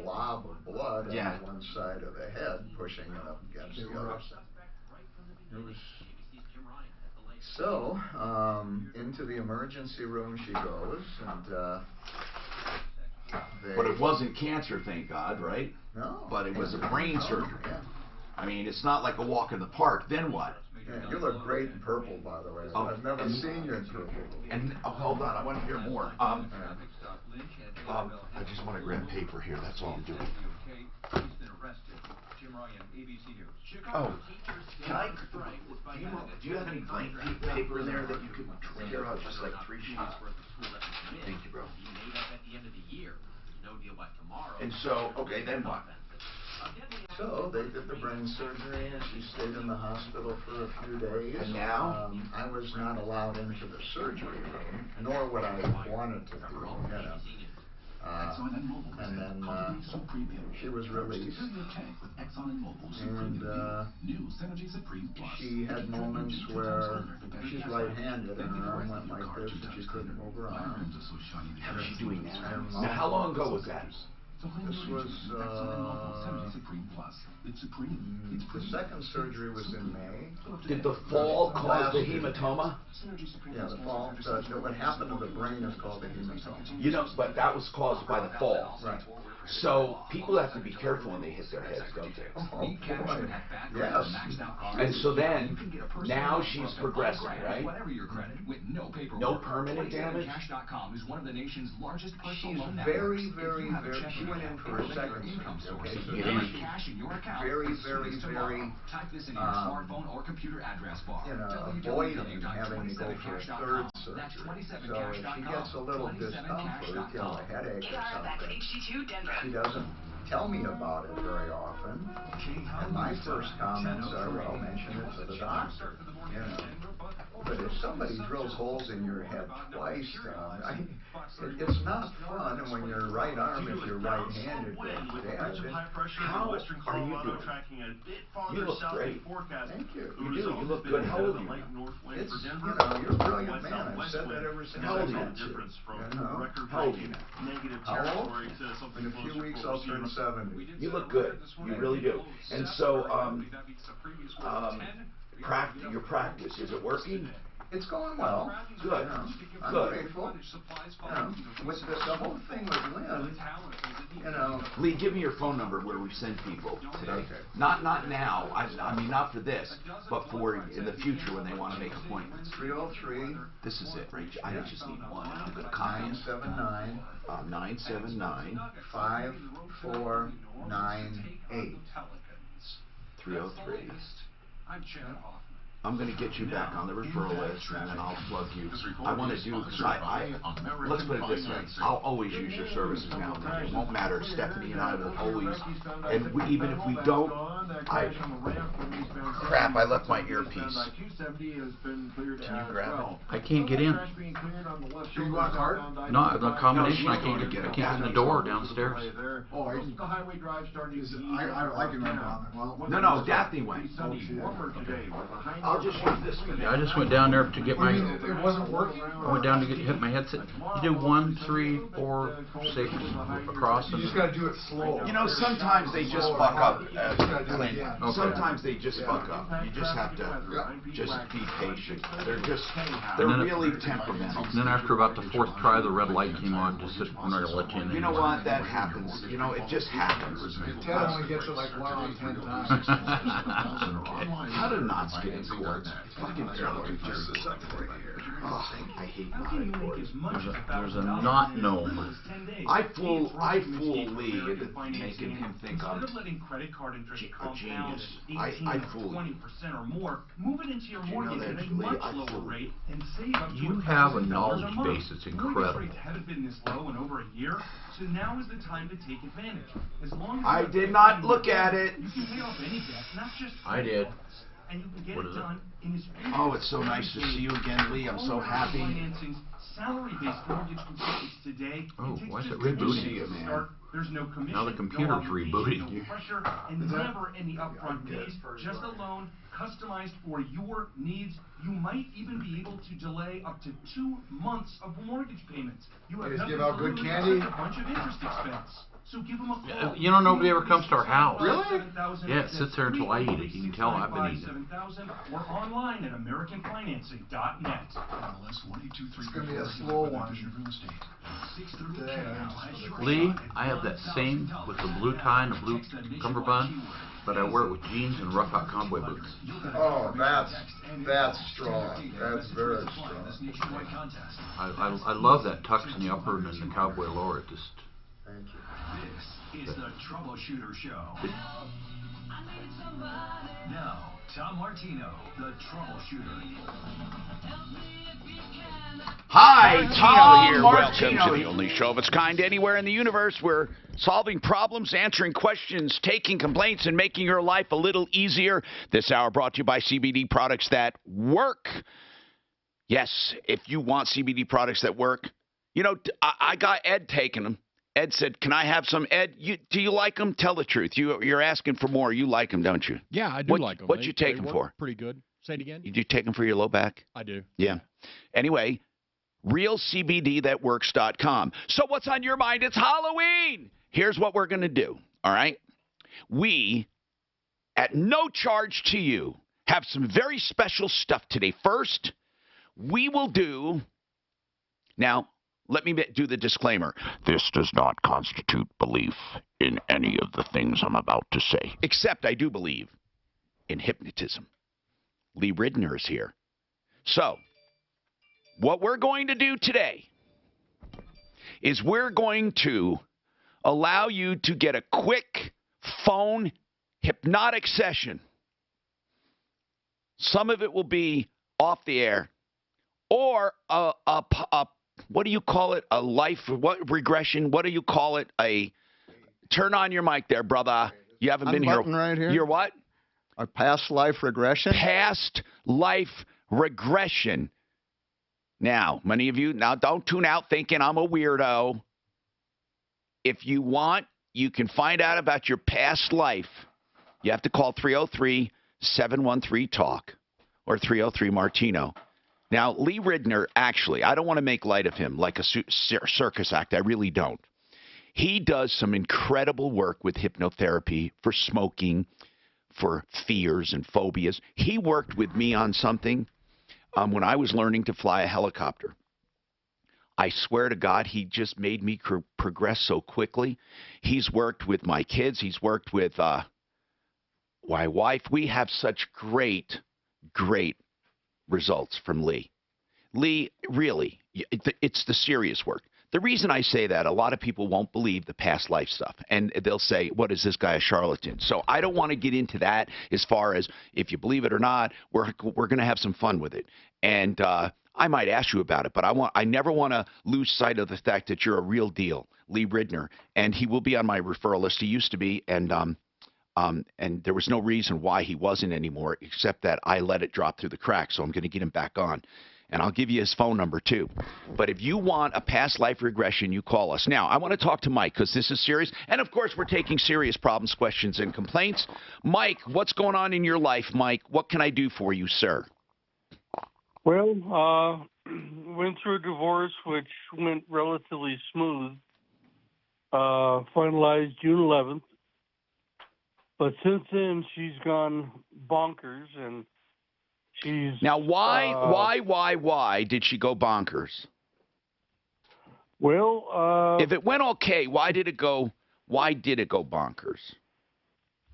blob of blood Yeah. on one side of the head, pushing it up against the other side. It was. So, into the emergency room she goes, and But it wasn't cancer, thank God, right? no. But it was a brain surgery. Yeah. I mean, it's not like a walk in the park. Then what? Yeah, you look great in purple, by the way. Oh, I've never seen you in purple. And hold on, I want to hear more. I just want to grab paper here. That's all I'm doing. Oh, can I? Do you have any blank paper in there that you could clear out just like 3 sheets? Thank you, bro. And so, okay, then what? So they did the brain surgery, and she stayed in the hospital for a few days. And now? I was not allowed into the surgery room, nor would I wanted to be, you know. And then she was released, and she had moments where she's right-handed and her arm went like this and she couldn't move her arm. How is she doing now? Now, how long ago was that? This was, the second surgery was in May. Did the fall cause the hematoma? Yeah, the fall, what happened to the brain is called the hematoma. You know, but that was caused by the fall. Right. So people have to be careful when they hit their heads, don't they? Oh, boy. Yes. And so then, now she's progressing, right? No permanent damage? She's very, very, very, she went in for her second surgery, okay? So now she's very, very, very, avoiding having to go for a third surgery. So if she gets a little discomfort, a headache or something, she doesn't tell me about it very often. And my first comments are, well, mention it to the doctor, you know. But if somebody drills holes in your head twice, it's not fun. And when your right arm, if you're right-handed, goes dead. How are you doing? You look great. Thank you. You do. You look good. How old are you? It's, you're a brilliant man. I've said that ever since I met you. How old are you now? How old? In a few weeks I'll turn 70. You look good. You really do. And so, your practice, is it working? It's going well. Good. I'm Good. grateful. With the whole thing with Lynn, Lee, give me your phone number where we send people today. Okay. Not now. I mean, not for this, but for in the future when they want to make appointments. 303. This is it, right? I just need one. I'm going to copy it. 979. 979. 5498. 303. I'm going to get you back on the referral list, and then I'll plug you. I want to do, because let's put it this way, I'll always use your services now and then. It won't matter. Stephanie and I will always, and even if we don't, crap, I left my earpiece. Can you grab it? I can't get in. You want a card? No, the combination, No, I can't get in the door downstairs. Oh, I can remember. No, Daphne went. I'll just use this for Yeah, I just went down there to get my. It wasn't working? I went down to hit my headset. You do 1, 3, 4, 6 across. You just gotta do it slow. You know, sometimes they just fuck up, Clint. Okay. Sometimes they just fuck up. You just have to just be patient. They're then really temperamental. And then after about the 4th try, the red light came on. Just said, "I'm not gonna let you in." You know what? That happens. You know, it just happens. Ted only gets it like 1 on 10 times. How do knots get in cords? It's fucking terrible. Oh, I hate knotted cords. There's a knot gnome. I fool Lee into making him think I'm a genius. I fool you. or more, move it into your mortgage at a much lower rate and save up to You have a $1,000 knowledge a month. base that's incredible. Mortgage rates haven't been this low in over a year, so now is the time to take advantage. As long as I did not look at it. You can pay off any debt, not just I did. and you can get What it is it? done in as few Oh, it's so nice to see you again, Lee. I'm so happy. Financing's salary-based mortgage consultants today. Oh, takes why is just it rebooting? a minute See you, to man. start. There's no commission. Now the computer's no obligation, rebooting. No pressure, and never any upfront fees. Just a loan customized for your needs. You might even be able to delay up to 2 months of mortgage payments. You have You guys nothing give out to good lose, candy? just a bunch of interest expense. So give them a call. You know, nobody ever comes to our house. Really? Yeah, it sits there until I eat it. You can tell I've been eating. Or online at AmericanFinancing.net. It's going to be a slow one. Lee, I have that same with the blue tie and the blue cummerbund, but I wear it with jeans and rough out cowboy boots. Oh, that's strong. That's very strong. I love that tux in the upper and the cowboy lower. It just. Thank you. This is the Troubleshooter Show. Now, Tom Martino, the Troubleshooter. Hi, Tom here. Martino. Welcome to the only show of its kind anywhere in the universe. We're solving problems, answering questions, taking complaints, and making your life a little easier. This hour brought to you by CBD products that work. Yes, if you want CBD products that work. You know, I got Ed taking them. Ed said, "Can I have some?" Ed, do you like them? Tell the truth. You're asking for more. You like them, don't you? Yeah, I do like them. What you take them for? Pretty good. Say it again. You do take them for your low back? I do. Yeah. Anyway, realcbdthatworks.com. So what's on your mind? It's Halloween. Here's what we're going to do, all right? We, at no charge to you, have some very special stuff today. First, we will do, now, let me do the disclaimer. This does not constitute belief in any of the things I'm about to say, except I do believe in hypnotism. Lee Ridner is here. So, what we're going to do today is we're going to allow you to get a quick phone hypnotic session. Some of it will be off the air, or a what do you call it? A life, what regression? What do you call it? Turn on your mic there, brother. You haven't been here. Right here. You're what? A past life regression? Past life regression. Now, many of you, now don't tune out thinking I'm a weirdo. If you want, you can find out about your past life. You have to call 303-713-TALK or 303-MARTINO. Now, Lee Ridner, actually, I don't want to make light of him like a circus act. I really don't. He does some incredible work with hypnotherapy for smoking, for fears and phobias. He worked with me on something when I was learning to fly a helicopter. I swear to God, he just made me progress so quickly. He's worked with my kids. He's worked with my wife. We have such great results from Lee. Lee, really, it's the serious work. The reason I say that, a lot of people won't believe the past life stuff, and they'll say, what is this guy, a charlatan? So I don't want to get into that as far as if you believe it or not. We're going to have some fun with it. And I might ask you about it, but I never want to lose sight of the fact that you're a real deal, Lee Ridner. And he will be on my referral list. He used to be, and there was no reason why he wasn't anymore, except that I let it drop through the cracks, so I'm going to get him back on. And I'll give you his phone number, too. But if you want a past life regression, you call us. Now, I want to talk to Mike, because this is serious. And, of course, we're taking serious problems, questions, and complaints. Mike, what's going on in your life, Mike? What can I do for you, sir? Well, went through a divorce, which went relatively smooth. Finalized June 11th. But since then, she's gone bonkers, and she's... Now, why did she go bonkers? Well, if it went okay, why did it go bonkers?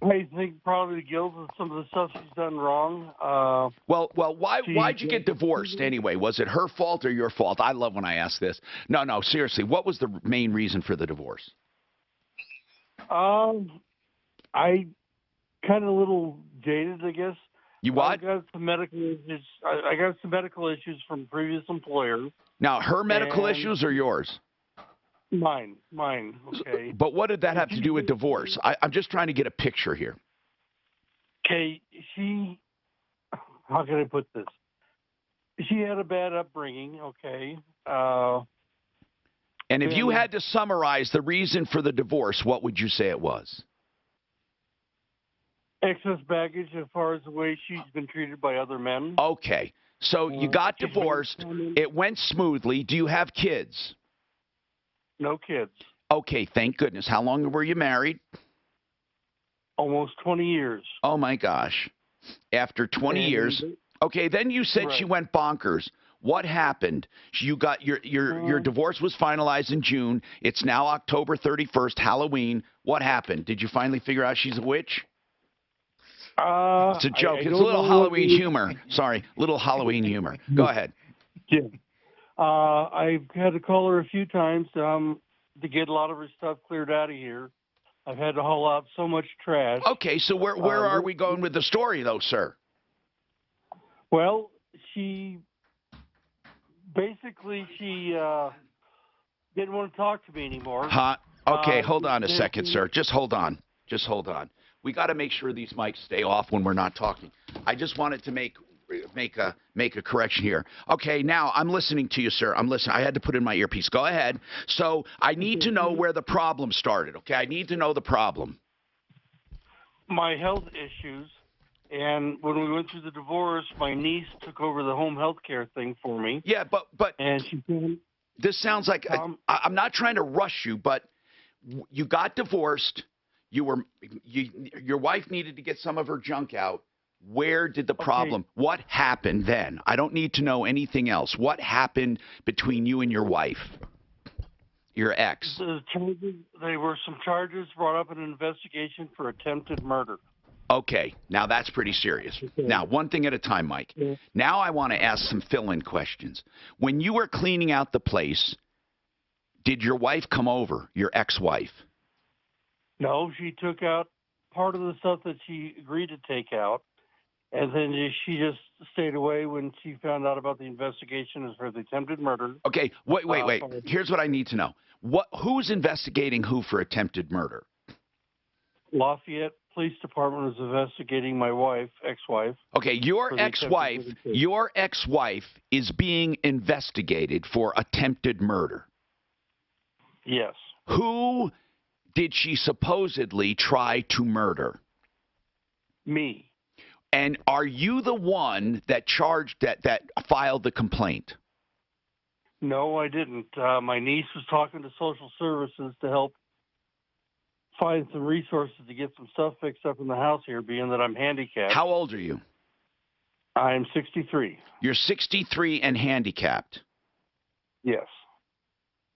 I think probably the guilt of some of the stuff she's done wrong. Why'd you get divorced anyway? Was it her fault or your fault? I love when I ask this. No, seriously, what was the main reason for the divorce? I kind of a little jaded, I guess. You what? I got some medical issues. I got some medical issues from previous employers. Now, her medical issues or yours? Mine. Okay. But what did that have to do with divorce? I'm just trying to get a picture here. Okay, how can I put this? She had a bad upbringing. Okay. And if you had to summarize the reason for the divorce, what would you say it was? Excess baggage as far as the way she's been treated by other men. Okay. So you got divorced. It went smoothly. Do you have kids? No kids. Okay, thank goodness. How long were you married? Almost 20 years. Oh my gosh. After 20 years. Okay, then you said she went bonkers. What happened? You got your divorce was finalized in June. It's now October 31st, Halloween. What happened? Did you finally figure out she's a witch? It's a joke. It's a little Halloween humor. Sorry, little Halloween humor. Go ahead. Yeah. I've had to call her a few times to get a lot of her stuff cleared out of here. I've had to haul out so much trash. Okay, so where are we going with the story, though, sir? Well, she didn't want to talk to me anymore. Huh? Okay, hold on a second, sir. Just hold on. Just hold on. We got to make sure these mics stay off when we're not talking. I just wanted to make a correction here. Okay, now I'm listening to you, sir. I'm listening. I had to put in my earpiece. Go ahead. So I need to know where the problem started. Okay, I need to know the problem. My health issues, and when we went through the divorce, my niece took over the home health care thing for me. Yeah, but and she. This sounds like I'm not trying to rush you, but you got divorced. Your wife needed to get some of her junk out. Where did the problem? What happened then? I don't need to know anything else. What happened between you and your wife, your ex? There were some charges brought up in an investigation for attempted murder. Okay, now that's pretty serious. Okay. Now, one thing at a time, Mike. Yeah. Now I want to ask some fill-in questions. When you were cleaning out the place, did your wife come over, your ex-wife? No, she took out part of the stuff that she agreed to take out, and then she just stayed away when she found out about the investigation as for the attempted murder. Okay, wait. Here's what I need to know. Who's investigating who for attempted murder? Lafayette Police Department is investigating my wife, ex-wife. Okay, your ex-wife is being investigated for attempted murder. Yes. Who did she supposedly try to murder? Me. And are you the one that that filed the complaint? No, I didn't. My niece was talking to social services to help find some resources to get some stuff fixed up in the house here, being that I'm handicapped. How old are you? I'm 63. You're 63 and handicapped? Yes.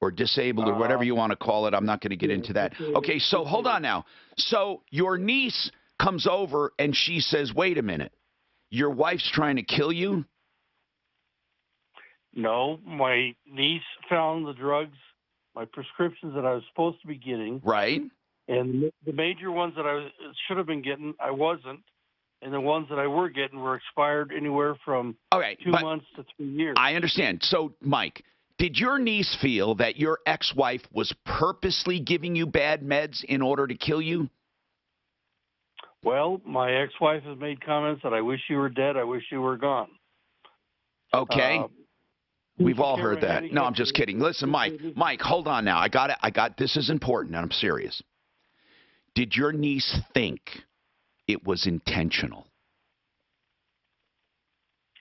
Or disabled, or whatever you want to call it. I'm not going to get into that. Okay, so hold on now. So your niece comes over and she says, wait a minute, your wife's trying to kill you? No, my niece found the drugs, my prescriptions that I was supposed to be getting. Right. And the major ones that I should have been getting, I wasn't. And the ones that I were getting were expired anywhere from 2 months to 3 years. I understand. So, Mike, did your niece feel that your ex-wife was purposely giving you bad meds in order to kill you? Well, my ex-wife has made comments that I wish you were dead, I wish you were gone. Okay. We've all heard that. No, I'm just kidding. Listen, Mike, hold on now. I got this is important, and I'm serious. Did your niece think it was intentional?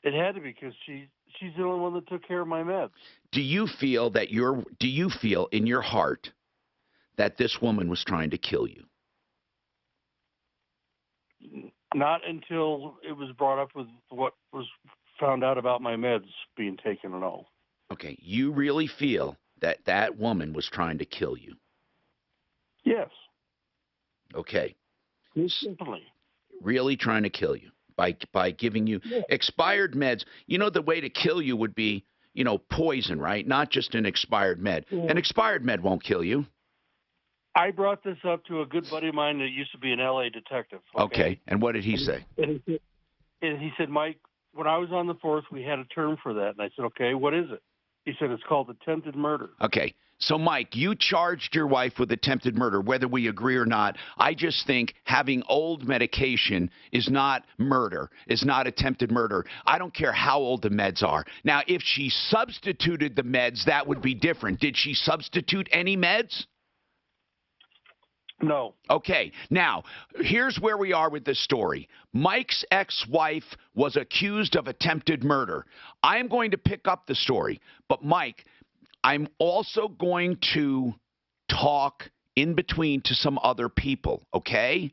It had to be, because she's the only one that took care of my meds. Do you feel in your heart that this woman was trying to kill you? Not until it was brought up with what was found out about my meds being taken and all. Okay, you really feel that that woman was trying to kill you? Yes. Okay. Simply. Really trying to kill you by giving you expired meds. You know, the way to kill you would be, poison, right? Not just an expired med. Yeah. An expired med won't kill you. I brought this up to a good buddy of mine that used to be an L.A. detective. Okay. And what did he say? And he said, Mike, when I was on the force, we had a term for that. And I said, okay, what is it? He said, it's called attempted murder. Okay. So, Mike, you charged your wife with attempted murder, whether we agree or not. I just think having old medication is not murder, is not attempted murder. I don't care how old the meds are. Now, if she substituted the meds, that would be different. Did she substitute any meds? No. Okay. Now, here's where we are with this story. Mike's ex-wife was accused of attempted murder. I am going to pick up the story. But, Mike, I'm also going to talk in between to some other people, okay?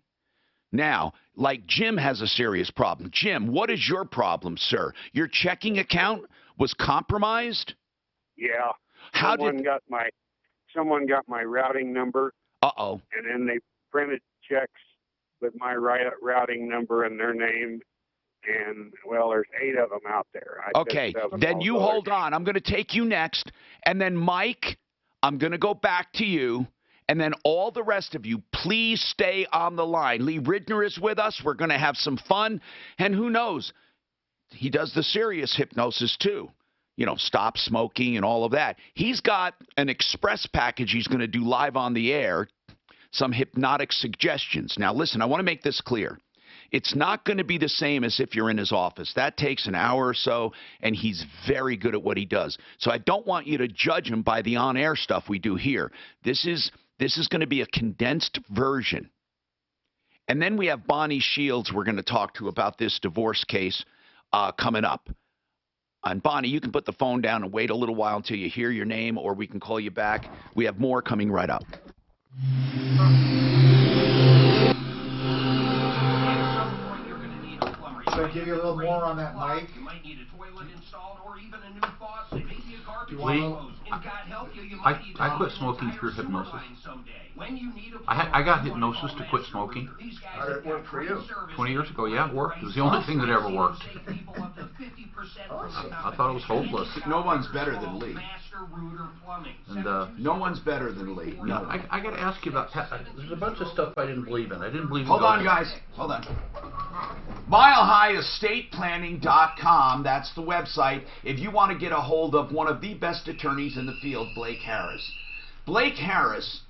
Now, like Jim has a serious problem. Jim, what is your problem, sir? Your checking account was compromised? Yeah. How Someone got my routing number. Uh-oh. And then they printed checks with my routing number and their name. And, well, there's 8 of them out there. Okay, then you hold on. I'm going to take you next. And then, Mike, I'm going to go back to you. And then all the rest of you, please stay on the line. Lee Ridner is with us. We're going to have some fun. And who knows? He does the serious hypnosis, too. You know, stop smoking and all of that. He's got an express package he's going to do live on the air, some hypnotic suggestions. Now, listen, I want to make this clear. It's not going to be the same as if you're in his office. That takes an hour or so, and he's very good at what he does. So I don't want you to judge him by the on-air stuff we do here. This is going to be a condensed version. And then we have Bonnie Shields we're going to talk to about this divorce case coming up. And Bonnie, you can put the phone down and wait a little while until you hear your name, or we can call you back. We have more coming right up. Should I give you a little more on that mic? You might need a toilet installed or even a new faucet, maybe a garbage Lee, hose. And God help you, you might need I quit an smoking entire through sewer hypnosis. line someday. When you need a I got hypnosis to quit smoking. How did it work for you? 20 years ago, yeah, it worked. It was the only thing that ever worked. I thought it was hopeless. No one's better than Lee. And no one's better than Lee. No. I got to ask you about. There's a bunch of stuff I didn't believe in. I didn't believe in. Hold on, guys. Hold on. MileHighEstatePlanning.com. That's the website. If you want to get a hold of one of the best attorneys in the field, Blake Harris. Blake Harris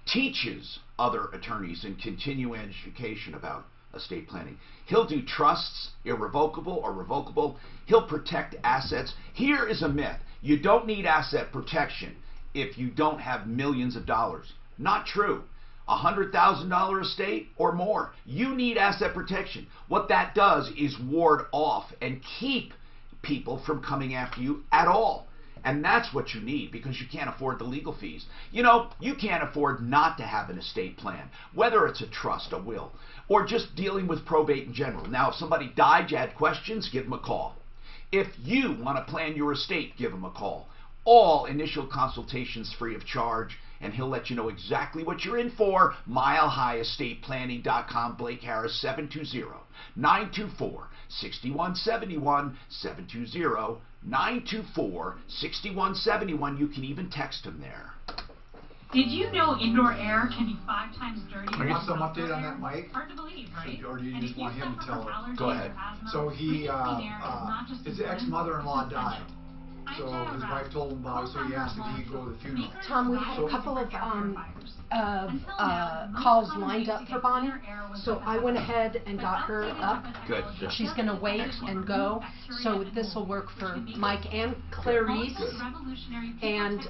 teaches other attorneys in continuing education about estate planning. He'll do trusts, irrevocable or revocable. He'll protect assets. Here is a myth. You don't need asset protection if you don't have millions of dollars. Not true. $100,000 estate or more. You need asset protection. What that does is ward off and keep people from coming after you at all. And that's what you need, because you can't afford the legal fees. You know, you can't afford not to have an estate plan, whether it's a trust, a will, or just dealing with probate in general. Now, if somebody died, you had questions, give them a call. If you want to plan your estate, give them a call. All initial consultations free of charge, and he'll let you know exactly what you're in for. MileHighEstatePlanning.com, Blake Harris, 720-924-6171, 720-924-6171. You can even text him there. Did you know indoor air can be 5 times dirtier? I got some update on that, Mike. Hard to believe, right? Or do you just want him to tell her? Go ahead. So his ex-mother-in-law died. So his wife told him about it, so he asked if he could go to the funeral. Tom, we had a couple of calls lined up for Bonnie, so I went ahead and got her up. Good. She's going to wait and go, so this will work for Mike and Clarice. And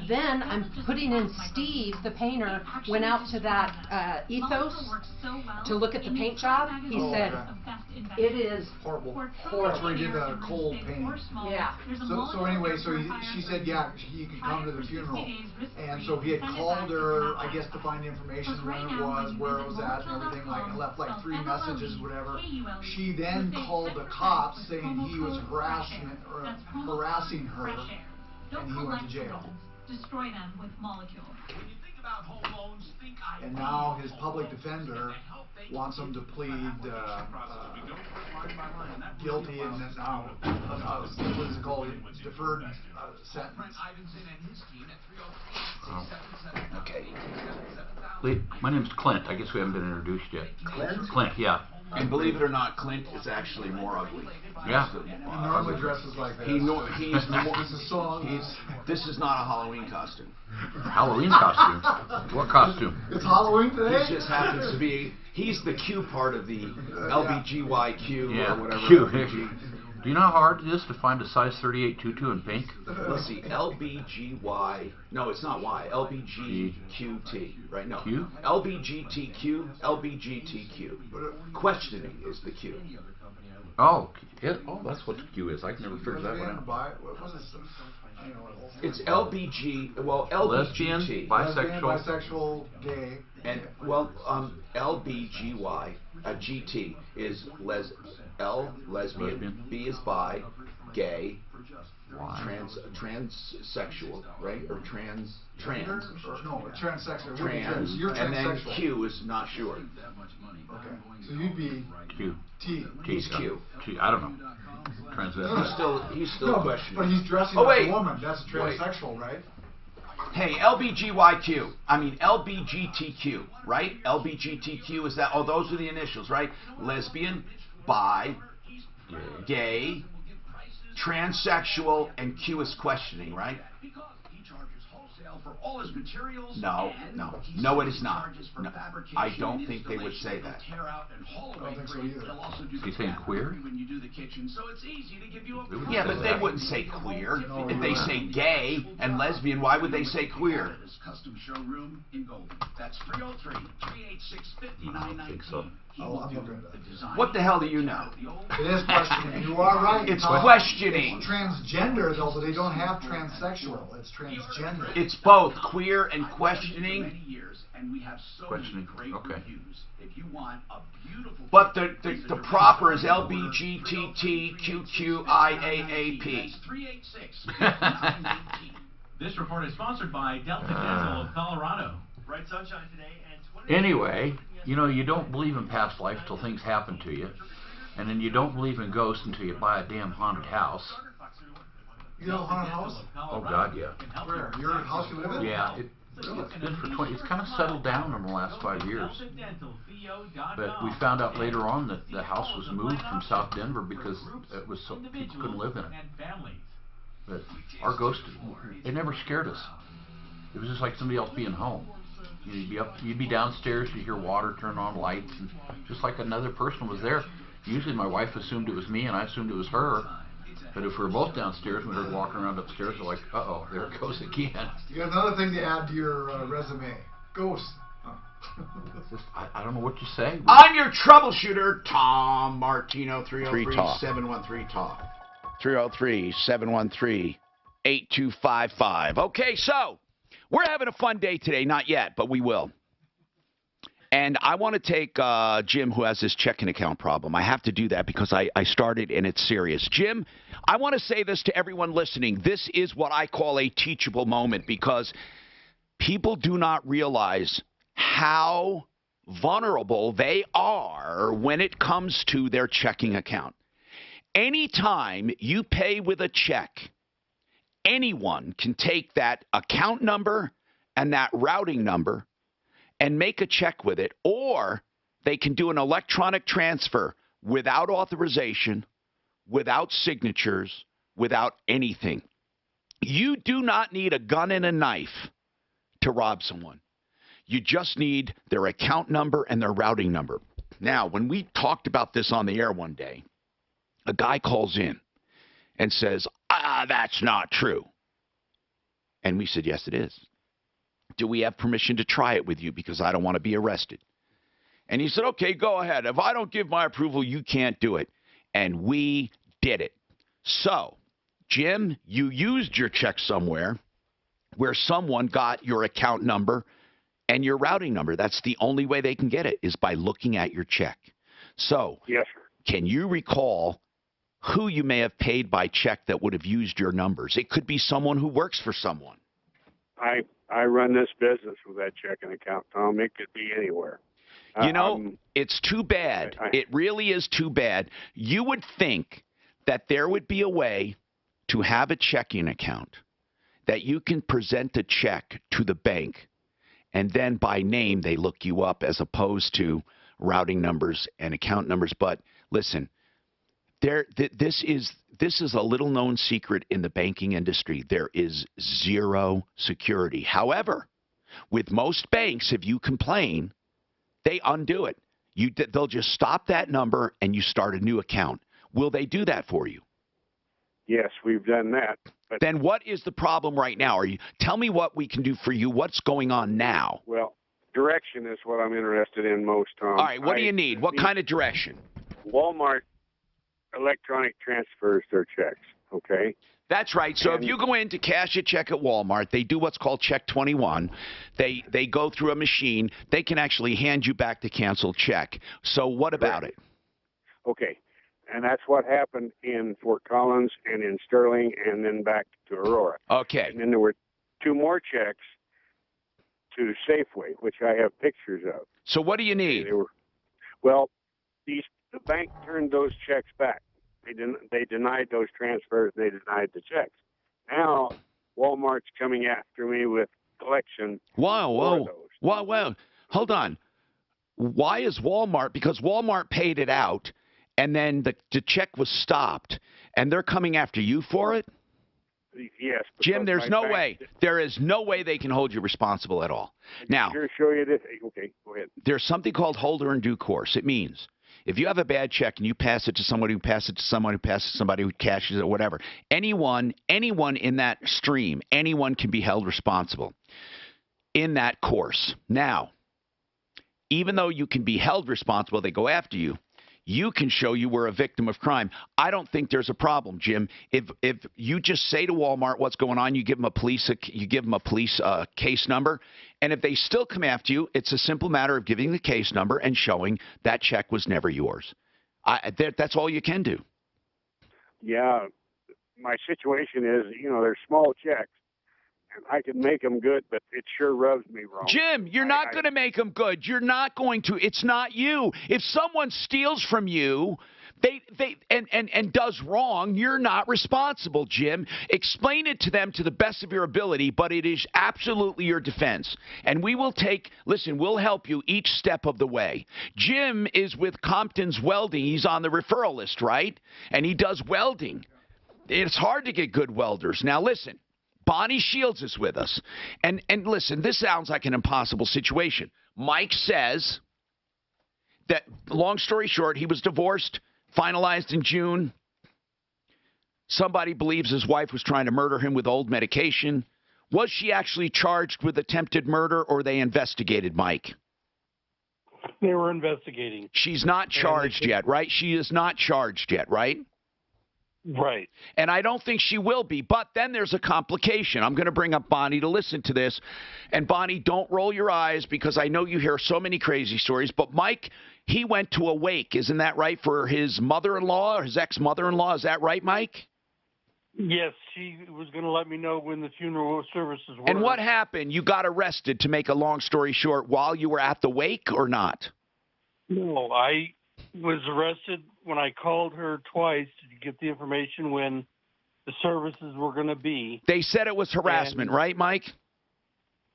then I'm putting in Steve, the painter, went out to that Ethos to look at the paint job. He said, it is horrible. That's where he did the cold painting. Yeah. So anyway, she said, yeah, he could come to the funeral. And so he had called her, I guess, to find information when it was, where it was at, and everything, like, and left like 3 messages, whatever. She then called the cops saying he was harassing her, and he went to jail. Destroy them with molecules. And now his public defender wants him to plead guilty and then now what is it called? Deferred sentence. Okay. Lee, my name's Clint. I guess we haven't been introduced yet. Clint? Clint, yeah. And believe it or not, Clint is actually more ugly. Yeah. He normally dresses like this. This is not a Halloween costume. Halloween costume? What costume? It's Halloween today? He just happens to be, he's the Q part of the LBGYQ or whatever. Q. Do you know how hard it is to find a size 38 tutu in pink? Let's see, LBGY, no, it's not Y, LBGQT, right? No, Q? LBGTQ, LBGTQ. Questioning is the Q. Oh, that's what the Q is. I can never figure that one out. It's LBG. Well, Lesbian, LBGT. bisexual. Bisexual, gay. And well, LBGY, GT is lesbian. B is bi, gay, transsexual, right? Or trans. No, transsexual. Trans. You're and then transsexual. Q is not sure. Okay. So you'd be Q. T. He's Q. T. I don't know. Transvestite. He's still questioning. But he's dressing Oh, as wait. a woman. That's transsexual, right? Hey, LBGYQ. I mean LBGTQ, right? LBGTQ is that? Oh, those are the initials, right? Lesbian, bi, gay, transsexual, and Q is questioning, right? No, it is not. No, I don't think they would say that. I don't think so either. Is he saying queer? Yeah, but they wouldn't say queer. If they say gay and lesbian, why would they say queer? Custom showroom in Golden. That's 303-386-5919. I don't think so. Oh, I'm looking at that. What the hell do you know? It is questioning. You are right. It's Tom. questioning. It's transgender, though, but they don't have transsexual. It's transgender. It's both queer and questioning. Questioning. Okay. But the proper is LBGTTQQIAAP. This report is sponsored by Delta Dental of Colorado. Bright sunshine today and Anyway, you know, you don't believe in past life till things happen to you. And then you don't believe in ghosts until you buy a damn haunted house. You have a haunted house? Oh, God, yeah. Where? Your house you live in? Yeah, it's been for 20, it's kind of settled down in the last 5 years. But we found out later on that the house was moved from South Denver because it was so people couldn't live in it. But our ghost, it never scared us. It was just like somebody else being home. You'd be downstairs, you'd hear water turn on, lights, and just like another person was there. Usually my wife assumed it was me, and I assumed it was her. But if we were both downstairs and we were walking around upstairs, we're like, uh-oh, there it goes again. You got another thing to add to your resume. Ghosts. I don't know what to say. I'm your troubleshooter, Tom Martino, 303-713-TALK. 303-713-8255. Okay, so we're having a fun day today. Not yet, but we will. And I want to take Jim, who has this checking account problem. I have to do that because I started and it's serious. Jim, I want to say this to everyone listening. This is what I call a teachable moment because people do not realize how vulnerable they are when it comes to their checking account. Anytime you pay with a check, anyone can take that account number and that routing number and make a check with it, or they can do an electronic transfer without authorization, without signatures, without anything. You do not need a gun and a knife to rob someone. You just need their account number and their routing number. Now, when we talked about this on the air one day, a guy calls in and says, that's not true. And we said, yes, it is. Do we have permission to try it with you because I don't want to be arrested? And he said, okay, go ahead. If I don't give my approval, you can't do it. And we did it. So, Jim, you used your check somewhere where someone got your account number and your routing number. That's the only way they can get it is by looking at your check. So, yes, sir. Can you recall who you may have paid by check that would have used your numbers? It could be someone who works for someone. I run this business with that checking account, Tom. It could be anywhere. You know, it's too bad. It really is too bad. You would think that there would be a way to have a checking account that you can present a check to the bank, and then by name they look you up as opposed to routing numbers and account numbers. But listen, this is a little-known secret in the banking industry. There is zero security. However, with most banks, if you complain, they undo it. They'll just stop that number and you start a new account. Will they do that for you? Yes, we've done that. But then what is the problem right now? Tell me what we can do for you. What's going on now? Well, direction is what I'm interested in most, Tom. All right, what do you need? What kind of direction? Walmart electronic transfers their checks, okay? That's right. So if you go in to cash a check at Walmart, they do what's called Check 21. They go through a machine. They can actually hand you back the canceled check. So what about it? Okay. And that's what happened in Fort Collins and in Sterling and then back to Aurora. Okay. And then there were 2 more checks to Safeway, which I have pictures of. So what do you need? The bank turned those checks back. They denied those transfers. They denied the checks. Now Walmart's coming after me with collection. Whoa. Hold on. Why is Walmart? Because Walmart paid it out, and then the check was stopped, and they're coming after you for it? Yes. Jim, there's no way. There is no way they can hold you responsible at all. Now, show you this. Okay, go ahead. There's something called holder in due course. It means if you have a bad check and you pass it to someone who passes it to someone who passes to somebody who cashes it, whatever, anyone in that stream, anyone can be held responsible in that course. Now, even though you can be held responsible, they go after you. You can show you were a victim of crime. I don't think there's a problem, Jim. If you just say to Walmart what's going on, you give them a police case number, and if they still come after you, it's a simple matter of giving the case number and showing that check was never yours. That's all you can do. Yeah, my situation is, they're small checks. And I can make them good, but it sure rubs me wrong. Jim, you're not going to make them good. You're not going to. It's not you. If someone steals from you, and does wrong, you're not responsible, Jim. Explain it to them to the best of your ability, but it is absolutely your defense. And we will we'll help you each step of the way. Jim is with Compton's Welding. He's on the referral list, right? And he does welding. It's hard to get good welders. Now, listen. Bonnie Shields is with us. And listen, this sounds like an impossible situation. Mike says that, long story short, he was divorced, finalized in June. Somebody believes his wife was trying to murder him with old medication. Was she actually charged with attempted murder, or they investigated, Mike? They were investigating. She's not charged yet, right? She is not charged yet, right? Right. And I don't think she will be. But then there's a complication. I'm going to bring up Bonnie to listen to this. And Bonnie, don't roll your eyes because I know you hear so many crazy stories. But Mike, he went to a wake. Isn't that right? For his mother-in-law or his ex-mother-in-law. Is that right, Mike? Yes. She was going to let me know when the funeral services were. And what happened? You got arrested, to make a long story short, while you were at the wake or not? No, I was arrested when I called her twice to get the information when the services were going to be. They said it was harassment, right, Mike?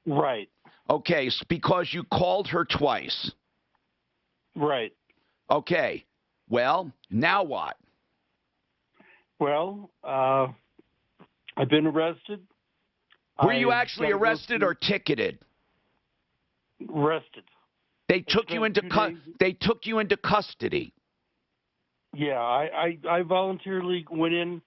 Right. Okay, because you called her twice. Right. Okay. Well, now what? Well, I've been arrested. Were you actually arrested or ticketed? Arrested. They took you into custody. Yeah, I voluntarily went in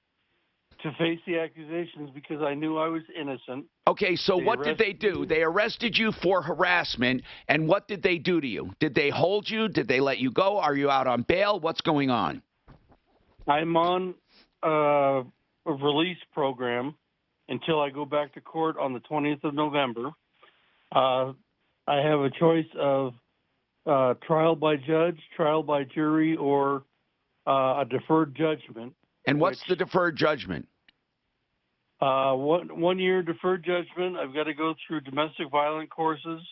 to face the accusations because I knew I was innocent. Okay, so what did they do? They arrested you for harassment, and what did they do to you? Did they hold you? Did they let you go? Are you out on bail? What's going on? I'm on a release program until I go back to court on the 20th of November. I have a choice of trial by judge, trial by jury, or a deferred judgment. And what's the deferred judgment? 1 year deferred judgment. I've got to go through domestic violence courses,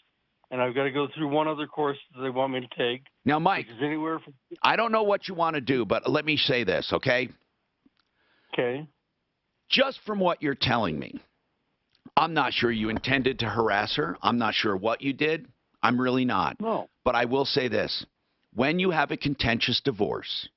and I've got to go through one other course that they want me to take. Now, Mike, which is anywhere from... I don't know what you want to do, but let me say this, okay? Okay. Just from what you're telling me, I'm not sure you intended to harass her. I'm not sure what you did. I'm really not. No. But I will say this. When you have a contentious divorce,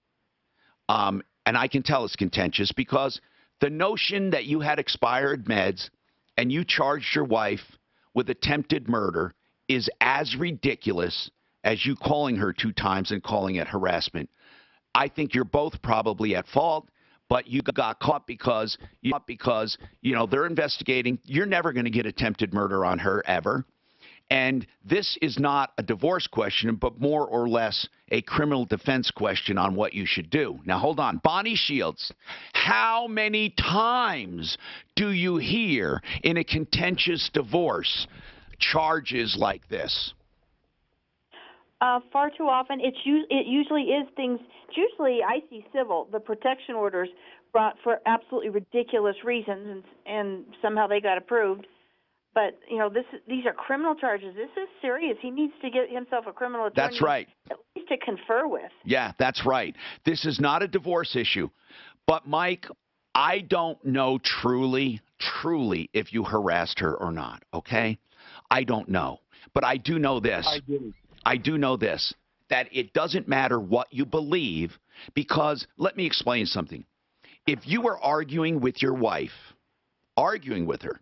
and I can tell it's contentious because the notion that you had expired meds and you charged your wife with attempted murder is as ridiculous as you calling her 2 times and calling it harassment. I think you're both probably at fault, but you got caught because they're investigating. You're never going to get attempted murder on her ever. And this is not a divorce question, but more or less a criminal defense question on what you should do. Now, hold on. Bonnie Shields, how many times do you hear in a contentious divorce charges like this? Far too often. It usually is things. Usually, I see civil. The protection orders brought for absolutely ridiculous reasons, and somehow they got approved. But these are criminal charges. This is serious. He needs to get himself a criminal attorney. That's right. At least to confer with. Yeah, that's right. This is not a divorce issue. But Mike, I don't know truly if you harassed her or not. Okay, I don't know, but I do know this. I didn't. I do know this, that it doesn't matter what you believe, because let me explain something. If you were arguing with your wife, arguing with her,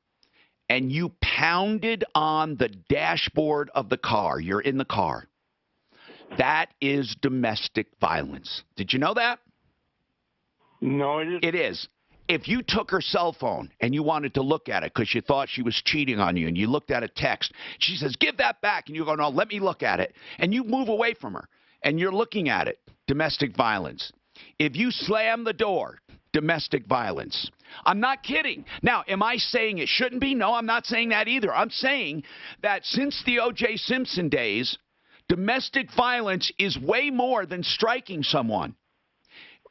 and you pounded on the dashboard of the car, you're in the car, that is domestic violence. Did you know that? No, it isn't. It is. If you took her cell phone and you wanted to look at it because you thought she was cheating on you, and you looked at a text, she says, give that back, and you go, no, let me look at it, and you move away from her, and you're looking at it, domestic violence. If you slam the door, domestic violence. I'm not kidding. Now, am I saying it shouldn't be? No, I'm not saying that either. I'm saying that since the O.J. Simpson days, domestic violence is way more than striking someone.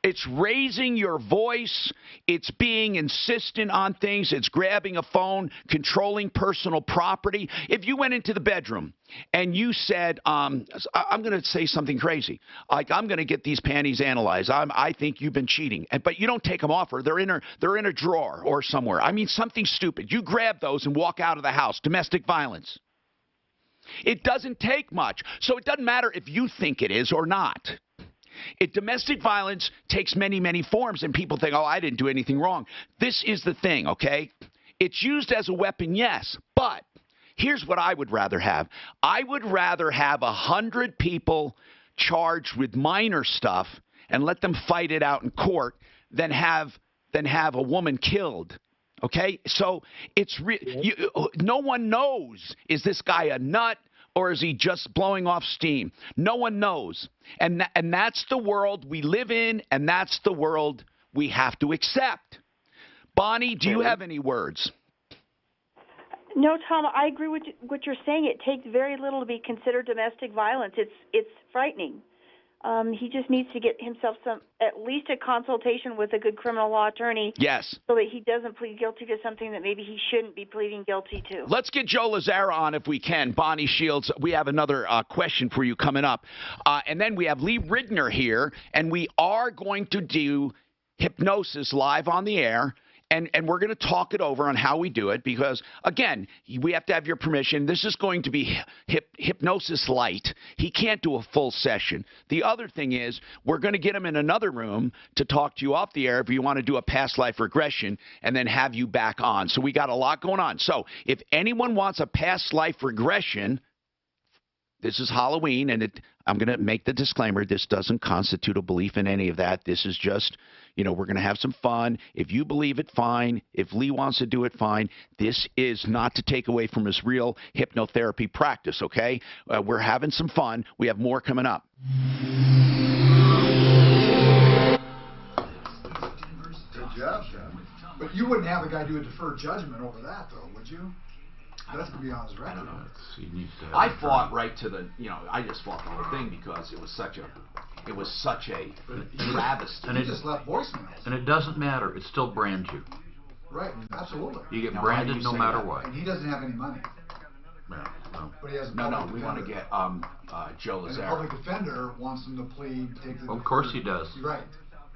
It's raising your voice. It's being insistent on things. It's grabbing a phone, controlling personal property. If you went into the bedroom and you said, I'm going to say something crazy, like, I'm going to get these panties analyzed. I think you've been cheating. But you don't take them off her. They're in a drawer or somewhere. I mean, something stupid. You grab those and walk out of the house. Domestic violence. It doesn't take much. So it doesn't matter if you think it is or not. Domestic violence takes many, many forms, and people think, oh, I didn't do anything wrong. This is the thing, okay? It's used as a weapon, yes, but here's what I would rather have. I would rather have 100 people charged with minor stuff and let them fight it out in court than have a woman killed. Okay? So it's no one knows, is this guy a nut? Or is he just blowing off steam? No one knows. And that's the world we live in, and that's the world we have to accept. Bonnie, do you have any words? No, Tom, I agree with what you're saying. It takes very little to be considered domestic violence. It's frightening. He just needs to get himself at least a consultation with a good criminal law attorney. Yes. So that he doesn't plead guilty to something that maybe he shouldn't be pleading guilty to. Let's get Joe Lazara on if we can. Bonnie Shields, we have another question for you coming up. And then we have Lee Ridner here, and we are going to do hypnosis live on the air. And we're going to talk it over on how we do it because, again, we have to have your permission. This is going to be hypnosis light. He can't do a full session. The other thing is we're going to get him in another room to talk to you off the air if you want to do a past life regression and then have you back on. So we got a lot going on. So if anyone wants a past life regression, this is Halloween, and I'm going to make the disclaimer, this doesn't constitute a belief in any of that. This is just, we're going to have some fun. If you believe it, fine. If Lee wants to do it, fine. This is not to take away from his real hypnotherapy practice, okay? We're having some fun. We have more coming up. Good job, Sean. But you wouldn't have a guy do a deferred judgment over that, though, would you? That's going to be on his record. I fought right to the, I just fought the whole thing because it was such a travesty. And he just left voicemails. And it doesn't matter. It still brands you. Right, absolutely. You get branded no matter what. And he doesn't have any money. No. But he has a No, we want to get Joe Lazara. And the public defender wants him to plead, take the... Well, of course he does. Right.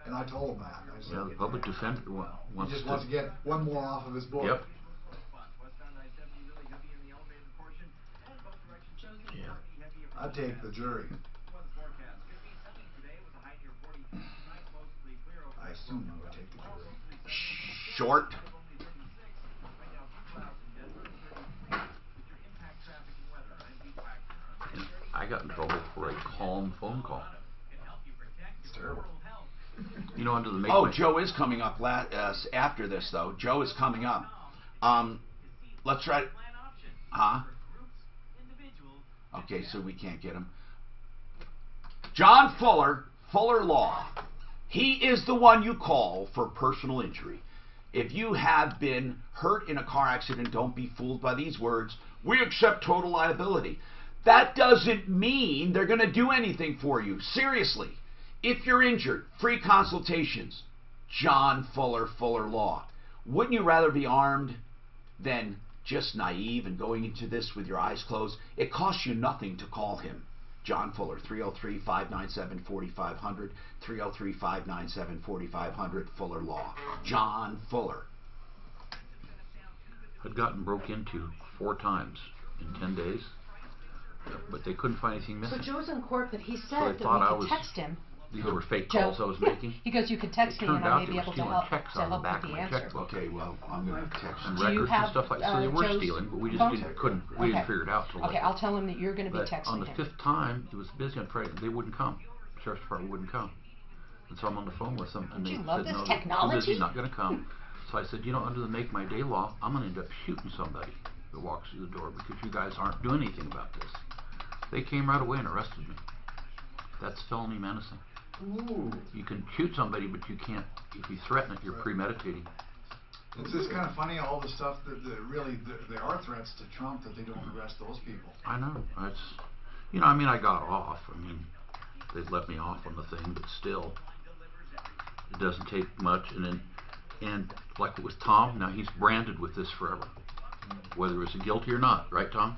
And I told him that. I said, the public defender wants he just wants to get one more off of his book. Yep. I'd take the jury. I assume I would take the jury. Short. I got in trouble for a calm phone call. It's terrible. Under the Oh, Joe is coming up after this, though. Joe is coming up. Let's try. Huh? Okay, so we can't get him. John Fuller, Fuller Law. He is the one you call for personal injury. If you have been hurt in a car accident, don't be fooled by these words. We accept total liability. That doesn't mean they're going to do anything for you. Seriously. If you're injured, free consultations. John Fuller, Fuller Law. Wouldn't you rather be armed than just naive and going into this with your eyes closed? It costs you nothing to call him. John Fuller, 303-597-4500, 303-597-4500, Fuller Law. John Fuller. Had gotten broke into 4 times in 10 days, but they couldn't find anything missing. So Joe's in court, but he So said they that thought I we was- could text him. These were fake Joe. calls I was making. He goes, you could text me and I may be able to help checks on the back with of the my answer. checkbook. Okay, well, I'm going to text And Do you records have, and stuff like that. So they were Joe's stealing, but we just phone? couldn't, we didn't figure it out till Okay, later. I'll tell him that you're going to be But texting on the him. 5th time, it was busy on Friday, they wouldn't come. Sheriff's Department wouldn't come. And so I'm on the phone with them, and Don't they you love said, this no, they're too technology? busy, not going to come. So I said, under the Make My Day law, I'm going to end up shooting somebody that walks through the door because you guys aren't doing anything about this. They came right away and arrested me. That's felony menacing. Ooh. You can shoot somebody, but you can't, if you threaten it, you're premeditating. It's just kind of funny, all the stuff that really, there are threats to Trump that they don't arrest those people. I know. It's, I got off. They let me off on the thing, but still, it doesn't take much. And like with Tom, now he's branded with this forever, whether it's guilty or not, right, Tom?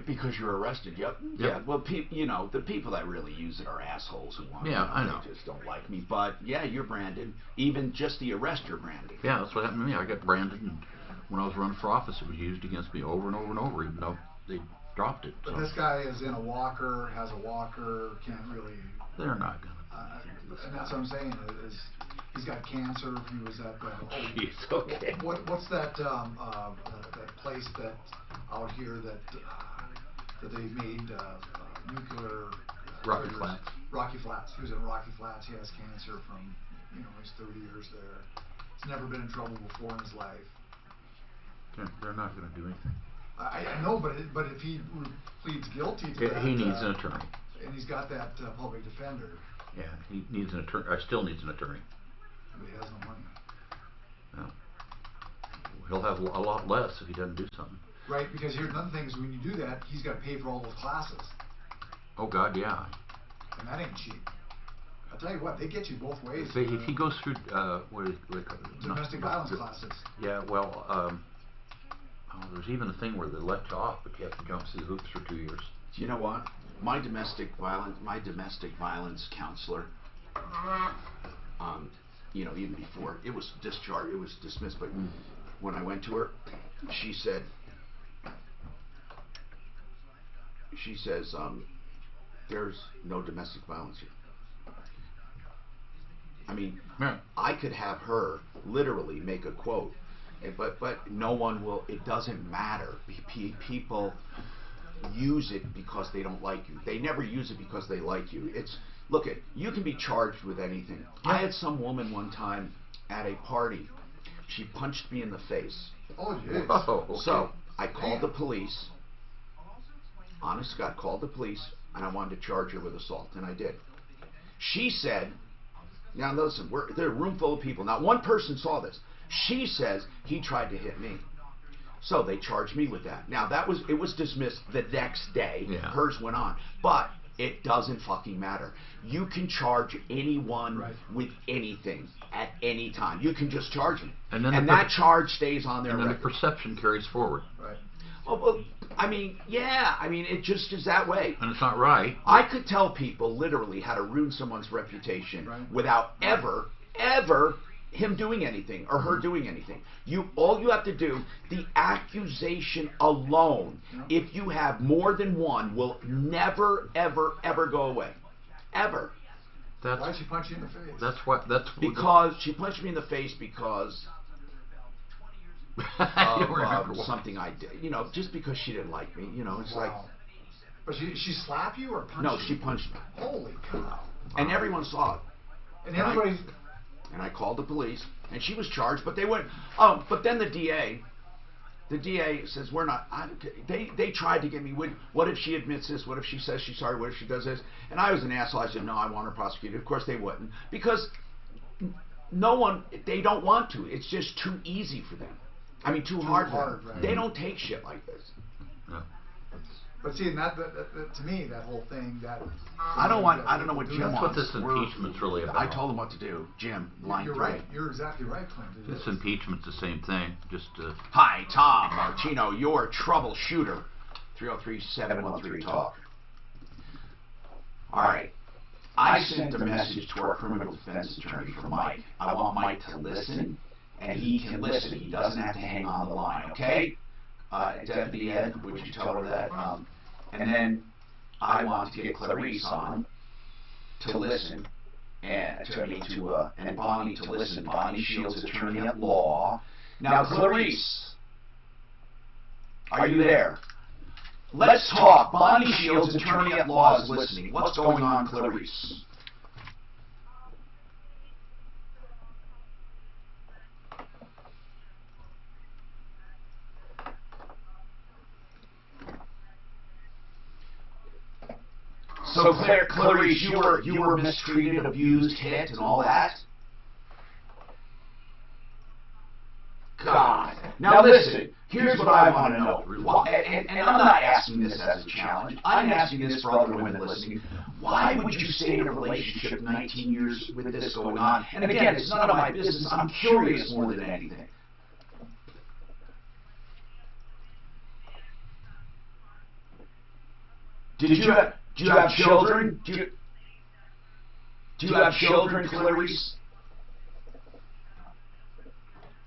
Because you're arrested, yep. Yeah, well, the people that really use it are assholes who want I know. They just don't like me. But, yeah, you're branded. Even just the arrest, you're branded. Yeah, that's what happened to me. I got branded, and when I was running for office, it was used against me over and over and over, even though they dropped it. But this guy is in a walker, has a walker, can't really... They're not going to. And that's what I'm saying, is he's got cancer. He was at the... Jeez, okay. What's that place that out here that they made nuclear... Rocky Flats. Rocky Flats. He was in Rocky Flats. He has cancer from, his 30 years there. He's never been in trouble before in his life. They're not going to do anything. I know, but if he pleads guilty to that... He needs an attorney. And he's got that public defender. Yeah, he needs an attorney. I still needs an attorney. But he has no money. No. He'll have a lot less if he doesn't do something. Right, because here's another thing is when you do that, he's got to pay for all those classes. Oh, God, yeah. And that ain't cheap. I'll tell you what, they get you both ways. If he goes through, what do they call it? Domestic violence classes. Yeah, well, there's even a thing where they let you off, but you have to jump through the hoops for 2 years. You know what? My domestic violence counselor, even before it was discharged, it was dismissed, but when I went to her, she says, there's no domestic violence here. I could have her literally make a quote, but no one will. It doesn't matter. People use it because they don't like you. They never use it because they like you. You can be charged with anything. I had some woman one time at a party. She punched me in the face. Oh, jeez. Okay. So I called the police. Honest to God, called the police, and I wanted to charge her with assault, and I did. She said, now listen, there's a room full of people. Not one person saw this. She says he tried to hit me. So they charged me with that. Now it was dismissed the next day. Yeah. Hers went on. But it doesn't fucking matter. You can charge anyone with anything at any time. You can just charge them. And that charge stays on their record. And then the perception carries forward. Right. Oh, well, it just is that way. And it's not right. I could tell people literally how to ruin someone's reputation without ever him doing anything or her doing anything. All you have to do, the accusation alone, if you have more than one, will never, ever, ever go away. Ever. Why did she punch you in the face? Because she punched me in the face because of something I did. Just because she didn't like me. It's like. But she slapped you or punched you? No, she punched me. Holy cow. And everyone saw it. And everybody... And I called the police, and she was charged, but they went, but then the DA, The DA says, we're not, they tried to get me, what if she admits this, what if she says she's sorry, what if she does this? And I was an asshole, I said, no, I want her prosecuted. Of course they wouldn't, because they don't want to. It's just too easy for them. I mean, too hard for them. Right. They don't take shit like this. No. But see, and that to me, that whole thing, I don't know what Jim That's wants. what this impeachment's really about. I told him what to do, Jim. You're right. You're exactly right, Clint. This impeachment's the same thing. Just Hi, Tom Martino, your troubleshooter. 303-713-TALK. All right. I sent a message to our criminal defense attorney for Mike. I want Mike to listen, and he can listen. He doesn't have to hang on the line, okay? Deputy Ed, would you tell her that? And then I want to get Clarice on to listen, and and Bonnie to listen. Bonnie Shields, attorney at law. Now, Clarice, are you there? Let's talk. Bonnie Shields, attorney at law, is listening. What's going on, Clarice? So, Clarice, you were mistreated, abused, hit, and all that? God. Now listen, here's what I want to know. And I'm not asking this as a challenge. I'm asking this for other women listening. Why would you stay in a relationship 19 years with this going on? And again, it's none of my business. I'm curious more than anything. Do you have children? Do you have children, Clarice?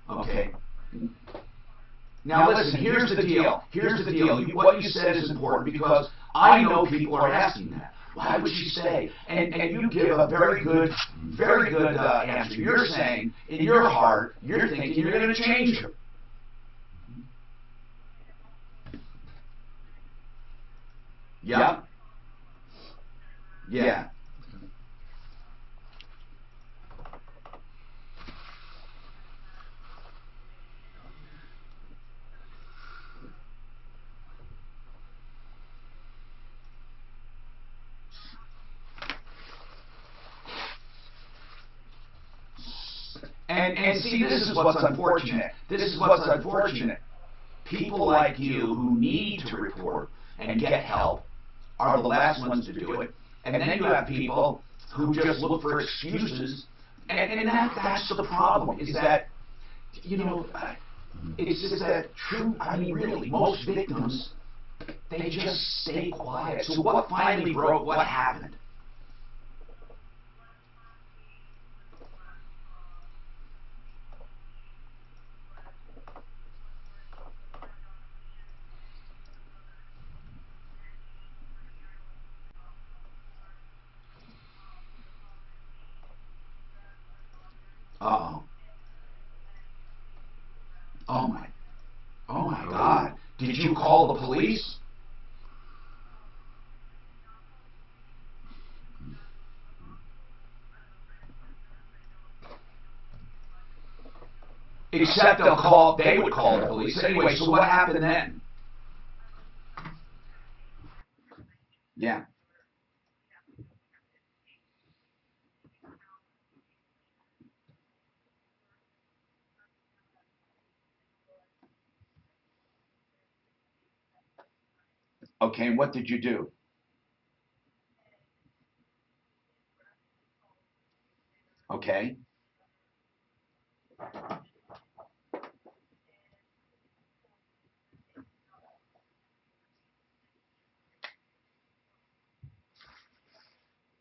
Okay. Now listen, here's the deal. Here's the deal. What you said is important because I know people are asking that. Why would she stay? And you give a very good answer. You're saying, in your heart, you're thinking you're going to change her. Yeah? Yeah. And see, this is what's unfortunate. This is what's unfortunate. People like you who need to report and get help are the last ones to do it. And then you have people who just look for excuses. And that's the problem, is that, it's just that true, I mean, really, most victims, they just stay quiet. So what finally broke? What happened? Uh-oh. Oh my God. Did you call the police? Except they would call the police. Anyway, so what happened then? Yeah. Okay, and what did you do? Okay.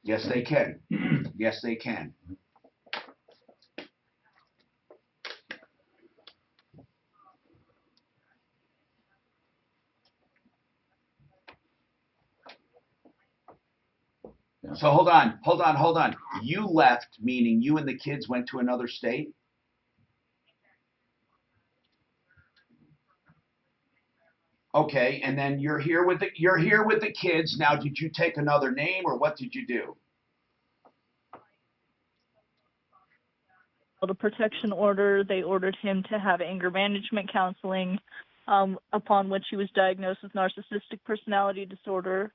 Yes, they can. Yes, they can. So hold on. You left, meaning you and the kids went to another state? Okay, and then you're here with the kids. Now, did you take another name or what did you do? A protection order. They ordered him to have anger management counseling. upon which he was diagnosed with narcissistic personality disorder.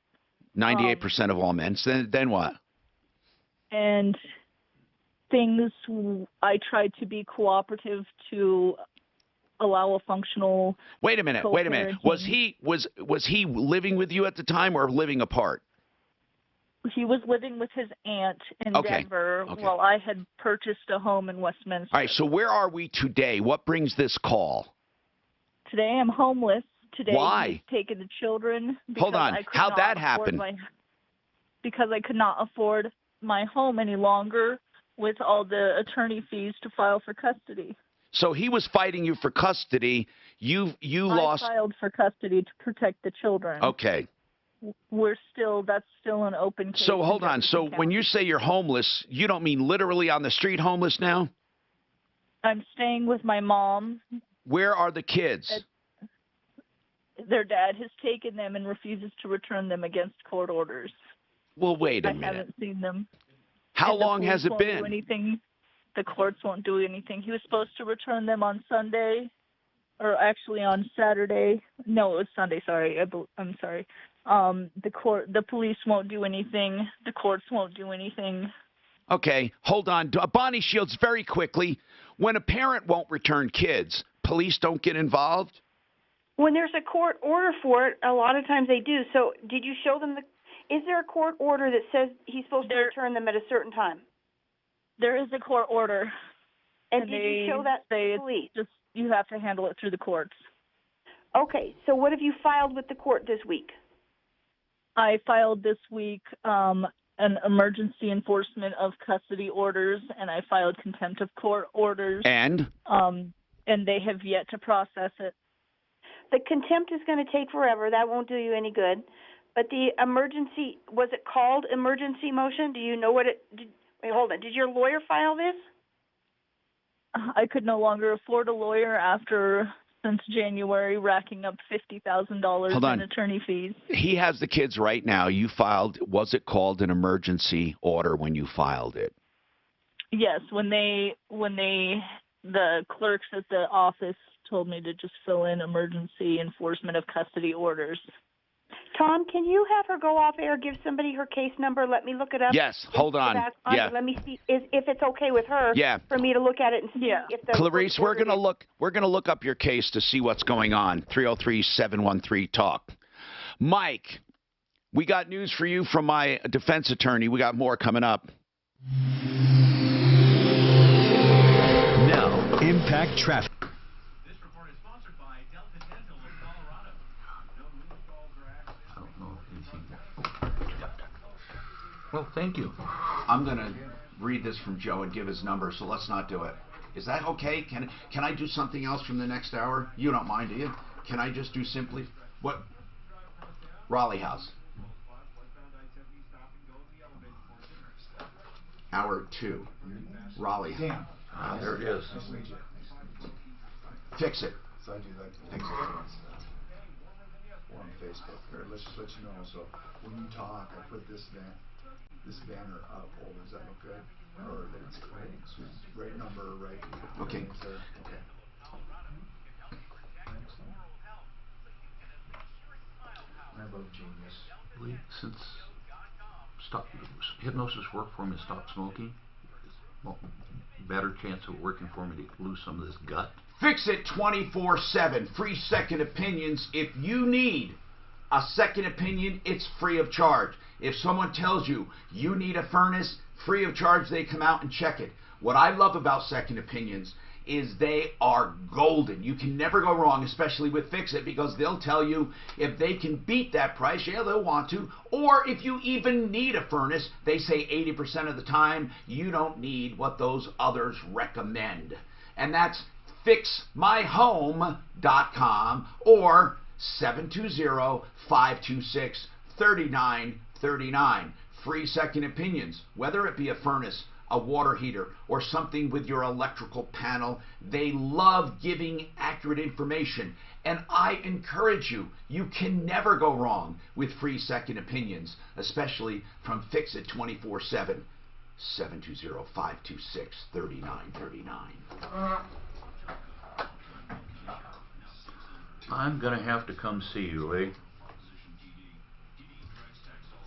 98% of all men. So then what? And I tried to be cooperative to allow a functional. Wait a minute. Was he living with you at the time or living apart? He was living with his aunt in Denver while I had purchased a home in Westminster. All right, so where are we today? What brings this call? Today I'm homeless. Today Why? he's taken the children. Hold on. How'd that happen? Because I could not afford my home any longer with all the attorney fees to file for custody. So he was fighting you for custody. You lost. I filed for custody to protect the children. Okay. That's still an open case. So hold on. So when you say you're homeless, you don't mean literally on the street homeless now? I'm staying with my mom. Where are the kids? Their dad has taken them and refuses to return them against court orders. Well, wait a minute. I haven't seen them. How long has it been? The courts won't do anything. He was supposed to return them on Sunday, or actually on Saturday. No, it was Sunday. Sorry, I'm sorry. The police won't do anything. The courts won't do anything. Okay, hold on. Bonnie Shields, very quickly. When a parent won't return kids, police don't get involved? When there's a court order for it, a lot of times they do. So did you show them is there a court order that says he's supposed to return them at a certain time? There is a court order. And did you show that to the police? You have to handle it through the courts. Okay, so what have you filed with the court this week? I filed this week an emergency enforcement of custody orders, and I filed contempt of court orders. And they have yet to process it. The contempt is going to take forever. That won't do you any good. But the emergency, was it called emergency motion? Do you know what wait, hold on. Did your lawyer file this? I could no longer afford a lawyer since January, racking up $50,000 in attorney fees. He has the kids right now. You filed, was it called an emergency order when you filed it? Yes, the clerks at the office told me to just fill in emergency enforcement of custody orders. Tom, can you have her go off air, give somebody her case number, let me look it up? Yes, hold on. Yeah. Let me see if it's okay with her for me to look at it and see if the Clarice, we're going to look up your case to see what's going on. 303-713-TALK. Mike, we got news for you from my defense attorney. We got more coming up. Now, Impact Traffic. Well, thank you. I'm going to read this from Joe and give his number, so let's not do it. Is that okay? Can I do something else from the next hour? You don't mind, do you? Can I just do simply what? Raleigh House. Hour 2. Raleigh. Dan. There it is. Nice to meet you. Fix it. So I do that. Fix it. Or on Facebook. Or let's just let you know. So when you talk, I put this banner up. Oh, does that look good? Or it's right number, right? Okay. Okay. I love genius. Since hypnosis worked for me to stop smoking, well, better chance of working for me to lose some of this gut. Fix it 24/7. Free second opinions. If you need a second opinion, it's free of charge. If someone tells you you need a furnace, free of charge, they come out and check it. What I love about second opinions is they are golden. You can never go wrong, especially with Fix It, because they'll tell you if they can beat that price, yeah, they'll want to. Or if you even need a furnace, they say 80% of the time you don't need what those others recommend. And that's fixmyhome.com or 720-526-3939. Free second opinions, whether it be a furnace, a water heater, or something with your electrical panel. They love giving accurate information. And I encourage you, you can never go wrong with free second opinions, especially from Fix It 24/7. 720-526-3939. I'm going to have to come see you, Lee.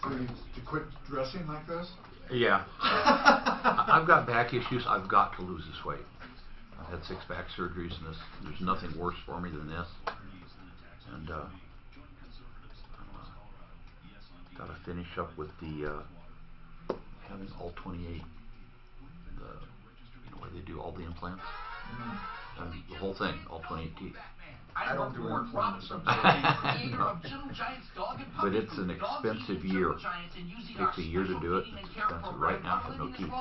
So you to quit dressing like this? Yeah. I've got back issues. I've got to lose this weight. I've had 6 back surgeries, and there's nothing worse for me than this. And got to finish up with the having all 28. Where they do all the implants. And the whole thing, all 28 teeth. I don't do implants. But it's an expensive year. It takes a year to do it. It's expensive. Right now, I have no teeth.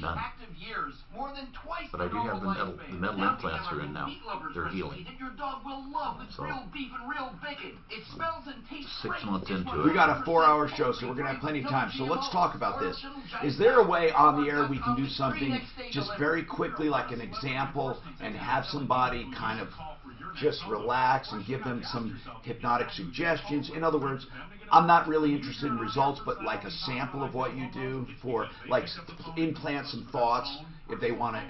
None. But I do have the metal implants are in now. They're healing. So, 6 months into it. We got a 4-hour show, so we're going to have plenty of time. So let's talk about this. Is there a way on the air we can do something just very quickly, like an example, and have somebody kind of just relax and give them some hypnotic suggestions? In other words, I'm not really interested in results, but like a sample of what you do for, like, implant some thoughts if they want to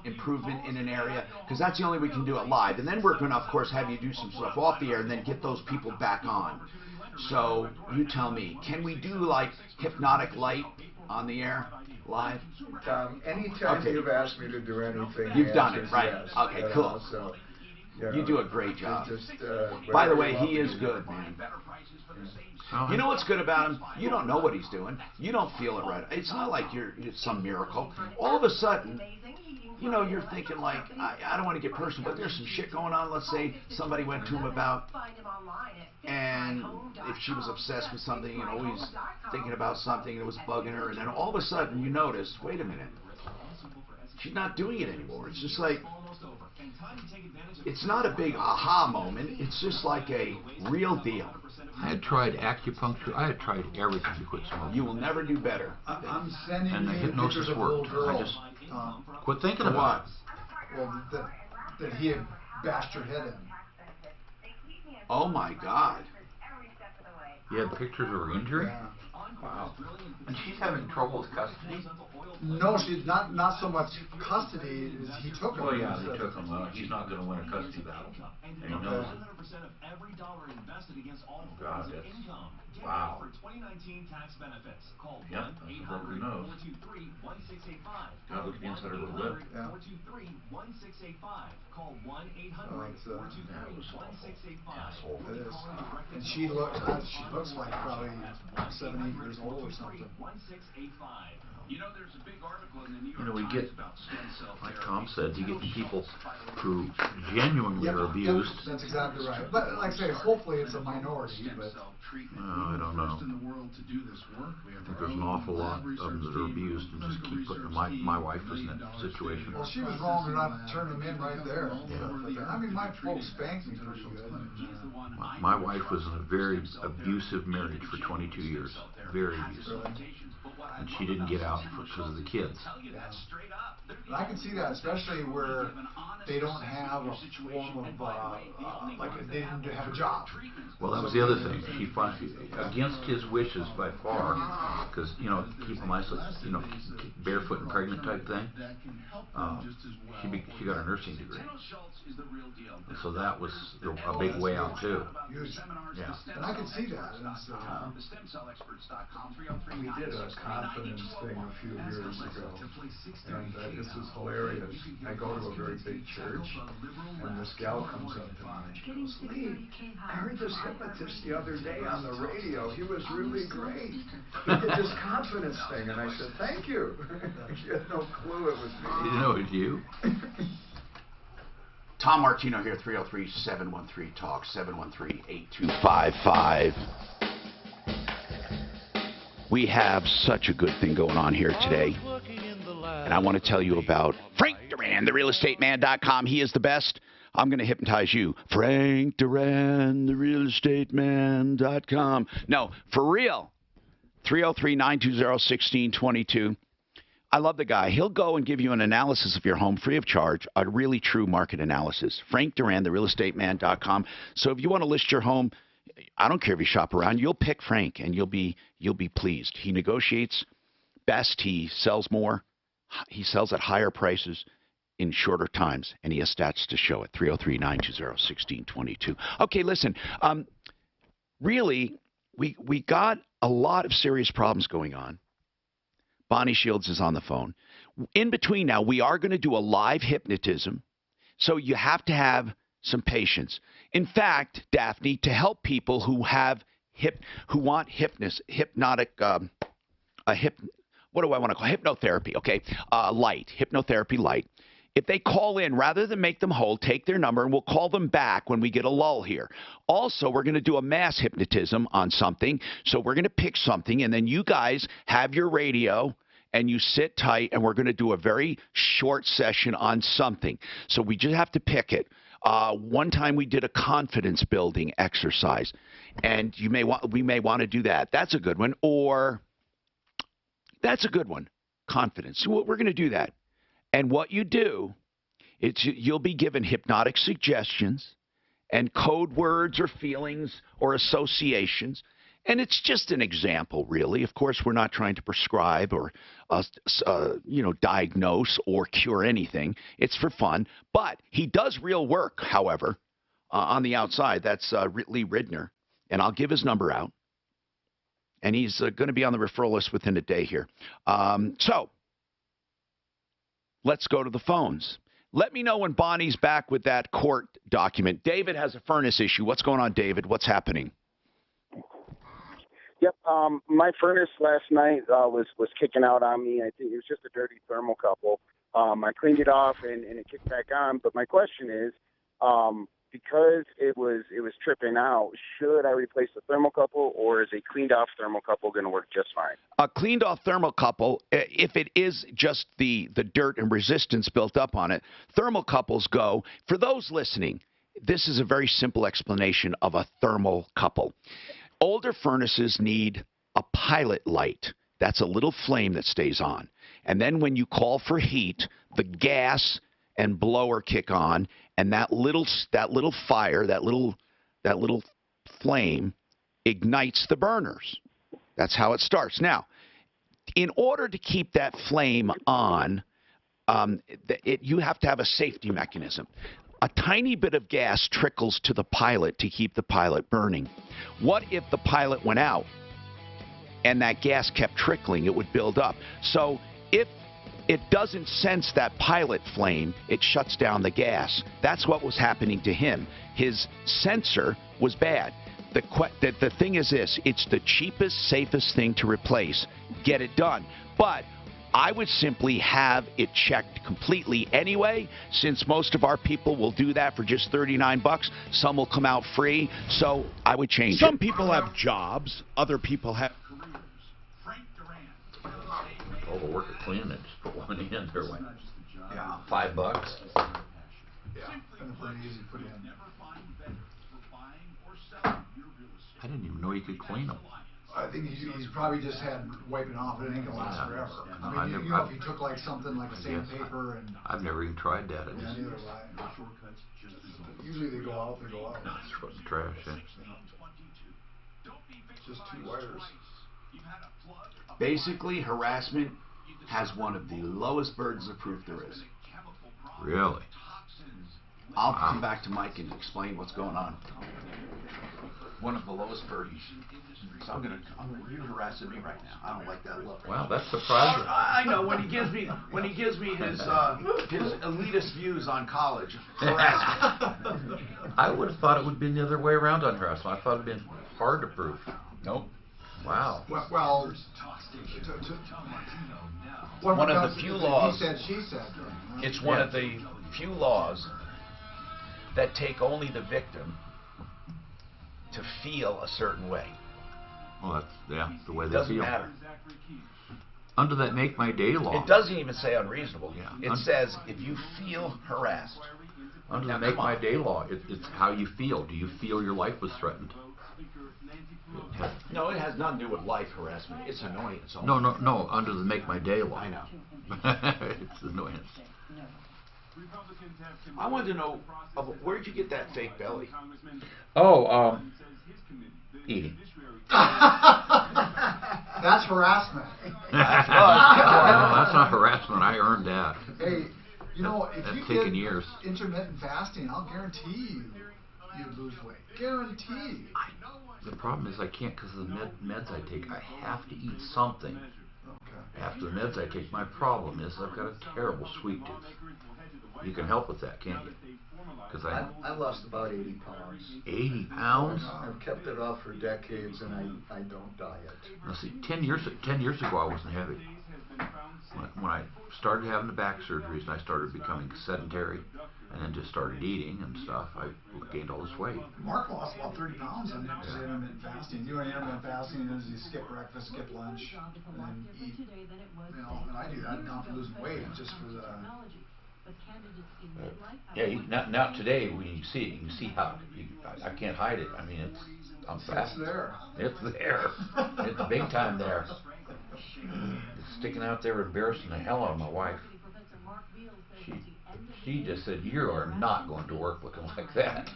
improvement in an area, because that's the only way we can do it live. And then we're going to, of course, have you do some stuff off the air and then get those people back on. So you tell me, can we do like hypnotic light on the air live? Anytime you've asked me to do anything, you've done it, right? Yes, okay, cool. So, you do a great job. Just, by the way, he is good, man. You know what's good about him? You don't know what he's doing. You don't feel it right. It's not like it's some miracle. All of a sudden, you know, you're thinking like, I don't want to get personal, but there's some shit going on. Let's say somebody went to him about, and if she was obsessed with something and always thinking about something and it was bugging her, and then all of a sudden you notice, wait a minute, she's not doing it anymore. It's just like, it's not a big aha moment. It's just like a real deal. I had tried acupuncture. I had tried everything to quit smoking. You will never do better. I'm sending and the you hypnosis pictures of worked. a little girl. I just quit thinking about it. Well, that he had bashed her head in. Oh my God. You had pictures of her injury? Yeah. Wow. And she's having trouble with custody? No, she's not so much custody as he took her. Oh yeah, they took him. Well, he's not going to win a custody battle. And he knows it. Oh God, that's... Wow. Yep, that's a broken nose. God, look at the inside of her lip. Yeah. That was awful. It is. And she looks like probably 7, 8 years old or something. You know, we get, like Tom said, you get people who genuinely are abused. That's exactly right. But like I say, hopefully it's a minority. But I don't know. I think there's an awful lot of them that are abused and just keep putting. My wife was in that situation. Well, she was wrong to not turn them in right there. Yeah. But, I mean, my folks spanked me pretty good. My wife was in a very abusive marriage for 22 years. Very abusive. And she didn't get out because of the kids. And I can see that, especially where they don't have a form of, like they didn't have a job. Well, that was the other thing. She finally, against his wishes by far, because, you know, keep them isolated, you know, barefoot and pregnant type thing, she got a nursing degree. And so that was a big way out, too. Yeah. And I can see that. We did a confidence thing a few years ago, and this is hilarious. I go to a very big church, and this gal comes up to me and she goes, "Lee, I heard this hypnotist the other day on the radio. He was really great. He did this confidence thing." And I said, "Thank you." She had no clue it was me. You didn't know it was you? Tom Martino here, 303-713-TALK, 713-8255. We have such a good thing going on here today. And I want to tell you about Frank Duran, therealestateman.com. He is the best. I'm going to hypnotize you. Frank Duran, therealestateman.com. No, for real. 303-920-1622. I love the guy. He'll go and give you an analysis of your home free of charge, a really true market analysis. Frank Duran, therealestateman.com. So if you want to list your home, I don't care if you shop around, you'll pick Frank and you'll be pleased. He negotiates best. He sells more. He sells at higher prices. in shorter times, and he has stats to show it. 303-920-1622. Okay, listen. Really, we got a lot of serious problems going on. Bonnie Shields is on the phone. In between now, we are going to do a live hypnotism, so you have to have some patience. In fact, Daphne, to help people who have want hypnotic, what do I want to call it? Hypnotherapy, okay? Hypnotherapy light. If they call in, rather than make them hold, take their number, and we'll call them back when we get a lull here. Also, we're going to do a mass hypnotism on something. So we're going to pick something, and then you guys have your radio, and you sit tight, and we're going to do a very short session on something. So we just have to pick it. One time we did a confidence building exercise, and we may want to do that. That's a good one. Or that's a good one. Confidence. So we're going to do that. And what you do, you'll be given hypnotic suggestions and code words or feelings or associations. And it's just an example, really. Of course, we're not trying to prescribe or, diagnose or cure anything. It's for fun. But he does real work, however, on the outside. That's Lee Ridner. And I'll give his number out. And he's going to be on the referral list within a day here. So let's go to the phones. Let me know when Bonnie's back with that court document. David has a furnace issue. What's going on, David? What's happening? Yep. My furnace last night was kicking out on me. I think it was just a dirty thermocouple. I cleaned it off and it kicked back on. But my question is, because it was tripping out, should I replace the thermocouple, or is a cleaned off thermocouple going to work just fine? A cleaned off thermocouple, if it is just the dirt and resistance built up on it, thermocouples go. For those listening, this is a very simple explanation of a thermocouple. Older furnaces need a pilot light. That's a little flame that stays on. And then when you call for heat, the gas and blower kick on, and that little fire, that little flame ignites the burners. That's how it starts. Now, in order to keep that flame on, you have to have a safety mechanism. A tiny bit of gas trickles to the pilot to keep the pilot burning. What if the pilot went out and that gas kept trickling? It would build up. So if it doesn't sense that pilot flame, it shuts down the gas. That's what was happening to him. His sensor was bad. The thing is this, it's the cheapest, safest thing to replace. Get it done. But I would simply have it checked completely anyway, since most of our people will do that for just $39. Some will come out free, so I would change it. Some people have jobs, other people have all the work of cleaning it, just put one in there, like Yeah. $5. Yeah. And pretty easy to put in. I didn't even know you could clean them. I think he's probably just had wiping off. It ain't gonna last forever. I mean, you know, if you took like something like sandpaper and. I've never even tried that. Yeah, neither have I. Usually they go out, they go out. Throw it in the trash, yeah. Just two wires. Basically, harassment has one of the lowest burdens of proof there is. Really? I'll come back to Mike and explain what's going on. One of the lowest burdens. So you're harassing me right now. I don't like that look. Wow, that's surprising. I know when he gives me his elitist views on college. Harassment. I would have thought it would have been the other way around on harassment. I thought it would have been hard to prove. Nope. Wow. Well, one of the few laws. He said, she said. It's one of the few laws that take only the victim to feel a certain way. Well, that's the way they Doesn't feel. matter. Under that Make My Day law. It doesn't even say unreasonable. Yeah. It says if you feel harassed. Under the Make My Day law, it's how you feel. Do you feel your life was threatened? No, it has nothing to do with life harassment. It's annoyance. No. Under the Make My Day law. I know. It's annoyance. I wanted to know, where did you get that fake belly? Oh, eating. That's harassment. No, that's not harassment. I earned that. Hey, You know, if That's you taken did years. intermittent fasting, I'll guarantee you'd lose weight. Guarantee. The problem is I can't because of the meds I take. I have to eat something after the meds I take. My problem is I've got a terrible sweet tooth. You can help with that, can't you? Because I lost about 80 pounds. 80 pounds? I've kept it off for decades, and I don't diet. Now see, 10 years ago I wasn't heavy. When I started having the back surgeries and I started becoming sedentary and then just started eating and stuff, I gained all this weight. Mark lost about 30 pounds on intermittent fasting. You know, intermittent fasting is you skip breakfast, skip lunch, and then eat. You know, and I do that not for losing weight, just for the... Yeah, now today when you see it, you can see how I can't hide it. I mean, I'm fast. It's there. It's there. It's big time there. It's sticking out there, embarrassing the hell out of my wife. She just said, "You are not going to work looking like that."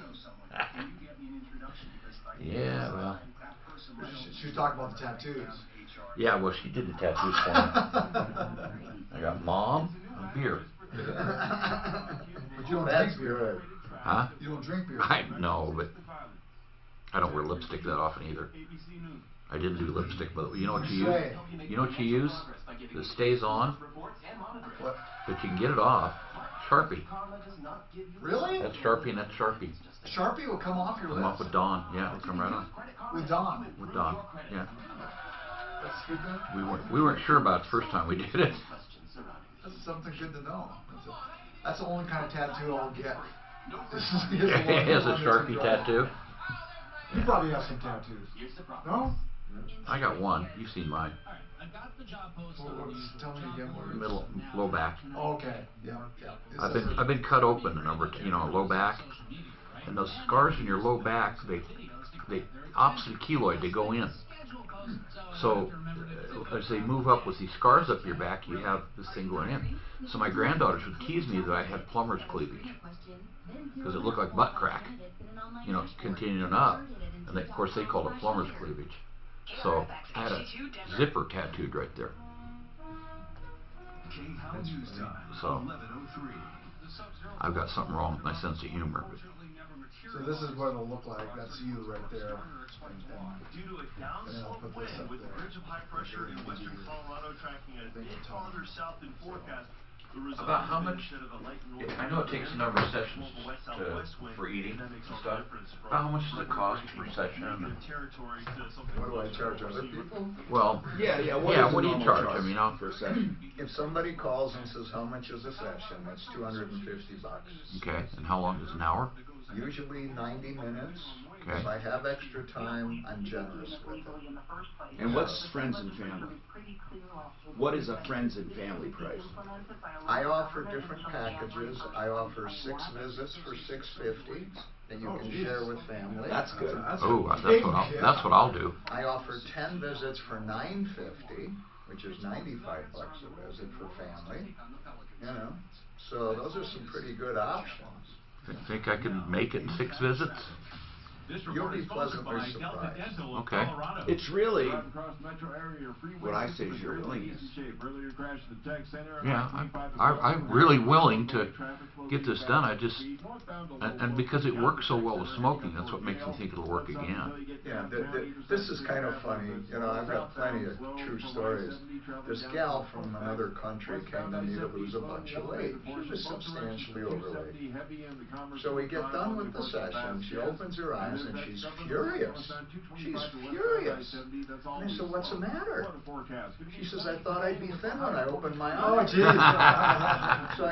Yeah, well. She was talking about the tattoos. Yeah, well, she did the tattoos for me. I got Mom and beer. But you don't drink beer. Huh? You don't drink beer. I know, but I don't wear lipstick that often either. I didn't do lipstick, but you know what you use? You know what you use? That stays on, What? but you can get it off. Sharpie. Really? That's Sharpie and that's Sharpie. Sharpie will come off your lips? Come off with Dawn. Yeah, it'll come right on. With Dawn? With Dawn, yeah. That's good then? We weren't sure about it the first time we did it. That's something good to know. That's the only kind of tattoo I'll get. Is a Sharpie tattoo? You probably have some tattoos. No? I got one. You've seen mine. Tell me again. Middle, low back. Oh, okay. Yeah. I've been cut open and over, low back, and those scars in your low back, they opposite keloid, they go in. So as they move up with these scars up your back, you have this thing going in. So my granddaughters would tease me that I had plumber's cleavage because it looked like butt crack, continuing up. And of course they called it plumber's cleavage. So I had a zipper tattooed right there. So I've got something wrong with my sense of humor. So this is what it'll look like. That's you right there. Due to a downsloped wind with ridge of high pressure in western Colorado tracking a bit farther south than forecast, the result About how much? instead of a light north I know it takes a number of sessions for eating and stuff. How much does it cost per session? What do I charge other people? Well, what do you charge? I mean, per session. If somebody calls and says how much is a session, that's $250. Okay, and how long is an hour? Usually 90 minutes. Okay. If I have extra time, I'm generous with it. And what's friends and family? What is a friends and family price? I offer different packages. I offer 6 visits for $650 that you can share with family. That's good. Oh, that's what I'll do. I offer 10 visits for $950, which is $95 a visit for family. So those are some pretty good options. Think I can make it in 6 visits? You'll be pleasantly surprised. Okay. It's really what I say is your willingness. Yeah, I'm really willing to get this done. I just, and because it works so well with smoking, that's what makes me think it'll work again. Yeah, this is kind of funny. I've got plenty of true stories. This gal from another country came to me to lose a bunch of weight. She was substantially overweight. So we get done with the session. She opens her eyes and she's furious. She's furious. And I said, "What's the matter?" She says, "I thought I'd be thin when I opened my eyes." Oh, geez. So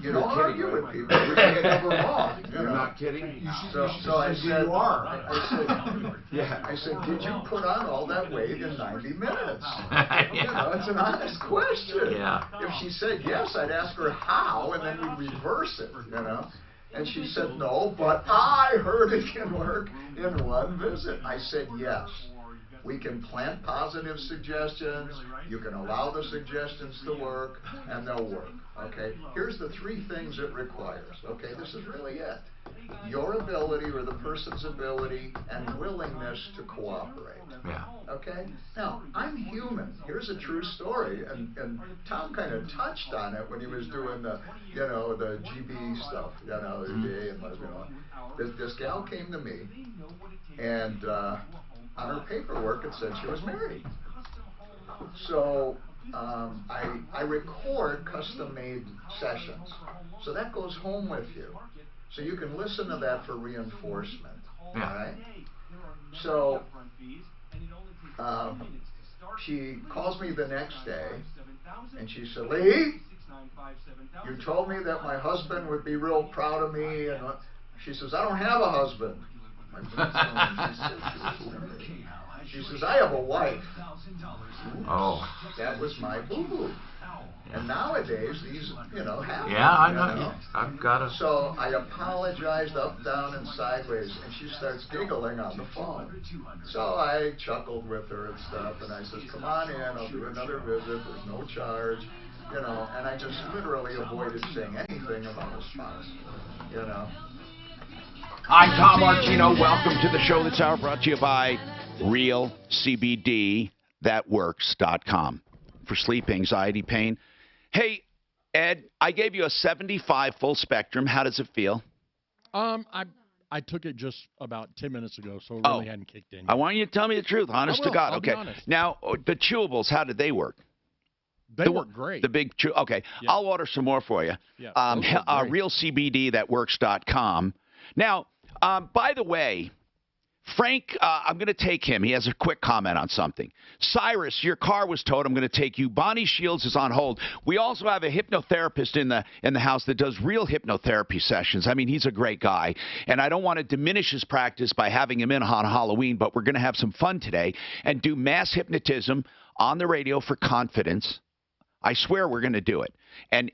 you don't argue with people. You're never wrong. You're not kidding. So I said, I said, "Did you put on all that weight in 90 minutes?" It's an honest question. Yeah. If she said yes, I'd ask her how, and then we'd reverse it. And she said, "No, but I heard it can work in 1 visit." I said, "Yes. We can plant positive suggestions. You can allow the suggestions to work, and they'll work. Okay? Here's the 3 things it requires. Okay? This is really it. Your ability or the person's ability and willingness to cooperate. Yeah. Okay? Now, I'm human. Here's a true story, and Tom kind of touched on it when he was doing the, the GB stuff, the gay and lesbian. This gal came to me, and on her paperwork it said she was married. So I record custom-made sessions. So that goes home with you. So you can listen to that for reinforcement. Yeah. Right? So she calls me the next day, and she said, Lee, you told me that my husband would be real proud of me. And she says, I don't have a husband. She says, I have a wife. Oh. That was my boo-boo. And nowadays, these, happen. Yeah, I know. I've got to. So I apologized up, down, and sideways, and she starts giggling on the phone. So I chuckled with her and stuff, and I says, come on in, I'll do another visit, there's no charge, and I just literally avoided saying anything about a spouse, I'm Tom Martino. Welcome to the show this hour, brought to you by RealCBDThatWorks.com for sleep, anxiety, pain. Hey, Ed, I gave you a 75 full spectrum. How does it feel? I took it just about 10 minutes ago, so it really hadn't kicked in yet. I want you to tell me the truth, honest to God. I'll Okay. be honest. Now, the chewables, how did they work? They work great. The big okay. Yeah. I'll order some more for you. Yeah, RealCBD.Works.com. Now, by the way, Frank, I'm going to take him. He has a quick comment on something. Cyrus, your car was towed. I'm going to take you. Bonnie Shields is on hold. We also have a hypnotherapist in the house that does real hypnotherapy sessions. I mean, he's a great guy, and I don't want to diminish his practice by having him in on Halloween, but we're going to have some fun today and do mass hypnotism on the radio for confidence. I swear we're going to do it. And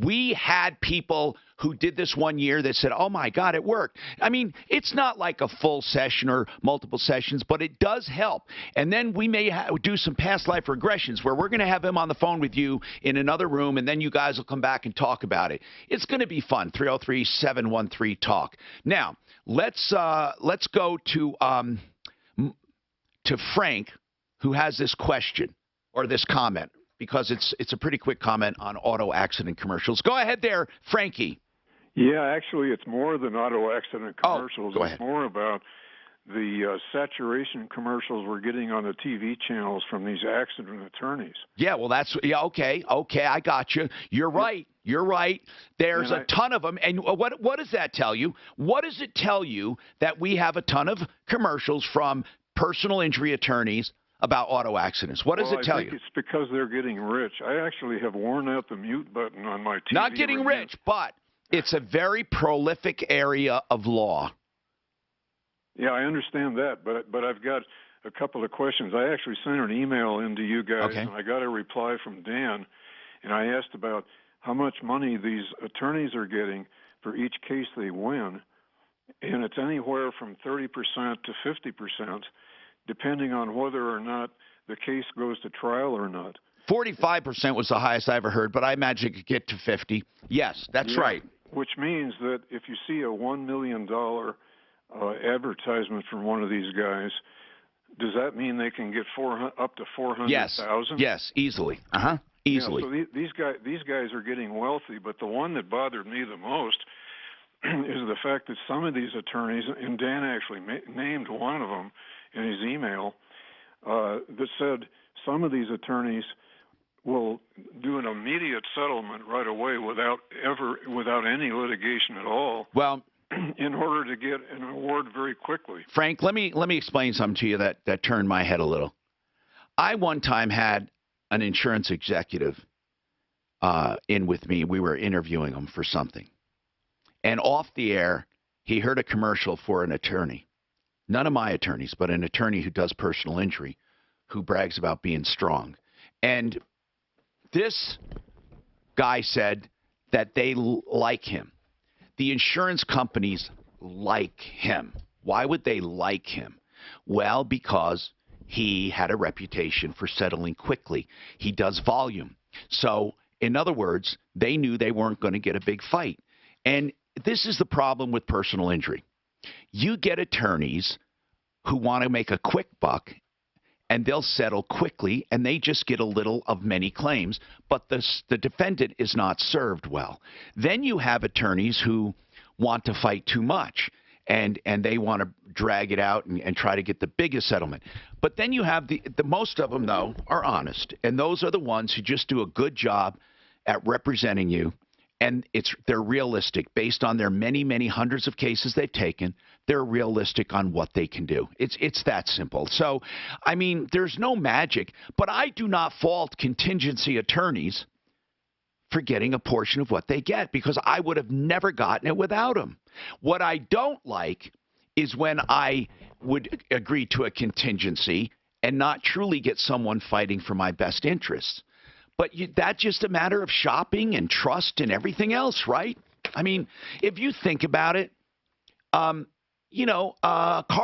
we had people who did this one year that said, oh, my God, it worked. I mean, it's not like a full session or multiple sessions, but it does help. And then we may do some past life regressions where we're going to have him on the phone with you in another room, and then you guys will come back and talk about it. It's going to be fun. 303-713-TALK. Now, let's go to Frank, who has this question or this comment, because it's a pretty quick comment on auto accident commercials. Go ahead there, Frankie. Yeah, actually, it's more than auto accident commercials. Go ahead. It's more about the saturation commercials we're getting on the TV channels from these accident attorneys. Yeah, well, okay, I got you. You're right. There's a ton of them. And what does that tell you? What does it tell you that we have a ton of commercials from personal injury attorneys about auto accidents? What does it tell you? I think it's because they're getting rich. I actually have worn out the mute button on my TV. Not getting rich, but it's a very prolific area of law. Yeah, I understand that, but I've got a couple of questions. I actually sent an email into you guys, and I got a reply from Dan, and I asked about how much money these attorneys are getting for each case they win, and it's anywhere from 30% to 50%. Depending on whether or not the case goes to trial or not. 45% was the highest I ever heard, but I imagine it could get to 50. Yes, that's right. Which means that if you see a $1 million advertisement from one of these guys, does that mean they can get up to 400,000? Yes, easily. Easily. Yeah, so these guys are getting wealthy, but the one that bothered me the most is the fact that some of these attorneys, and Dan actually named one of them in his email, that said some of these attorneys will do an immediate settlement right away without any litigation at all. Well, in order to get an award very quickly. Frank, let me explain something to you that turned my head a little. I one time had an insurance executive in with me. We were interviewing him for something. And off the air, he heard a commercial for an attorney. None of my attorneys, but an attorney who does personal injury, who brags about being strong. And this guy said that they like him. The insurance companies like him. Why would they like him? Well, because he had a reputation for settling quickly. He does volume. So, in other words, they knew they weren't going to get a big fight. And this is the problem with personal injury. You get attorneys who want to make a quick buck, and they'll settle quickly, and they just get a little of many claims, but the defendant is not served well. Then you have attorneys who want to fight too much, and they want to drag it out and try to get the biggest settlement. But then you have the most of them, though, are honest, and those are the ones who just do a good job at representing you, and they're realistic based on their many, many hundreds of cases they've taken. They're realistic on what they can do. It's that simple. So, I mean, there's no magic, but I do not fault contingency attorneys for getting a portion of what they get, because I would have never gotten it without them. What I don't like is when I would agree to a contingency and not truly get someone fighting for my best interests. But that's just a matter of shopping and trust and everything else, right? I mean, if you think about it, car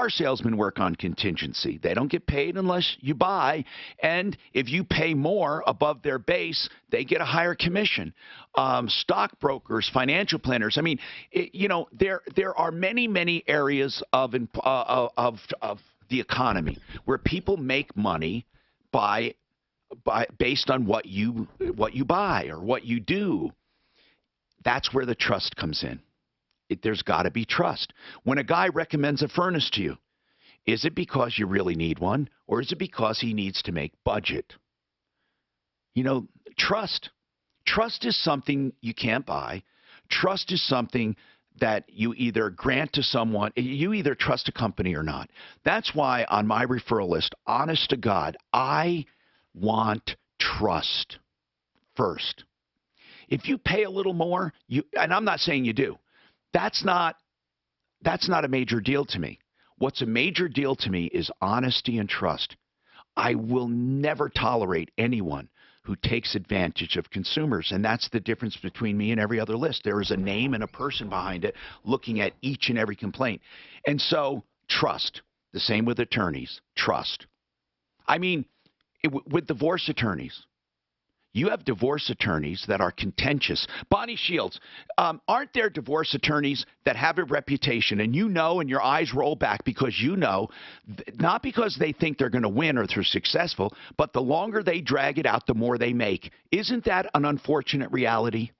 salesmen work on contingency. They don't get paid unless you buy. And if you pay more above their base, they get a higher commission. Stockbrokers, financial planners. I mean, there are many, many areas of the economy where people make money based on what you buy or what you do. That's where the trust comes in. There's got to be trust. When a guy recommends a furnace to you, is it because you really need one, or is it because he needs to make budget? Trust. Trust is something you can't buy. Trust is something that you either grant to someone. You either trust a company or not. That's why on my referral list, honest to God, I want trust first. If you pay a little more, and I'm not saying you do, that's not a major deal to me. What's a major deal to me is honesty and trust. I will never tolerate anyone who takes advantage of consumers, and that's the difference between me and every other list. There is a name and a person behind it looking at each and every complaint. And so, trust. The same with attorneys. Trust. I mean, with divorce attorneys, you have divorce attorneys that are contentious. Bonnie Shields, aren't there divorce attorneys that have a reputation, and and your eyes roll back because not because they think they're going to win or they're successful, but the longer they drag it out, the more they make. Isn't that an unfortunate reality?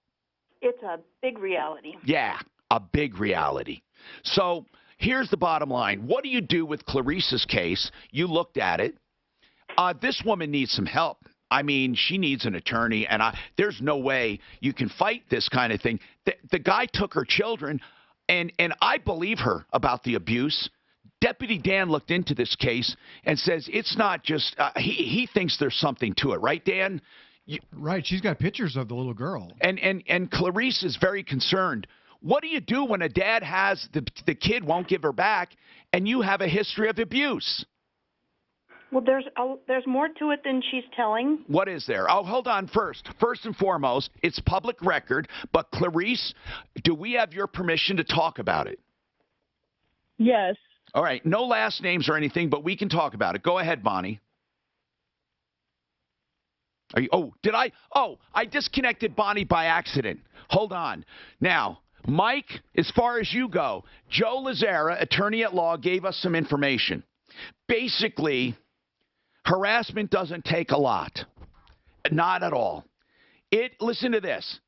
It's a big reality. Yeah, a big reality. So here's the bottom line. What do you do with Clarice's case? You looked at it. This woman needs some help. I mean, she needs an attorney, and there's no way you can fight this kind of thing. The guy took her children, and I believe her about the abuse. Deputy Dan looked into this case and says it's not just he thinks there's something to it, right, Dan? Right. She's got pictures of the little girl. And Clarice is very concerned. What do you do when a dad has the kid won't give her back, and you have a history of abuse? Well, there's more to it than she's telling. What is there? Oh, hold on. First and foremost, it's public record. But Clarice, do we have your permission to talk about it? Yes. All right. No last names or anything, but we can talk about it. Go ahead, Bonnie. I disconnected Bonnie by accident. Hold on. Now, Mike, as far as you go, Joe Lazzara, attorney at law, gave us some information. Basically, harassment doesn't take a lot. Not at all. Listen to this.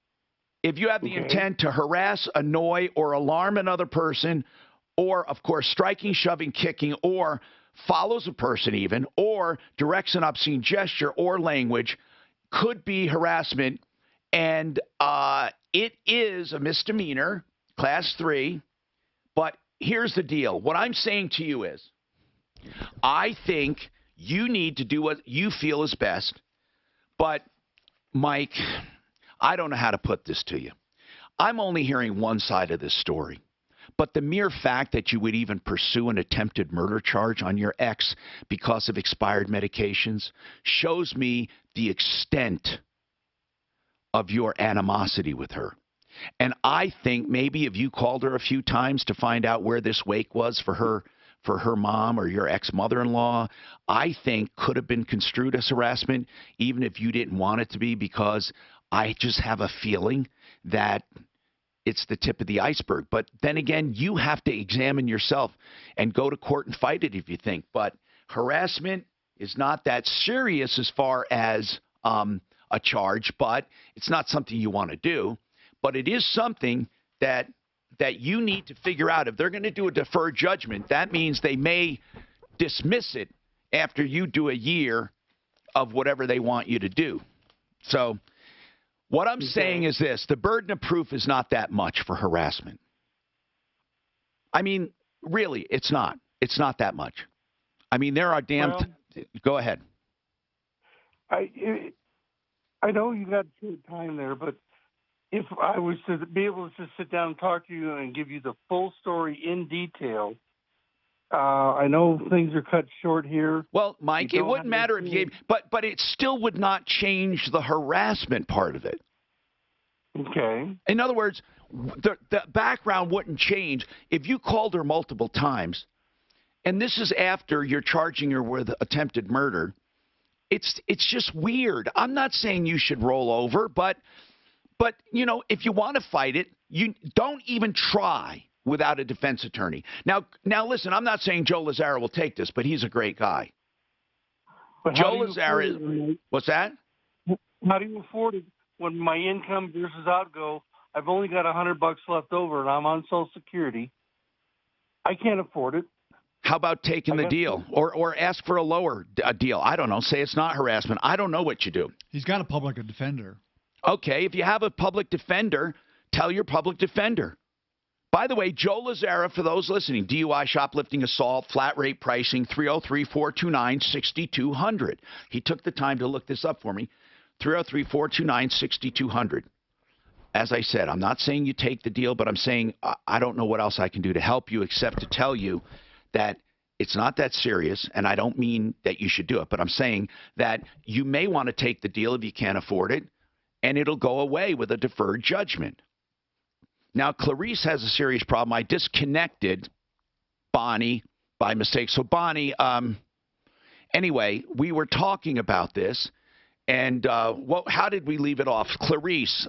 If you have the intent to harass, annoy, or alarm another person, or, of course, striking, shoving, kicking, or follows a person even, or directs an obscene gesture or language, could be harassment, and it is a misdemeanor, class 3. But here's the deal. What I'm saying to you is, I think you need to do what you feel is best. But, Mike, I don't know how to put this to you. I'm only hearing one side of this story. But the mere fact that you would even pursue an attempted murder charge on your ex because of expired medications shows me the extent of your animosity with her. And I think maybe if you called her a few times to find out where this wake was for her mom or your ex-mother-in-law, I think could have been construed as harassment, even if you didn't want it to be, because I just have a feeling that it's the tip of the iceberg. But then again, you have to examine yourself and go to court and fight it if you think. But harassment is not that serious as far as a charge, but it's not something you want to do. But it is something that you need to figure out. If they're going to do a deferred judgment, that means they may dismiss it after you do a year of whatever they want you to do. So what I'm saying is this: the burden of proof is not that much for harassment. I mean, really, it's not. It's not that much. I mean, there are go ahead. I know you got good time there, but if I was to be able to sit down and talk to you and give you the full story in detail, I know things are cut short here. Well, Mike, it wouldn't matter if you gave, but it still would not change the harassment part of it. Okay. In other words, the background wouldn't change if you called her multiple times, and this is after you're charging her with attempted murder. It's just weird. I'm not saying you should roll over, but you know, if you want to fight it, you don't even try without a defense attorney. Now listen, I'm not saying Joe Lazara will take this, but he's a great guy. But Joe Lazara, what's that? How do you afford it when my income versus outgo? I've only got $100 left over, and I'm on Social Security. I can't afford it. How about taking the deal or ask for a lower deal? I don't know. Say it's not harassment. I don't know what you do. He's got a public defender. Okay, if you have a public defender, tell your public defender. By the way, Joe Lazara, for those listening, DUI, shoplifting, assault, flat rate pricing, 303-429-6200. He took the time to look this up for me, 303-429-6200. As I said, I'm not saying you take the deal, but I'm saying I don't know what else I can do to help you except to tell you that it's not that serious, and I don't mean that you should do it, but I'm saying that you may want to take the deal if you can't afford it, and it'll go away with a deferred judgment. Now, Clarice has a serious problem. I disconnected Bonnie by mistake. So, Bonnie, anyway, we were talking about this, and how did we leave it off? Clarice,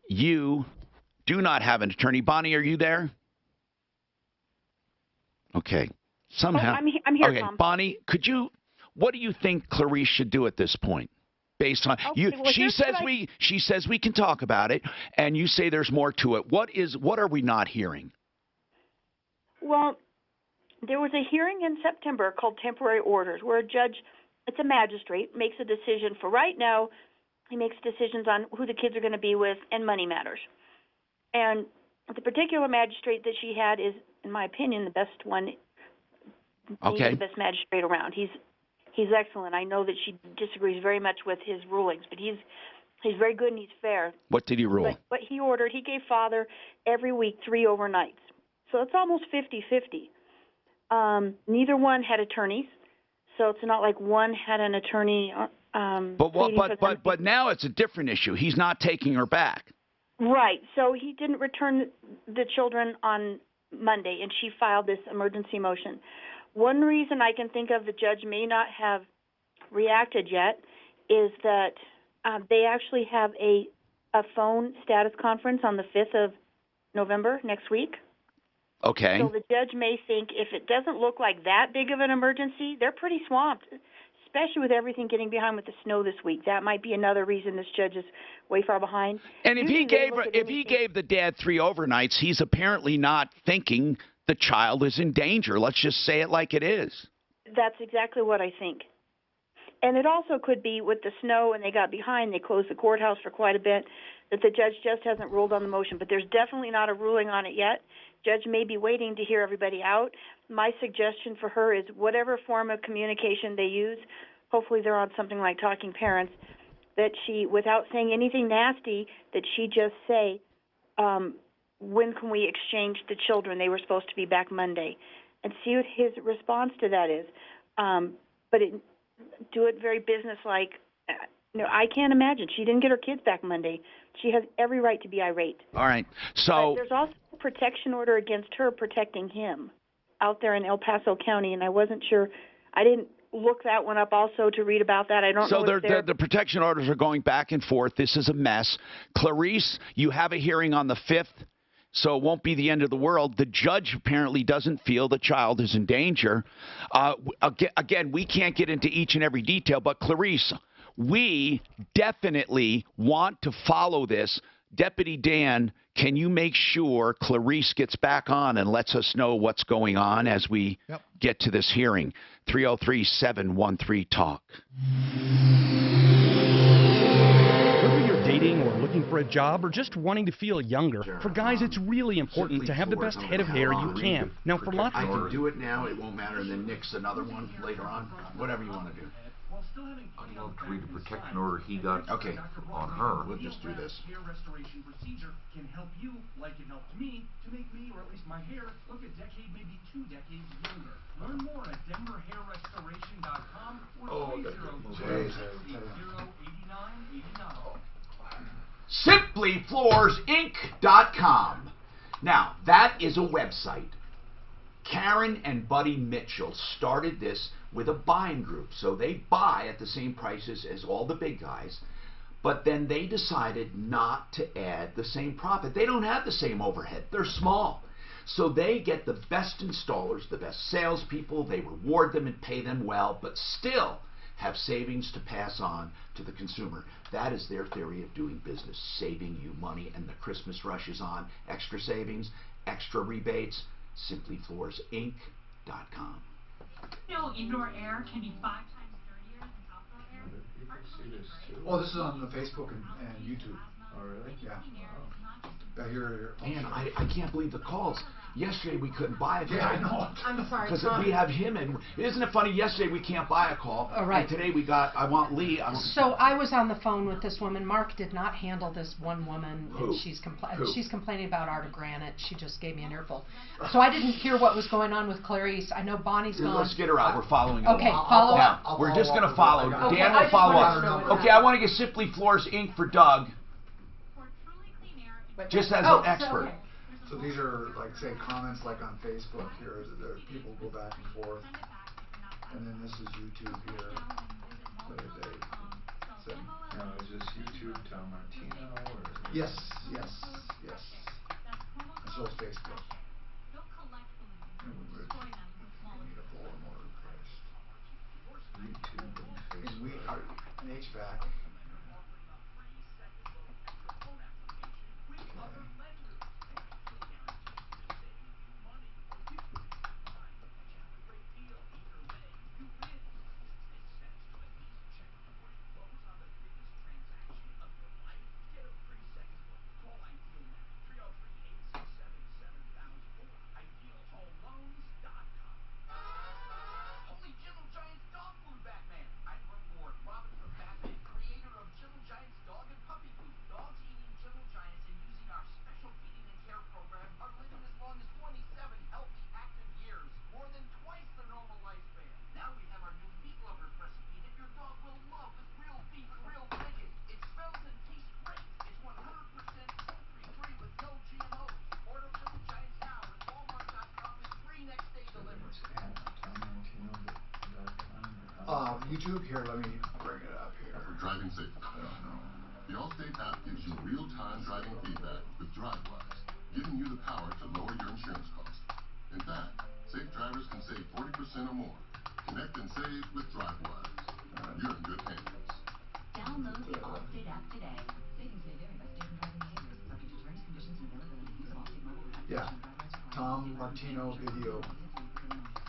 you do not have an attorney. Bonnie, are you there? Okay. Somehow. Oh, I'm here, okay, Tom. Bonnie, what do you think Clarice should do at this point? Based on she says we can talk about it, and you say there's more to it. What are we not hearing? Well, there was a hearing in September called temporary orders, where a judge, it's a magistrate, makes a decision. For right now, he makes decisions on who the kids are going to be with and money matters. And the particular magistrate that she had is, in my opinion, the best one. Okay. He's the best magistrate around. He's excellent. I know that she disagrees very much with his rulings, but he's very good and he's fair. What did he rule? But he gave father every week 3 overnights. So it's almost 50-50. Neither one had attorneys, so it's not like one had an attorney. But now it's a different issue. He's not taking her back. Right. So he didn't return the children on Monday, and she filed this emergency motion. One reason I can think of the judge may not have reacted yet is that they actually have a phone status conference on the 5th of November next week. Okay. So the judge may think if it doesn't look like that big of an emergency, they're pretty swamped, especially with everything getting behind with the snow this week. That might be another reason this judge is way far behind. And if he gave the dad 3 overnights, he's apparently not thinking the child is in danger. Let's just say it like it is. That's exactly what I think. And it also could be with the snow and they got behind, they closed the courthouse for quite a bit, that the judge just hasn't ruled on the motion. But there's definitely not a ruling on it yet. Judge may be waiting to hear everybody out. My suggestion for her is whatever form of communication they use, hopefully they're on something like Talking Parents, that she, without saying anything nasty, that she just say, when can we exchange the children? They were supposed to be back Monday. And see what his response to that is. Do it very businesslike. I can't imagine. She didn't get her kids back Monday. She has every right to be irate. All right. So but there's also a protection order against her protecting him out there in El Paso County, and I wasn't sure. look that one up also to read about that? I don't know. So the protection orders are going back and forth. This is a mess. Clarice, you have a hearing on the 5th, so it won't be the end of the world. The judge apparently doesn't feel the child is in danger. Again, we can't get into each and every detail, but Clarice, we definitely want to follow this. Deputy Dan, can you make sure Clarice gets back on and lets us know what's going on as we get to this hearing? 303-713-TALK. Whether you're dating or looking for a job or just wanting to feel younger, for guys it's really important to have the best head of hair you can. Now for lots I of can do it now, it won't matter, and then nix another one later on. Whatever you want to do. I'd love to read the protection order he got on her. We'll just do this. Hair restoration procedure can help you, like it helped me, to make me, or at least my hair, look a decade, maybe 2 decades younger. Learn more at denverhairrestoration.com or 308-089-89. SimplyFloorsInc.com. Now, that is a website. Karen and Buddy Mitchell started this with a buying group. So they buy at the same prices as all the big guys, but then they decided not to add the same profit. They don't have the same overhead. They're small. So they get the best installers, the best salespeople. They reward them and pay them well, but still have savings to pass on to the consumer. That is their theory of doing business, saving you money, and the Christmas rush is on. Extra savings, extra rebates. SimplyFloorsInc.com. You know, indoor air can be 5 times dirtier than outdoor air. Oh, this is on the Facebook and YouTube. Oh, really? Yeah. Man, I can't believe the calls. Yesterday we couldn't buy a call. Yeah, I know. I'm sorry, because Tom. we have him, and isn't it funny? Yesterday we can't buy a call. All right. And today we got. I want Lee. So I was on the phone with this woman. Mark did not handle this one woman. Who? And she's complaining about Art of Granite. She just gave me an earful. So I didn't hear what was going on with Clarice. I know Bonnie's gone. Let's get her out. We're following. Okay, follow up. Now, we're just going to follow. Okay, Dan I will follow just wanted to know up. what Okay, I want to get Simply Floors Inc. for Doug. Just as an expert. Okay. So these are, like, say, comments like on Facebook here. People go back and forth. And then this is YouTube here. What did they say? Now, is this YouTube Tom Martino? Or Yes. And so is Facebook. We need a blower motor price. YouTube and Facebook. And we are an HVAC. YouTube here, let me bring it up here. For driving safely. The Allstate app gives you real-time driving feedback with DriveWise, giving you the power to lower your insurance costs. In fact, safe drivers can save 40% or more. Connect and save with DriveWise. You're in good hands. Download the Allstate app today. Savings may vary by state and driving behaviors, subject to terms, conditions, and availability. Use of Allstate mobile app. Yeah. Tom Martino video.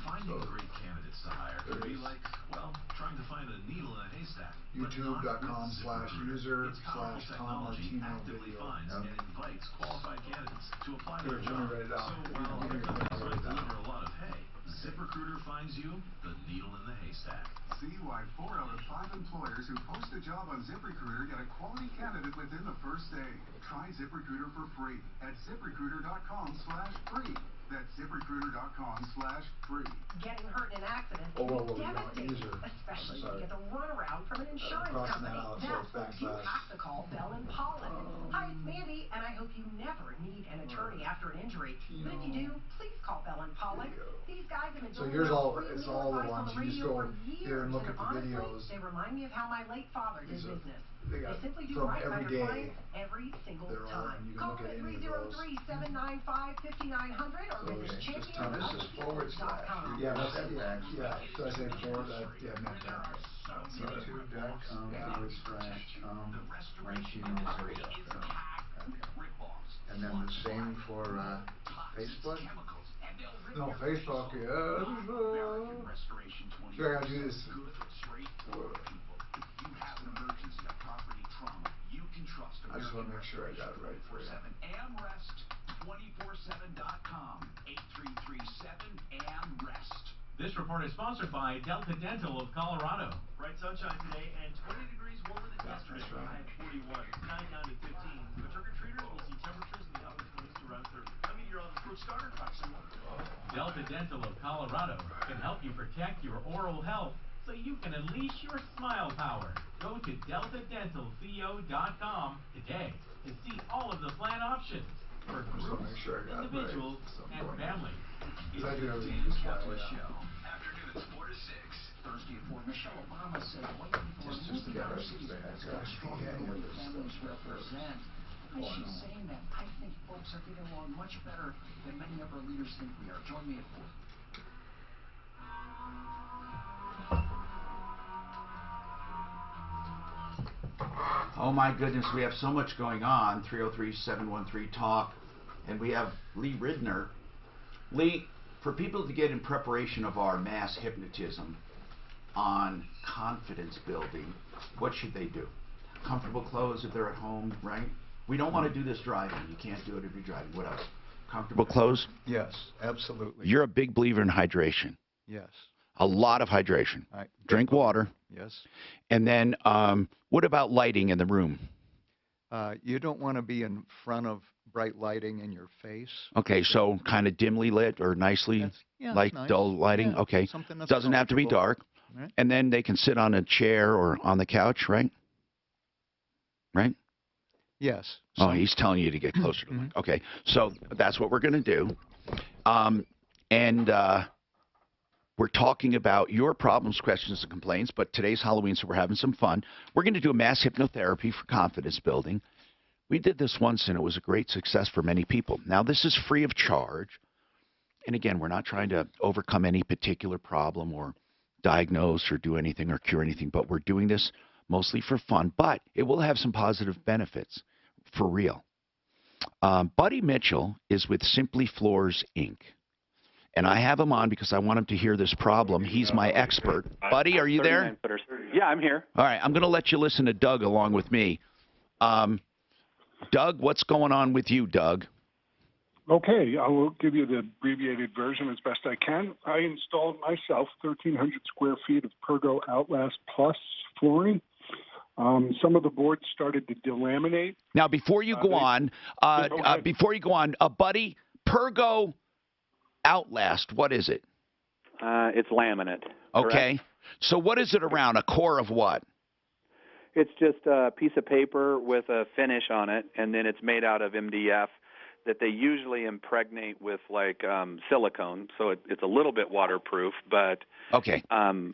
Finding great candidates to hire could be like, well, trying to find a needle in a haystack. YouTube.com/user/Tom Martino actively video. finds and invites qualified candidates to apply to Here, a let me job. write it down. So while other companies might deliver a lot of hay, ZipRecruiter finds you the needle in the haystack. See why 4 out of 5 employers who post a job on ZipRecruiter get a quality candidate within the first day. Try ZipRecruiter for free at ZipRecruiter.com/free. That's ZipRecruiter.com/free. Getting hurt in an accident Oh, is whoa, devastating, user. especially Sorry. if you get a runaround from an insurance crossing company. that out, so That's it's when you backslash. have to call Bell and Pollen. Hi, it's Mandy, and I hope you never need an attorney after an injury. But if you do, please call Bell and Pollock. These guys have been So doing here's their all, free it's legal all the advice on ones, the you just radio go for here and years, look at the honestly, videos. they remind me of how my late father did These are- business. They They got simply do from right by every their day. clients every single They're all, time. and you can Call look them at at any of those. 303-795-5900 or visit Okay, just champion. this is /. Yeah, that's it. Yeah, so I say forward, yeah, not that. YouTube.com /Ranchino area. And then the same for Facebook? No, Facebook, yeah. Sure, I gotta do this. I just want to make sure I got it right for you. Amrest247.com. 8337-AMREST. This report is sponsored by Delta Dental of Colorado. Bright sunshine today and 20 degrees warmer than yesterday. High at 41. Tonight down to 15. But trick-or-treaters will see temperatures in the upper 20s to around 30. I'm meteorologist Coach Starter. Delta Dental of Colorado can help you protect your oral health so you can unleash your smile power. Go to deltadentalco.com today to see all of the plan options for groups, individuals, and families. Because I do everything just flat way out. Afternoons 4 to 6. Thursday at 4, Michelle Obama said waiting for a moving diversity to strong family families represent. And she's saying that I think folks are getting along much better than many of our leaders think we are. Join me at 4. Oh my goodness, we have so much going on. 303-713-TALK. And we have Lee Ridner. Lee, for people to get in preparation of our mass hypnotism on confidence building, what should they do? Comfortable clothes if they're at home, right? We don't want to do this driving. You can't do it if you're driving. What else? Comfortable clothes? Yes, absolutely. You're a big believer in hydration. Yes. A lot of hydration. Drink water. Yes. And then what about lighting in the room? You don't want to be in front of bright lighting in your face. Okay, so kind of dimly lit or nicely like nice. dull lighting. Yeah, okay. something that's Doesn't have to be comfortable. dark. Right. And then they can sit on a chair or on the couch, right? Right? Yes. Oh, he's telling you to get closer to the mic. Okay, so that's what we're going to do. We're talking about your problems, questions, and complaints, but today's Halloween, so we're having some fun. We're going to do a mass hypnotherapy for confidence building. We did this once, and it was a great success for many people. Now, this is free of charge. And again, we're not trying to overcome any particular problem or diagnose or do anything or cure anything, but we're doing this mostly for fun. But it will have some positive benefits for real. Buddy Mitchell is with Simply Floors, Inc., and I have him on because I want him to hear this problem. He's my expert. Buddy, are you there? Yeah, I'm here. All right, I'm going to let you listen to Doug along with me. Doug, what's going on with you, Doug? Okay, I will give you the abbreviated version as best I can. I installed myself 1,300 square feet of Pergo Outlast Plus flooring. Some of the boards started to delaminate. Now, before you go on, Buddy, Pergo Outlast, what is it? It's laminate. Okay. Correct? So what is it around? A core of what? It's just a piece of paper with a finish on it, and then it's made out of MDF that they usually impregnate with like silicone, so it's a little bit waterproof, but okay.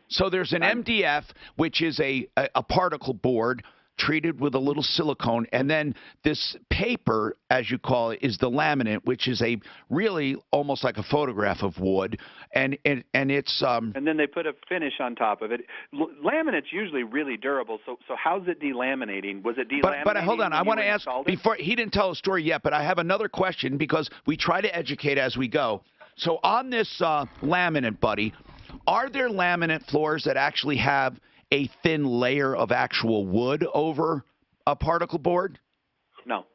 So there's an MDF, which is a particle board treated with a little silicone, and then this paper, as you call it, is the laminate, which is a really almost like a photograph of wood, and it's and then they put a finish on top of it. Laminate's usually really durable, so how's it delaminating? Was it delaminating? But hold on, I want to ask before he didn't tell a story yet, but I have another question because we try to educate as we go. So on this laminate, Buddy, are there laminate floors that actually have a thin layer of actual wood over a particle board? No.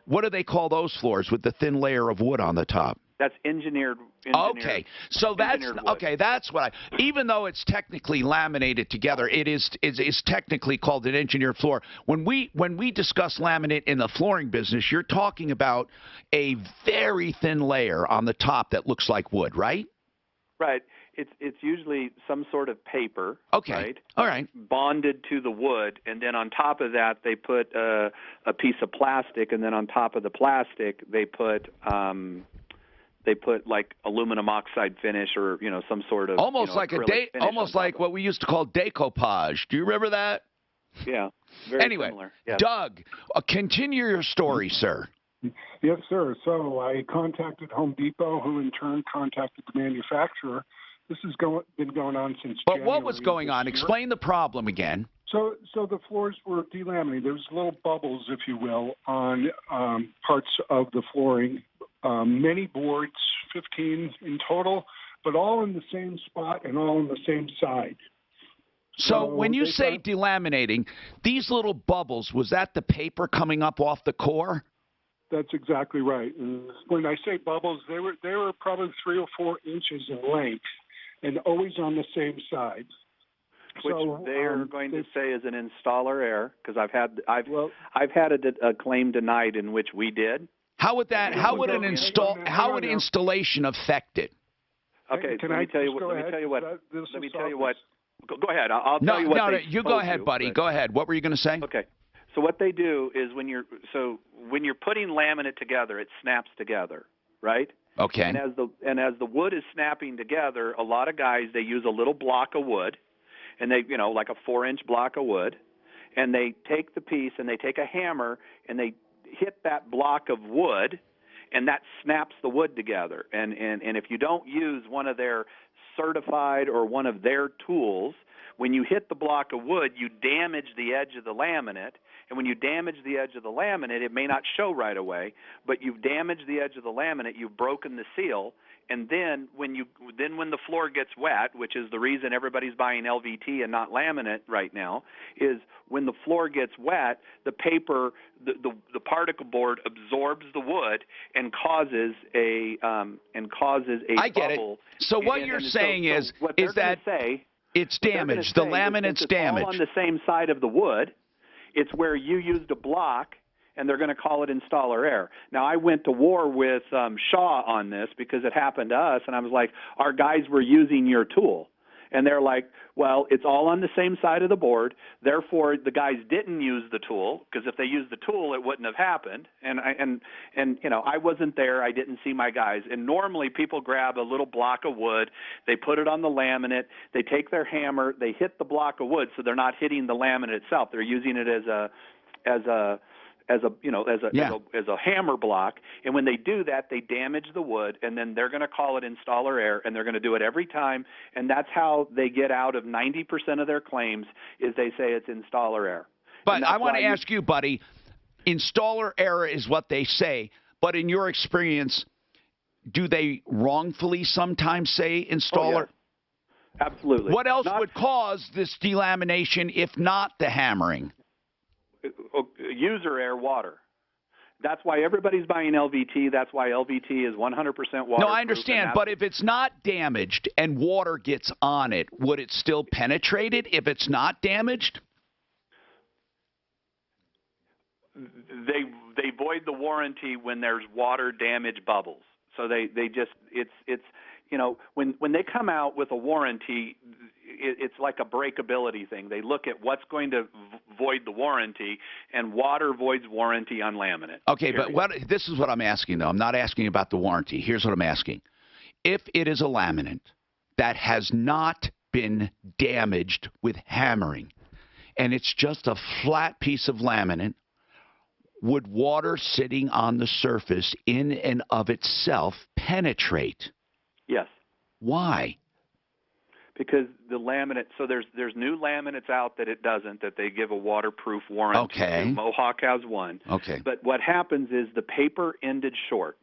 What do they call those floors with the thin layer of wood on the top? That's engineered. Okay, so that's okay. That's what even though it's technically laminated together, it is technically called an engineered floor. When we discuss laminate in the flooring business, you're talking about a very thin layer on the top that looks like wood, right? Right. It's usually some sort of paper, Okay. right? All right. Bonded to the wood, and then on top of that they put a piece of plastic, and then on top of the plastic they put like aluminum oxide finish, or some sort of almost like almost like what we used to call decoupage. Do you remember that? Yeah. Very anyway, similar. Yeah. Doug, continue your story, sir. Yes, sir. So I contacted Home Depot, who in turn contacted the manufacturer. This has been going on since But January what was going on? this year. Explain the problem again. So the floors were delaminated. There was little bubbles, if you will, on parts of the flooring. Many boards, 15 in total, but all in the same spot and all on the same side. So when you say delaminating, these little bubbles, was that the paper coming up off the core? That's exactly right. And when I say bubbles, they were probably 3 or 4 inches in length, and always on the same side. Which they are going to say is an installer error, because I've had a claim denied in which we did. How would installation affect it? Okay, let me tell you what. Go ahead. I'll tell you what. No, you go ahead, buddy. Go ahead. What were you going to say? Okay. So what they do is when you're putting laminate together, it snaps together, right? Okay. And as the wood is snapping together, a lot of guys, they use a little block of wood, and they like a 4-inch block of wood, and they take the piece and they take a hammer and they hit that block of wood, and that snaps the wood together. And if you don't use one of their certified or one of their tools, when you hit the block of wood, you damage the edge of the laminate. And when you damage the edge of the laminate, it may not show right away, but you've damaged the edge of the laminate, you've broken the seal, and then when the floor gets wet, which is the reason everybody's buying LVT and not laminate right now, is when the floor gets wet, the paper, the particle board absorbs the wood and causes a I get bubble. It. So what you're saying is that it's damaged. The laminate's damaged. All on the same side of the wood. It's where you used a block, and they're going to call it installer error. Now, I went to war with Shaw on this because it happened to us, and I was like, our guys were using your tool. And they're like, well, it's all on the same side of the board, therefore the guys didn't use the tool, because if they used the tool, it wouldn't have happened. And I wasn't there, I didn't see my guys. And normally people grab a little block of wood, they put it on the laminate, they take their hammer, they hit the block of wood, so they're not hitting the laminate itself. They're using it as a hammer block, and when they do that, they damage the wood, and then they're going to call it installer error, and they're going to do it every time, and that's how they get out of 90% of their claims, is they say it's installer error. But I want to ask you, buddy, installer error is what they say, but in your experience, do they wrongfully sometimes say installer? Oh, yeah. Absolutely. What else would cause this delamination if not the hammering? User air water. That's why everybody's buying LVT. That's why LVT is 100% waterproof. No, I understand, but if it's not damaged and water gets on it, would it still penetrate it if it's not damaged? They void the warranty when there's water damage bubbles. So they just it's when they come out with a warranty, it's like a breakability thing. They look at what's going to void the warranty, and water voids warranty on laminate. Okay, period. But this is what I'm asking, though. I'm not asking about the warranty. Here's what I'm asking. If it is a laminate that has not been damaged with hammering, and it's just a flat piece of laminate, would water sitting on the surface in and of itself penetrate? Yes. Why? Because the laminate, so there's new laminates out that it doesn't, that they give a waterproof warranty. Okay. Mohawk has one. Okay. But what happens is the paper ended short,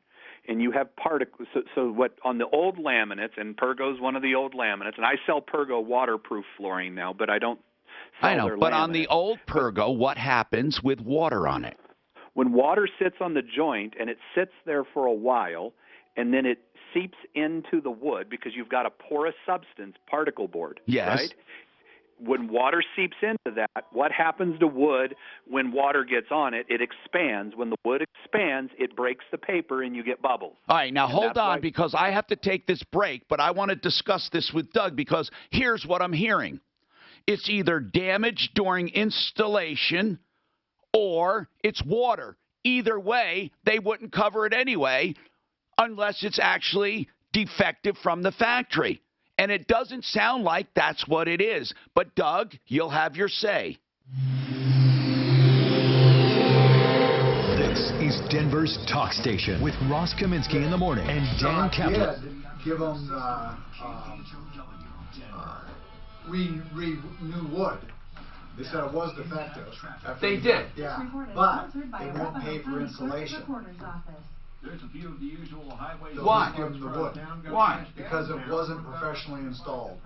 and you have particles. So what on the old laminates, and Pergo's one of the old laminates, and I sell Pergo waterproof flooring now, but I don't sell their but laminate. on the old Pergo, what happens with water on it? When water sits on the joint and it sits there for a while, and then it seeps into the wood because you've got a porous substance, particle board, yes. right? when water seeps into that, what happens to wood when water gets on it? It expands. When the wood expands, it breaks the paper and you get bubbles. All right, now And hold that's on why- because I have to take this break, but I want to discuss this with Doug because here's what I'm hearing. It's either damage during installation or it's water. Either way, they wouldn't cover it anyway unless it's actually defective from the factory. And it doesn't sound like that's what it is. But, Doug, you'll have your say. This is Denver's talk station with Ross Kaminsky in the morning and Dan Kaplan. Give them new wood. They said it was defective. They did. Yeah, but they won't pay for installation. There's a few of the usual highways. Why? Give them the wood. Why? Because it wasn't professionally installed.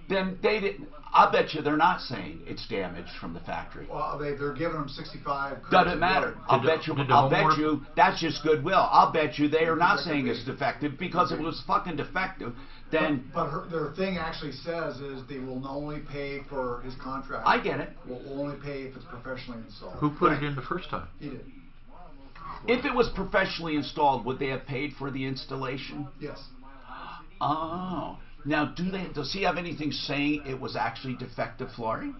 Then they didn't. I bet you they're not saying it's damaged from the factory. Well, they're giving them 65. Doesn't matter. I'll bet you that's just goodwill. I'll bet you they are not saying it's defective because if it was fucking defective, then. But their thing actually says is they will only pay for his contract. I get it. Will only pay if it's professionally installed. Who put it in the first time? He did. If it was professionally installed, would they have paid for the installation? Yes. Oh. Now, does he have anything saying it was actually defective flooring?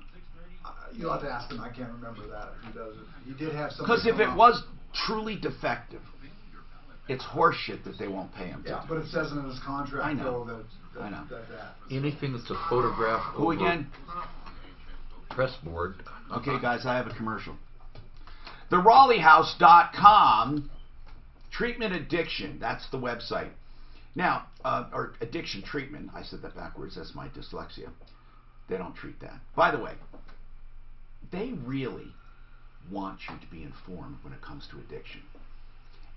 You'll have to ask him. I can't remember that. He does it. He did have something. Because if it was truly defective, it's horseshit that they won't pay him. Yeah, but it says in his contract, I know. though, I know. Anything that's a photograph. Who again? Press board. Okay, guys, I have a commercial. TheRaleighHouse.com. Treatment Addiction. That's the website. Now, or addiction treatment. I said that backwards. That's my dyslexia. They don't treat that. By the way, they really want you to be informed when it comes to addiction.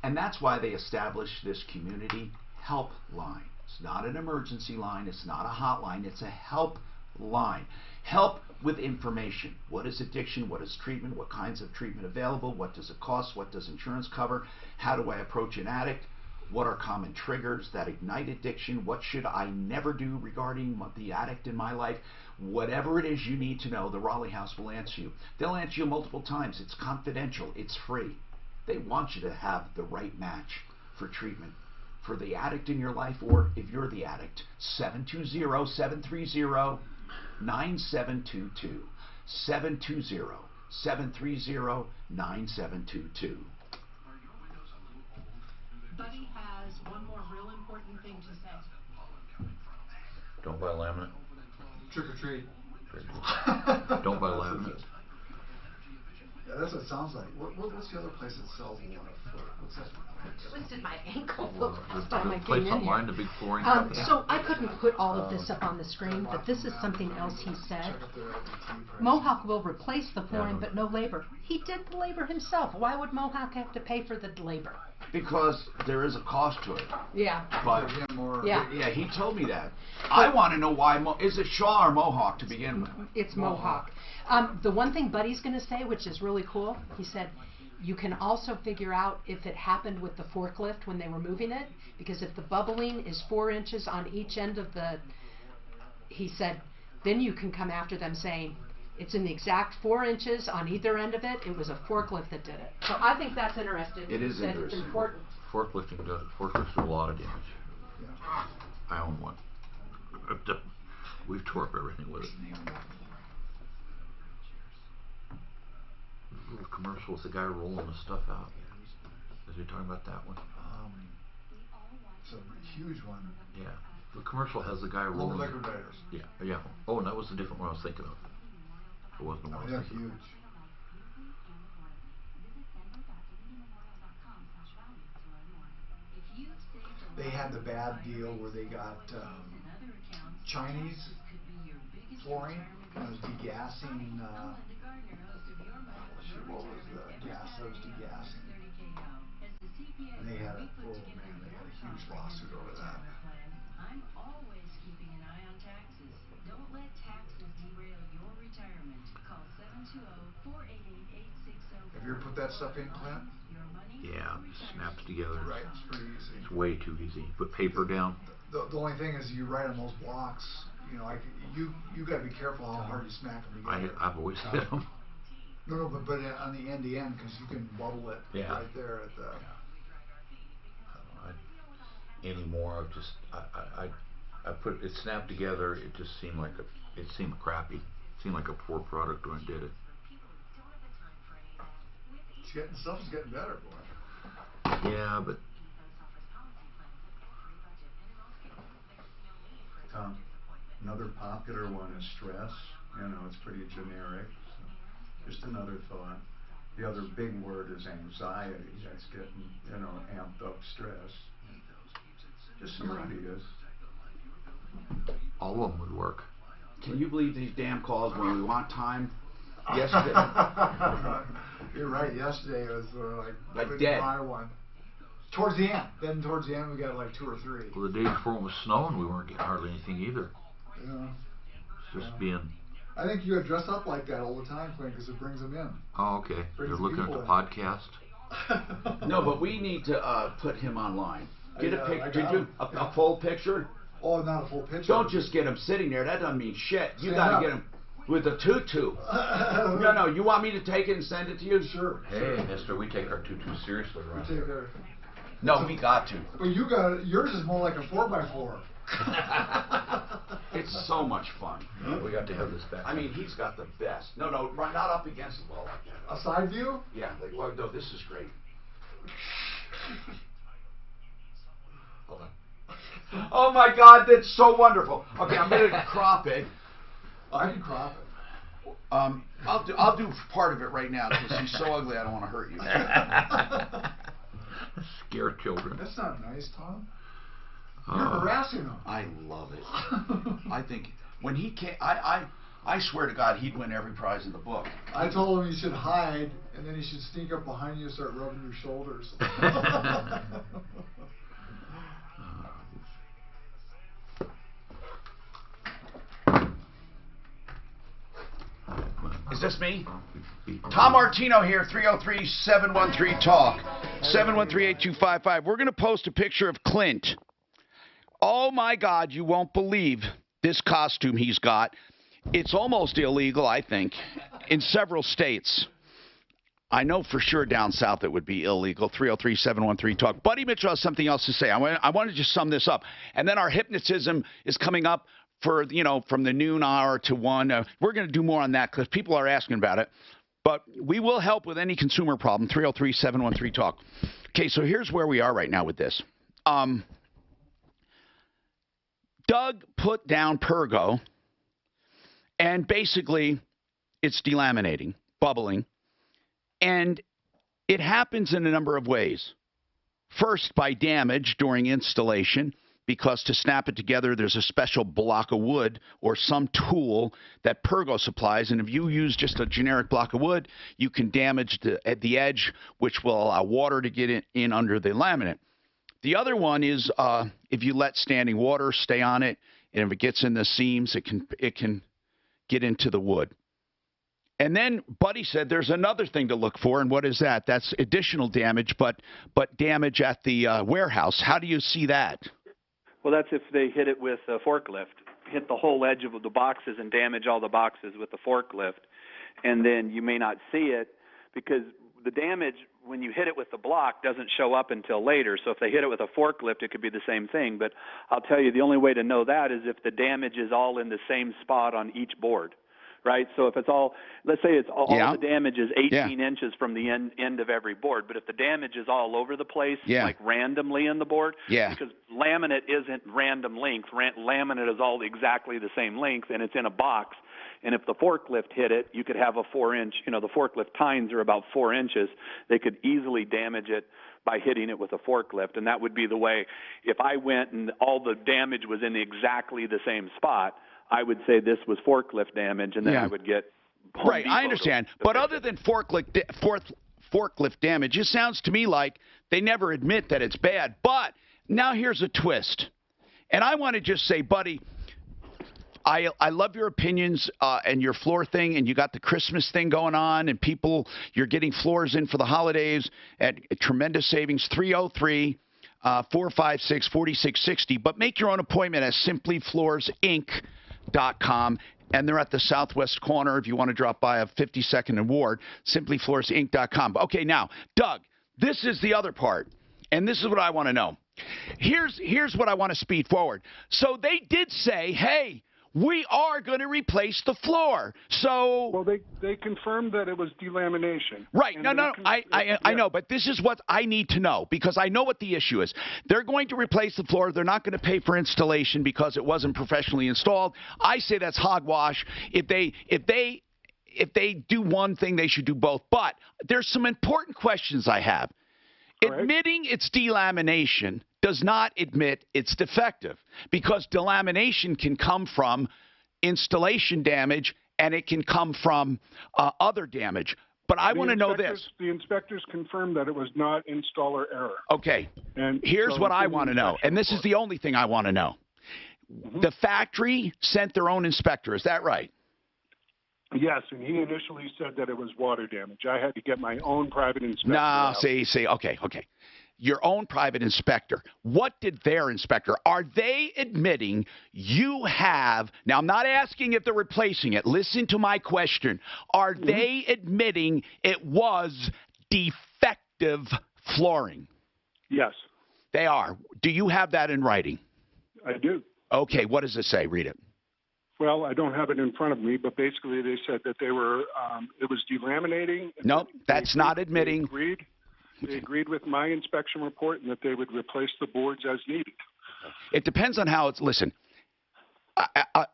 And that's why they established this community helpline. It's not an emergency line. It's not a hotline. It's a helpline. Help with information. What is addiction? What is treatment? What kinds of treatment available? What does it cost? What does insurance cover? How do I approach an addict? What are common triggers that ignite addiction? What should I never do regarding the addict in my life? Whatever it is you need to know, the Raleigh House will answer you. They'll answer you multiple times. It's confidential. It's free. They want you to have the right match for treatment for the addict in your life, or if you're the addict, 720-730-9722. 720-730-9722. Buddy has one more real important thing to say. Don't buy laminate. Trick or treat. Don't buy laminate. Yeah, that's what it sounds like. What's the other place that sells one? What's that? Twisted my ankle the last time I Place came in online, here. the big flooring company. So I couldn't put all of this up on the screen, but this is something else he said. Mohawk will replace the flooring, but no labor. He did the labor himself. Why would Mohawk have to pay for the labor? Because there is a cost to it. Yeah. But Yeah. he told me that. I want to know why. Is it Shaw or Mohawk to begin with? It's Mohawk. The one thing Buddy's going to say, which is really cool, he said, you can also figure out if it happened with the forklift when they were moving it, because if the bubbling is 4 inches on each end of the, he said, then you can come after them saying, it's in the exact 4 inches on either end of it. It was a forklift that did it. So I think that's interesting. It is that interesting. It's important. Forklifts do a lot of damage. I own one. We've tore up everything with it. The commercial with the guy rolling the stuff out. Is he talking about that one? It's a huge one. Yeah. The commercial has the guy rolling. Liquidators. Yeah. Oh, and that was a different one I was thinking of. It wasn't the one I was They're thinking of. huge. They had the bad deal where they got Chinese flooring. It was degassing. What was the gas that was degassing? And they had a huge lawsuit over that. I'm always keeping an eye on taxes. Don't let taxes derail your retirement. Call 720-488-8604. Have you ever put that stuff in, Clint? Yeah, it snaps together. Right, it's pretty easy. It's way too easy. Put paper down. The only thing is you write on those blocks you know, you got to be careful how hard you smack them together. I've always hit them. No, but on the end to end, because you can bubble it right there at the. Anymore, I've just I put it snapped together. It just seemed like it seemed crappy. It seemed like a poor product when I did it. Stuff's getting better, boy. Yeah, but. Tom, another popular one is stress. You know, it's pretty generic. So just another thought. The other big word is anxiety. That's getting, you know, amped up stress. Just some ideas. All of them would work. Can you believe these damn calls when we want time? Yesterday. You're right. Yesterday it was like dead. Buy one. Towards the end. Then towards the end we got like 2 or 3. Well, the day before it was snowing, we weren't getting hardly anything either. Yeah. It's just being. I think you gotta dress up like that all the time, Clint, because it brings them in. Oh, okay. You're looking at the podcast. No, but we need to put him online. Get a picture. A full picture. Oh, not a full picture. Don't just get him sitting there. That doesn't mean shit. You got to get him with a tutu. No. You want me to take it and send it to you? Sure. Hey, mister, we take our tutu seriously, right? We take our. No, we got to. Well, you got it. Yours is more like a 4x4. It's so much fun. We got to have this back. I mean, he's got the best. No, not up against the wall like that. A side view? Yeah. Well, no, this is great. Hold on. Oh my God, that's so wonderful. Okay, I'm gonna crop it. I can crop it. I'll do part of it right now because he's so ugly. I don't want to hurt you. Scare children. That's not nice, Tom. You're harassing him. I love it. I think when he came, I swear to God, he'd win every prize in the book. I told him he should hide, and then he should sneak up behind you and start rubbing your shoulders. Is this me? Tom Martino here, 303-713-TALK, 713-8255. We're going to post a picture of Clint. Oh, my God, you won't believe this costume he's got. It's almost illegal, I think, in several states. I know for sure down south it would be illegal, 303-713-TALK. Buddy Mitchell has something else to say. I want to just sum this up. And then our hypnotism is coming up for, you know, from the noon hour to 1. We're going to do more on that because people are asking about it. But we will help with any consumer problem, 303-713-TALK. Okay, so here's where we are right now with this. Doug put down Pergo, and basically it's delaminating, bubbling, and it happens in a number of ways. First, by damage during installation, because to snap it together, there's a special block of wood or some tool that Pergo supplies, and if you use just a generic block of wood, you can damage the edge, which will allow water to get in under the laminate. The other one is if you let standing water stay on it, and if it gets in the seams, it can get into the wood. And then Buddy said there's another thing to look for, and what is that? That's additional damage, but damage at the warehouse. How do you see that? Well, that's if they hit it with a forklift, hit the whole edge of the boxes and damage all the boxes with the forklift, and then you may not see it because the damage when you hit it with the block doesn't show up until later. So if they hit it with a forklift, it could be the same thing. But I'll tell you, the only way to know that is if the damage is all in the same spot on each board. Right, so if it's all, let's say it's all the damage is 18 inches from the end of every board, but if the damage is all over the place, like randomly in the board, because laminate isn't random length, laminate is all exactly the same length, and it's in a box, and if the forklift hit it, you could have a 4-inch, you know, the forklift tines are about 4 inches, they could easily damage it by hitting it with a forklift, and that would be the way, if I went and all the damage was in exactly the same spot, I would say this was forklift damage, and then I would get Home Depot I understand. But other than forklift damage, it sounds to me like they never admit that it's bad. But now here's a twist. And I want to just say, Buddy, I love your opinions and your floor thing, and you got the Christmas thing going on, and people, you're getting floors in for the holidays at tremendous savings, 303-456-4660. But make your own appointment at Simply Floors Inc. simplyfloorsinc.com. And they're at the southwest corner if you want to drop by a 52nd and Ward, simplyfloorsinc.com. Okay, now, Doug, this is the other part, and this is what I want to know. Here's what I want to speed forward. So they did say, hey, we are going to replace the floor. So well, they confirmed that it was delamination. Right. No. I know, but this is what I need to know because I know what the issue is. They're going to replace the floor. They're not going to pay for installation because it wasn't professionally installed. I say that's hogwash. If they do one thing, they should do both. But there's some important questions I have. Admitting it's delamination does not admit it's defective because delamination can come from installation damage and it can come from other damage. But I want to know this. The inspectors confirmed that it was not installer error. Okay. And here's what I want to know, and this is the only thing I want to know. The factory sent their own inspector. Is that right? Yes, and he initially said that it was water damage. I had to get my own private inspector. No, see, okay. Your own private inspector. What did their inspector? Are they admitting you have, now I'm not asking if they're replacing it. Listen to my question. Are they admitting it was defective flooring? Yes. They are. Do you have that in writing? I do. Okay, what does it say? Read it. Well, I don't have it in front of me, but basically they said that they were, it was delaminating. Nope, that's not admitting. They agreed with my inspection report and that they would replace the boards as needed. It depends on how it's, listen, I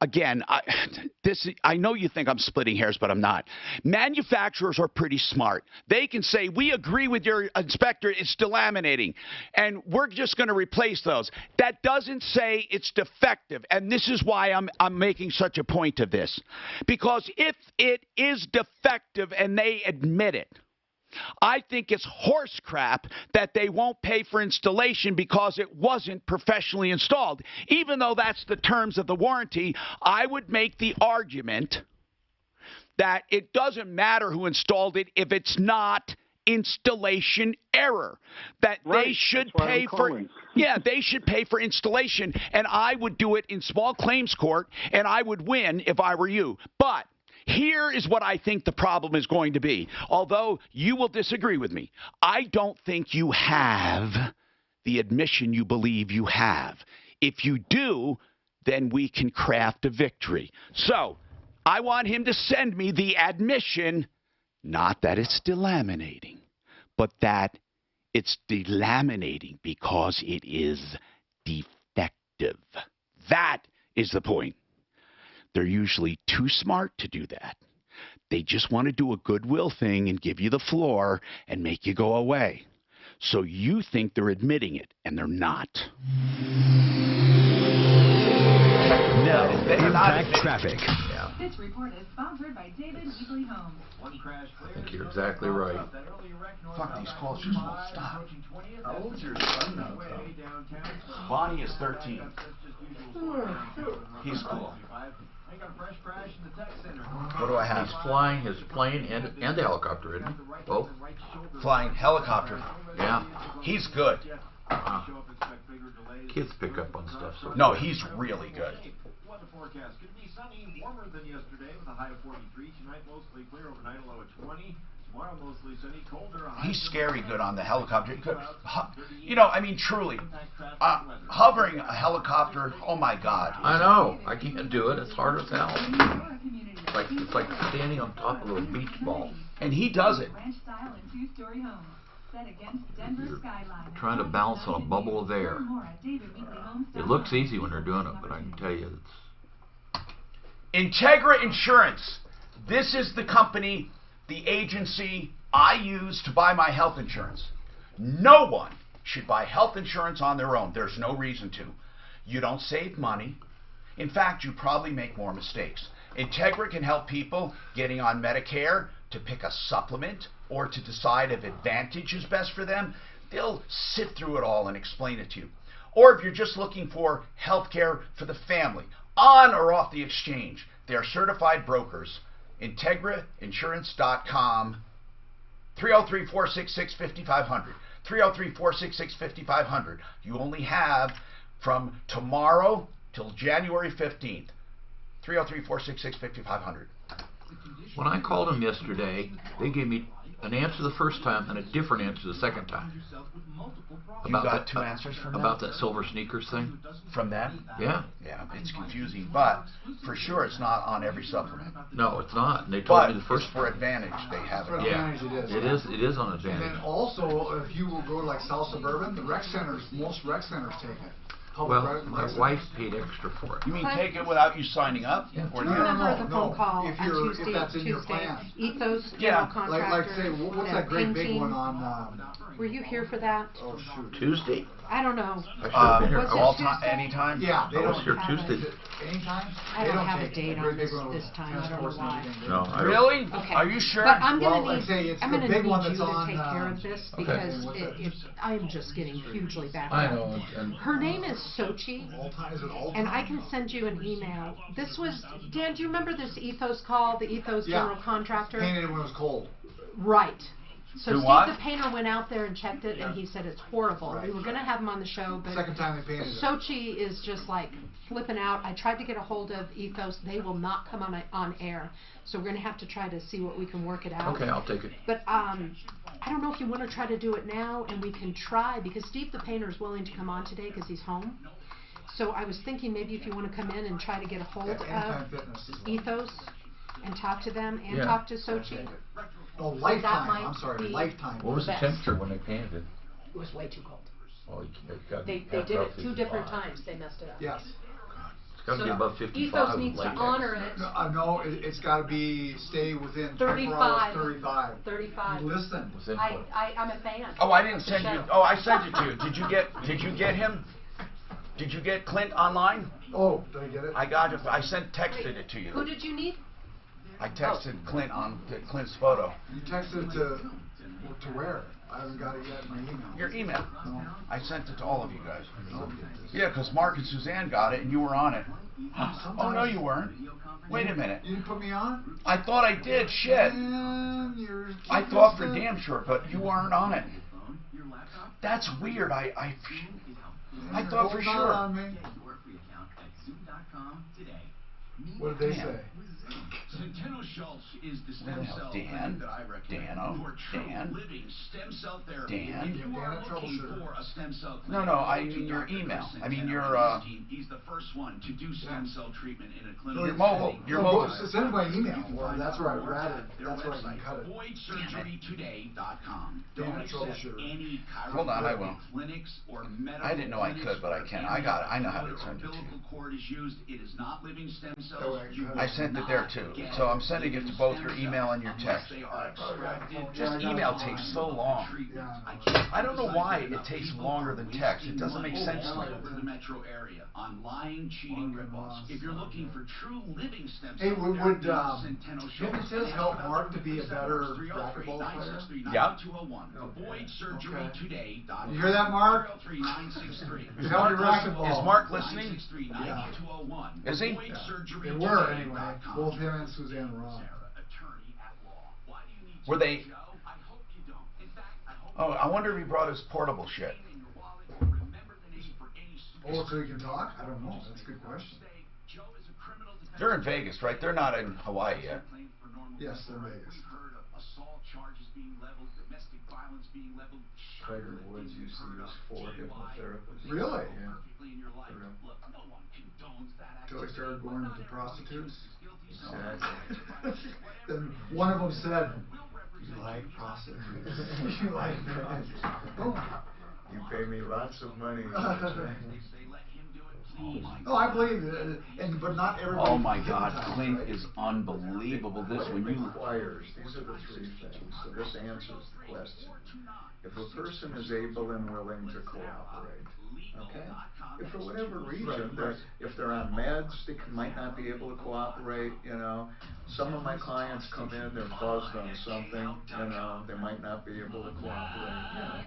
know you think I'm splitting hairs, but I'm not. Manufacturers are pretty smart. They can say, we agree with your inspector, it's delaminating, and we're just going to replace those. That doesn't say it's defective, and this is why I'm making such a point of this. Because if it is defective and they admit it, I think it's horse crap that they won't pay for installation because it wasn't professionally installed. Even though that's the terms of the warranty, I would make the argument that it doesn't matter who installed it if it's not installation error. That they should pay for they should pay for installation, and I would do it in small claims court and I would win if I were you. But here is what I think the problem is going to be. Although you will disagree with me, I don't think you have the admission you believe you have. If you do, then we can craft a victory. So I want him to send me the admission, not that it's delaminating, but that it's delaminating because it is defective. That is the point. They're usually too smart to do that. They just want to do a goodwill thing and give you the floor and make you go away. So you think they're admitting it, and they're not. Now, impact traffic. Yeah. This report is sponsored by David Weekly Homes. I think you're exactly right. Fuck, these calls just won't stop. How old's your son now, Tom? Bonnie is 13. He's cool. What do I have? He's flying his plane and the helicopter, isn't he? Both? Flying helicopter. Yeah. He's good. Kids pick up on stuff. So no, he's really good. Weather forecast could be sunny, warmer than yesterday with a high of 43. Tonight mostly clear, overnight a low of 20. Tomorrow mostly sunny, colder. He's scary good on the helicopter. You know, I mean, truly, hovering a helicopter. Oh my God! I know. I can't do it. It's hard as hell. It's like standing on top of a beach ball. And he does it. You're trying to balance on a bubble of air. It looks easy when they're doing it, but I can tell you it's... Integra Insurance. This is the company, the agency I use to buy my health insurance. No one should buy health insurance on their own. There's no reason to. You don't save money. In fact, you probably make more mistakes. Integra can help people getting on Medicare to pick a supplement or to decide if Advantage is best for them. They'll sit through it all and explain it to you. Or if you're just looking for health care for the family, on or off the exchange, they are certified brokers. IntegraInsurance.com, 303-466-5500, 303-466-5500. You only have from tomorrow till January 15th 303-466-5500. When I called them yesterday, they gave me an answer the first time and a different answer the second time. You got two answers from them? About that silver sneakers thing? From them? Yeah. Yeah, it's confusing, but for sure it's not on every supplement. No, it's not. And they told me the first. It's for Advantage. They have it. Yeah, it is on Advantage. And then also, if you will go to like South Suburban, the rec centers, most rec centers take it. Well, my wife paid extra for it. You mean take it without you signing up? Yeah. Do you remember the phone call if on if that's in your plan. Ethos Yeah. contractor. Like say, what's that great big one on? Were you here for that? Oh shoot. Tuesday? I don't know. All time, anytime? Yeah, I was here Tuesday. Anytime? I don't have a date on this time. I don't know why. No. Really? Okay. Are you sure? But I'm gonna Well, need it's I'm the gonna big need one you that's to on, take care of this because I'm just getting hugely back. I know. And Her name is Sochi, Is it all and I can send you an email. This was Dan. Do you remember this Ethos call? The Ethos general contractor. Painted it when it was cold. Right. So Do Steve what? the painter went out there and checked it, and he said it's horrible. Right. We were going to have him on the show, but Second time they painted it. Sochi is just like flipping out. I tried to get a hold of Ethos. They will not come on air. So we're going to have to try to see what we can work it out. okay, I'll take it. But I don't know if you want to try to do it now, and we can try, because Steve the painter is willing to come on today because he's home. So I was thinking maybe if you want to come in and try to get a hold Anytime of Fitness as well. Ethos and talk to them and Yeah. talk to Sochi. Oh, that Lifetime. might I'm sorry, be Lifetime. What was the best. temperature when they painted it? It was way too cold. Well, it got They did it 2 different times. They messed it up. Yes. It's got to be above 55. Ethos needs to latex. honor it. No, it's got to stay within 35. 35. 35. Listen. I'm a fan. Oh, I didn't send you. Oh, I sent it to you. Did you get him? Did you get Clint online? Oh, did I get it? I got it. I texted it to you. Who did you need? I texted Clint on Clint's photo. You texted it to where? I haven't got it yet in my email. Your email. No. I sent it to all of you guys. Yeah, because Mark and Suzanne got it and you were on it. Oh, no, you weren't. Wait a minute. You didn't put me on? I thought I did. Shit. Man, I thought for damn sure, but you weren't on it. That's weird. I thought for sure. On me. What did they say? Centeno Schultz is the Where the stem hell? cell Dan? clinic that I recommend Dan? for true Dan? living stem cell therapy. Dan? If you are Dan, looking Troubleshooter. for a stem cell No, clinic, no, I go to mean your Dr. email. Chris I mean Centeno your, and his team. He's the first one to do stem cell treatment in a clinic. Your mobile. Your mobile. Send it by email. Well, that's where I'd rather. That's where I can cut it. VoidSurgeryToday.com. Dan, Don't accept Troubleshooter. any Hold on, I will. clinics or medical I didn't know I could, but I can. I got it. I know how to send it to you. umbilical cord is used. It is not living stem cells. Oh, I You got it. I sent it there too. So I'm sending it to both your email and your text. Just email takes so long. I don't know why it takes longer than text. It doesn't make sense to all me. over the metro area on lying, cheating ripoffs. If you're looking for true living stem Hey, cells, would Fitness says help Mark to be a better racquetball player? Yeah. VoidSurgeryToday.com. You hear that, Mark? Is Help your Mark, racquetball. is Mark listening? Yeah. Is he? They were anyway. Both him and Suzanne were on. Were they? Oh, I wonder if he brought his portable shit. Oh, so he can talk? I don't know. That's a good question. They're in Vegas, right? They're not in Hawaii yet. Yes, they're in Vegas. Tiger Woods used to use 4 hypnotherapists. Really? Yeah. Until he started going with the prostitutes. Exactly. Then one of them said, "You like prostitutes? You like prostitutes?" Oh. You pay me lots of money. Oh, I believe it, but not everybody. Oh my can God, hypnotize, Clint right? is unbelievable. This when you. Requires, these are the 3 things, so this answers the question. If a person is able and willing to cooperate, okay? If for whatever reason, if they're on meds, they might not be able to cooperate, you know. Some of my clients come in, they're buzzed on something, you know, they might not be able to cooperate, you know.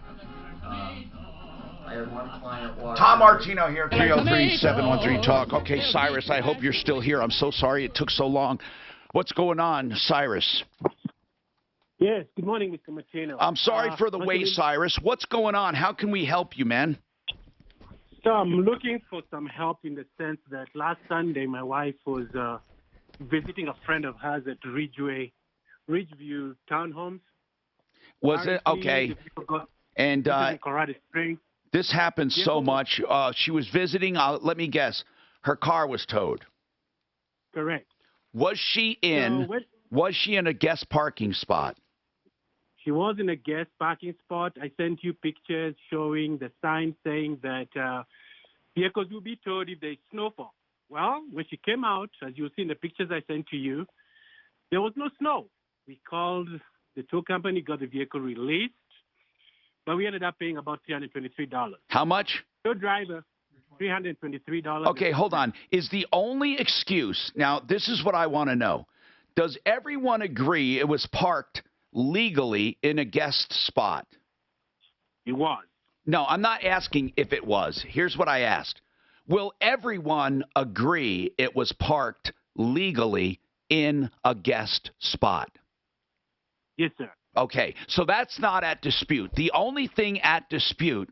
I had one client walk Tom in. Martino here, 303-713-TALK. Okay, Cyrus, I hope you're still here. I'm so sorry it took so long. What's going on, Cyrus? Yes, good morning, Mr. Martino. I'm sorry for the wait, Cyrus. What's going on? How can we help you, man? So I'm looking for some help in the sense that last Sunday my wife was visiting a friend of hers at Ridgeview Townhomes. Was it? Okay. And in Colorado Springs. this happens so much. She was visiting. Let me guess. Her car was towed. Correct. Was she in? Was she in a guest parking spot? She was in a guest parking spot. I sent you pictures showing the sign saying that vehicles will be towed if there's snowfall. Well, when she came out, as you'll see in the pictures I sent to you, there was no snow. We called the tow company, got the vehicle released, but we ended up paying about $323. How much? Tow driver, $323. Okay, hold on. Is the only excuse, now this is what I want to know. Does everyone agree it was parked legally in a guest spot? It was. No, I'm not asking if it was. Here's what I asked. Will everyone agree it was parked legally in a guest spot? Yes, sir. Okay, so that's not at dispute. The only thing at dispute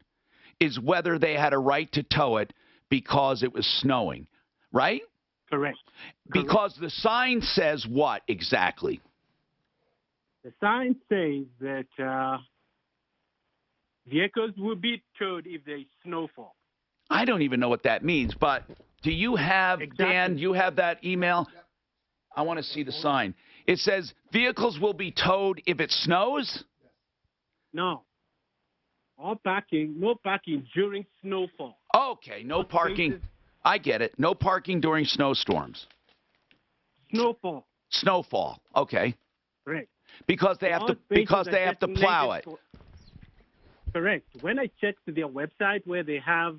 is whether they had a right to tow it because it was snowing, right? Correct. Because the sign says what exactly? The sign says that vehicles will be towed if there's snowfall. I don't even know what that means, but do you have, Dan, you have that email? I want to see the sign. It says vehicles will be towed if it snows? No. No parking during snowfall. Okay, no parking. I get it. No parking during snowstorms. Snowfall. Snowfall. Okay. Correct. Because they have to plow it. Correct. When I checked their website where they have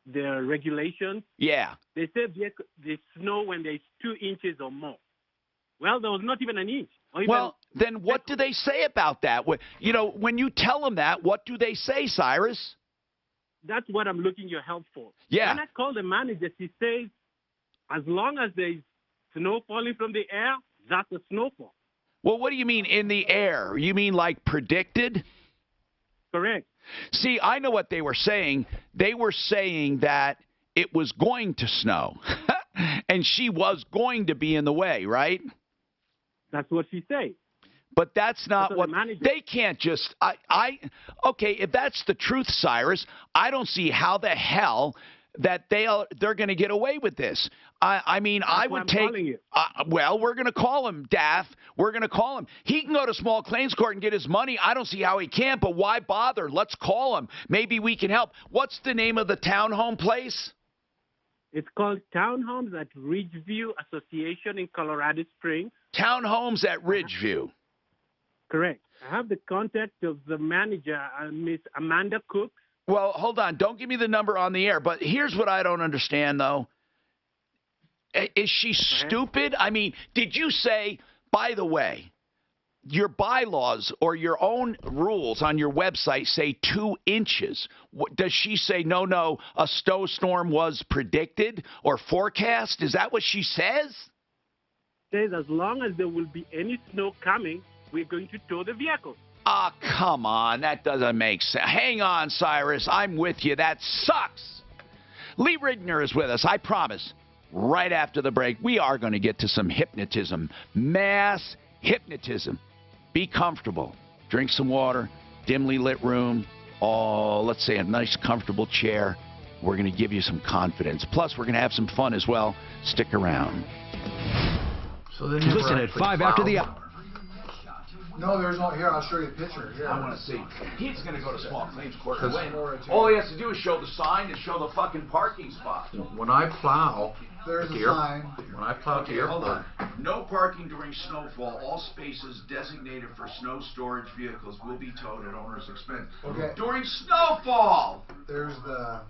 their regulations, yeah, they say they snow when there's 2 inches or more. Well, there was not even an inch. Well, then what do they say about that? You know, when you tell them that, what do they say, Cyrus? That's what I'm looking your help for. Yeah. When I call the manager, he says, as long as there's snow falling from the air, that's a snowfall. Well, what do you mean in the air? You mean like predicted? Correct. See, I know what they were saying. They were saying that it was going to snow, and she was going to be in the way, right? That's what she said. But that's not what they can't just. Okay, if that's the truth, Cyrus, I don't see how the hell that they're going to get away with this. I mean, I would take. Well, we're going to call him, Daff. We're going to call him. He can go to small claims court and get his money. I don't see how he can't, but why bother? Let's call him. Maybe we can help. What's the name of the townhome place? It's called Townhomes at Ridgeview Association in Colorado Springs. Townhomes at Ridgeview. Correct. I have the contact of the manager, Miss Amanda Cooks. Well, hold on. Don't give me the number on the air. But here's what I don't understand, though. Is she stupid? I mean, did you say, by the way, your bylaws or your own rules on your website say 2 inches? Does she say, no, a snowstorm was predicted or forecast? Is that what she says? Says as long as there will be any snow coming, we're going to tow the vehicle. Ah, come on. That doesn't make sense. Hang on, Cyrus. I'm with you. That sucks. Lee Ridner is with us. I promise. Right after the break, we are going to get to some hypnotism. Mass hypnotism. Be comfortable. Drink some water. Dimly lit room. Oh, let's say a nice, comfortable chair. We're going to give you some confidence. Plus, we're going to have some fun as well. Stick around. So then listen at 5 after the hour. No, there's no. Here, I'll show you a picture. Here. I want to see. He's going to go to small claims court and win. All he has to do is show the sign and show the fucking parking spot. When I plow, there's here, a sign. When I plow to your hold on. No parking during snowfall. All spaces designated for snow storage vehicles will be towed at owner's expense. Okay. During snowfall. There's the.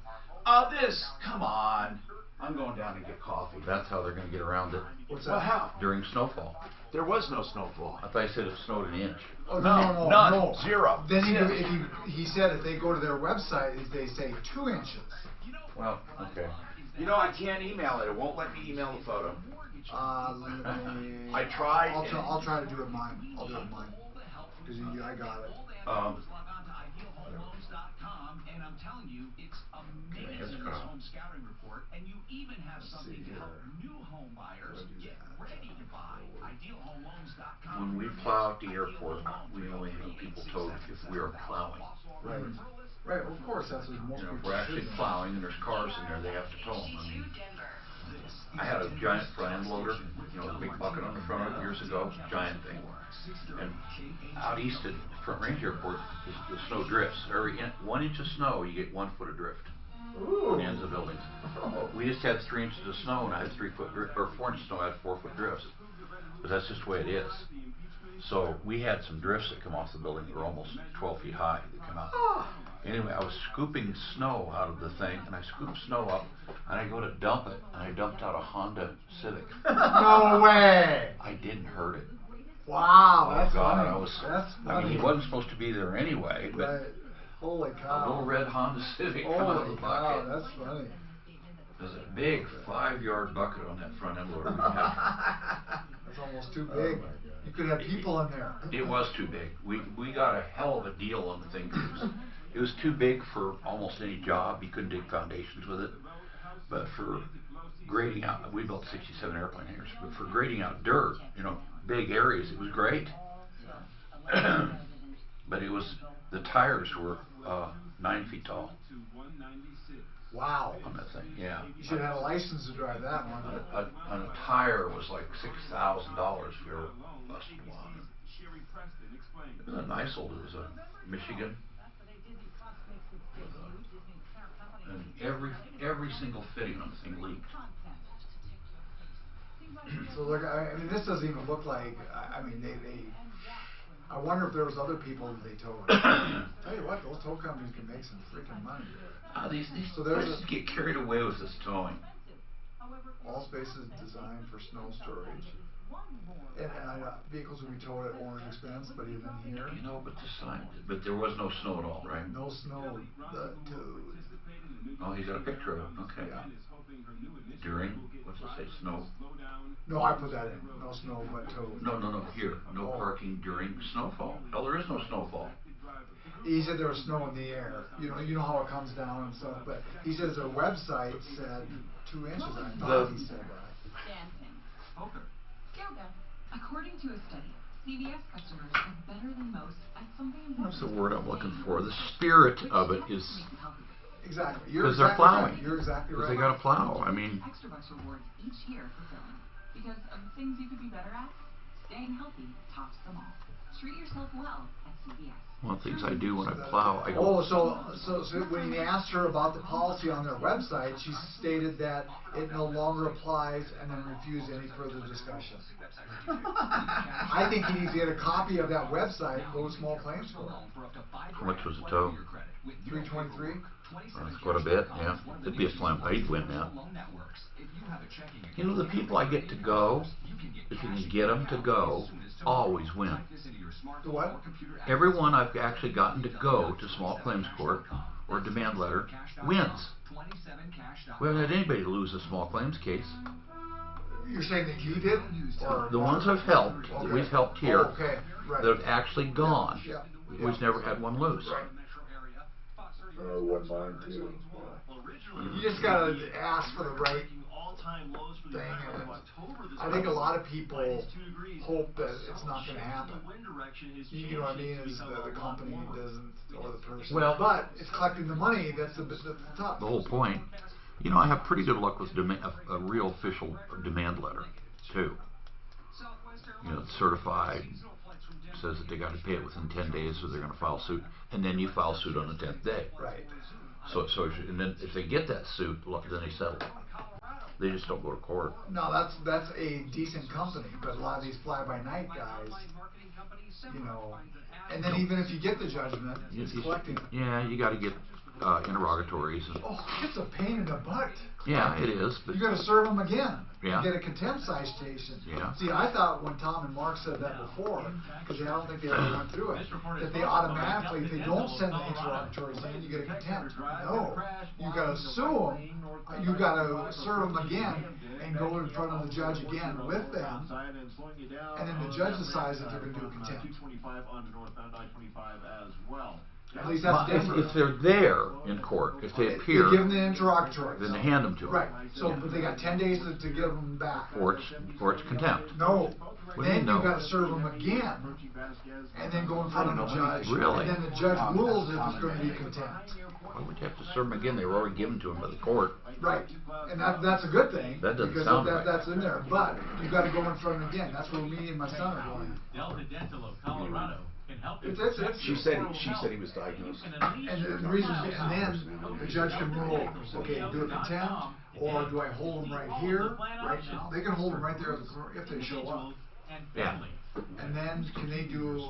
Come on. I'm going down to get coffee. That's how they're going to get around it. What's that? Well, how? During snowfall. There was no snowfall. I thought you said it snowed an inch. Oh, no. None. Zero. Then he said if they go to their website, they say 2 inches. Well, okay. You know, I can't email it. It won't let me email the photo. I tried. I'll try to do it mine. I'll do it mine. Because I got it. Homes.com, and I'm telling you, it's amazing, this home scouting report, and you even have something to help new home buyers get ready to buy. IdealHomeLoans.com. When we plow at the airport, we only have people towed if we are plowing. Right. Right, of course, that's what most If people we're actually do. plowing and there's cars in there, they have to tow them. I mean, I had a giant front end loader, the big bucket on the front of it years ago, giant thing. And out east at Front Range Airport, the snow drifts. Every 1 inch of snow, you get 1 foot of drift. Ooh. On the ends of buildings. We just had 3 inches of snow, and I had 3 foot drift, or 4 inches of snow, I had 4 foot drifts. But that's just the way it is. So we had some drifts that come off the building that were almost 12 feet high that come out. Anyway, I was scooping snow out of the thing, and I scooped snow up, and I go to dump it, and I dumped out a Honda Civic. No way! I didn't hurt it. Wow, that's God, funny. I mean, he wasn't supposed to be there anyway, but right. Holy cow. a little red Honda Civic come out of the bucket. Holy cow, that's funny. There's a big 5-yard bucket on that front end loader. That's almost too big. You could have people in there. It was too big. We got a hell of a deal on the thing. It was too big for almost any job. You couldn't dig foundations with it. But for grading out, we built 67 airplane hangars. But for grading out dirt, big areas, it was great. But it was, the tires were 9 feet tall. Wow. On that thing, yeah. You should have a license to drive that one. A tire was like $6,000. We were busting one. It was a nice old, it was a Michigan. And every single fitting on the thing leaked. So look, I mean, this doesn't even look like, I mean, I wonder if there was other people that they towed. Tell you what, those tow companies can make some freaking money. These places get carried away with this towing. All spaces designed for snow storage. And vehicles will be towed at owner's expense, but even here. But there was no snow at all, right? No snow, dude. Oh, he's got a picture of it, okay. Yeah. During, what's it say, snow? No, I put that in. No snow, but towed. No, here. No parking during snowfall. Hell, there is no snowfall. He said there was snow in the air. You know how it comes down and stuff, but he says their website said 2 inches. I thought he said that. Yoga. According to a study, CVS customers are better than most at something important. That's the word I'm looking for. The spirit of it is exactly. Because they're plowing. Right. You're exactly right. Because they got to plow. I mean. Extra bucks rewards each year for filling. Because of the things you could be better at, staying healthy tops them all. Treat yourself well at CVS. One of the things I do when I plow, I go. Oh, so when he asked her about the policy on their website, she stated that it no longer applies and then refused any further discussion. I think he needs to get a copy of that website and go to small claims court. How much was the tow? $323. That's quite a bit, yeah. It'd be a slam. I'd win now. The people I get to go, if you can get them to go, always win. The what? Everyone I've actually gotten to go to small claims court or demand letter wins. We haven't had anybody lose a small claims case. You're saying that you did? Or the ones I've helped, that we've helped here, right. that have actually gone, yeah. we've never had one lose. Wouldn't mind too. You just gotta ask for the right thing. And I think a lot of people hope that it's not going to happen. You know what I mean? Is the company doesn't, or the person. Well, but it's collecting the money that's the tough. The whole point. I have pretty good luck with a real official demand letter, too. It's certified, says that they got to pay it within 10 days or they're going to file suit, and then you file suit on the 10th day. Right. And then if they get that suit, then they settle. They just don't go to court. No, that's a decent company, but a lot of these fly-by-night guys, and then even if you get the judgment, it's collecting. Yeah, you got to get interrogatories. It's a pain in the butt. Yeah, it is. But you got to serve them again. Yeah. You get a contempt citation. Yeah. See, I thought when Tom and Mark said that before, because I don't think they ever went through it, that they automatically, if they don't send the interrogatories in, you get a contempt. No, you got to sue them. You got to serve them again and go in front of the judge again with them, and then the judge decides if they're going to do a contempt. At least that's Denver. If they're there in court, if they appear, they give them the interrogatories. then they hand them to them. Right. So, but they got 10 days to give them back. Or it's contempt. No. What do you Then mean, no? you've got to serve them again, and then go in front of the judge. Really? And then the judge rules if it's going to be contempt. Why would you have to serve them again? They were already given to them by the court. Right. And that's a good thing. That doesn't because sound right. That's in there. But you've got to go in front of them again. That's where me and my son are going. Delta Dental of Colorado can help you. She said he was diagnosed. And the reason, and then the judge can rule, okay, do a contempt, or do I hold them right here, right now? They can hold them right there if they show up. Yeah. And then can they do?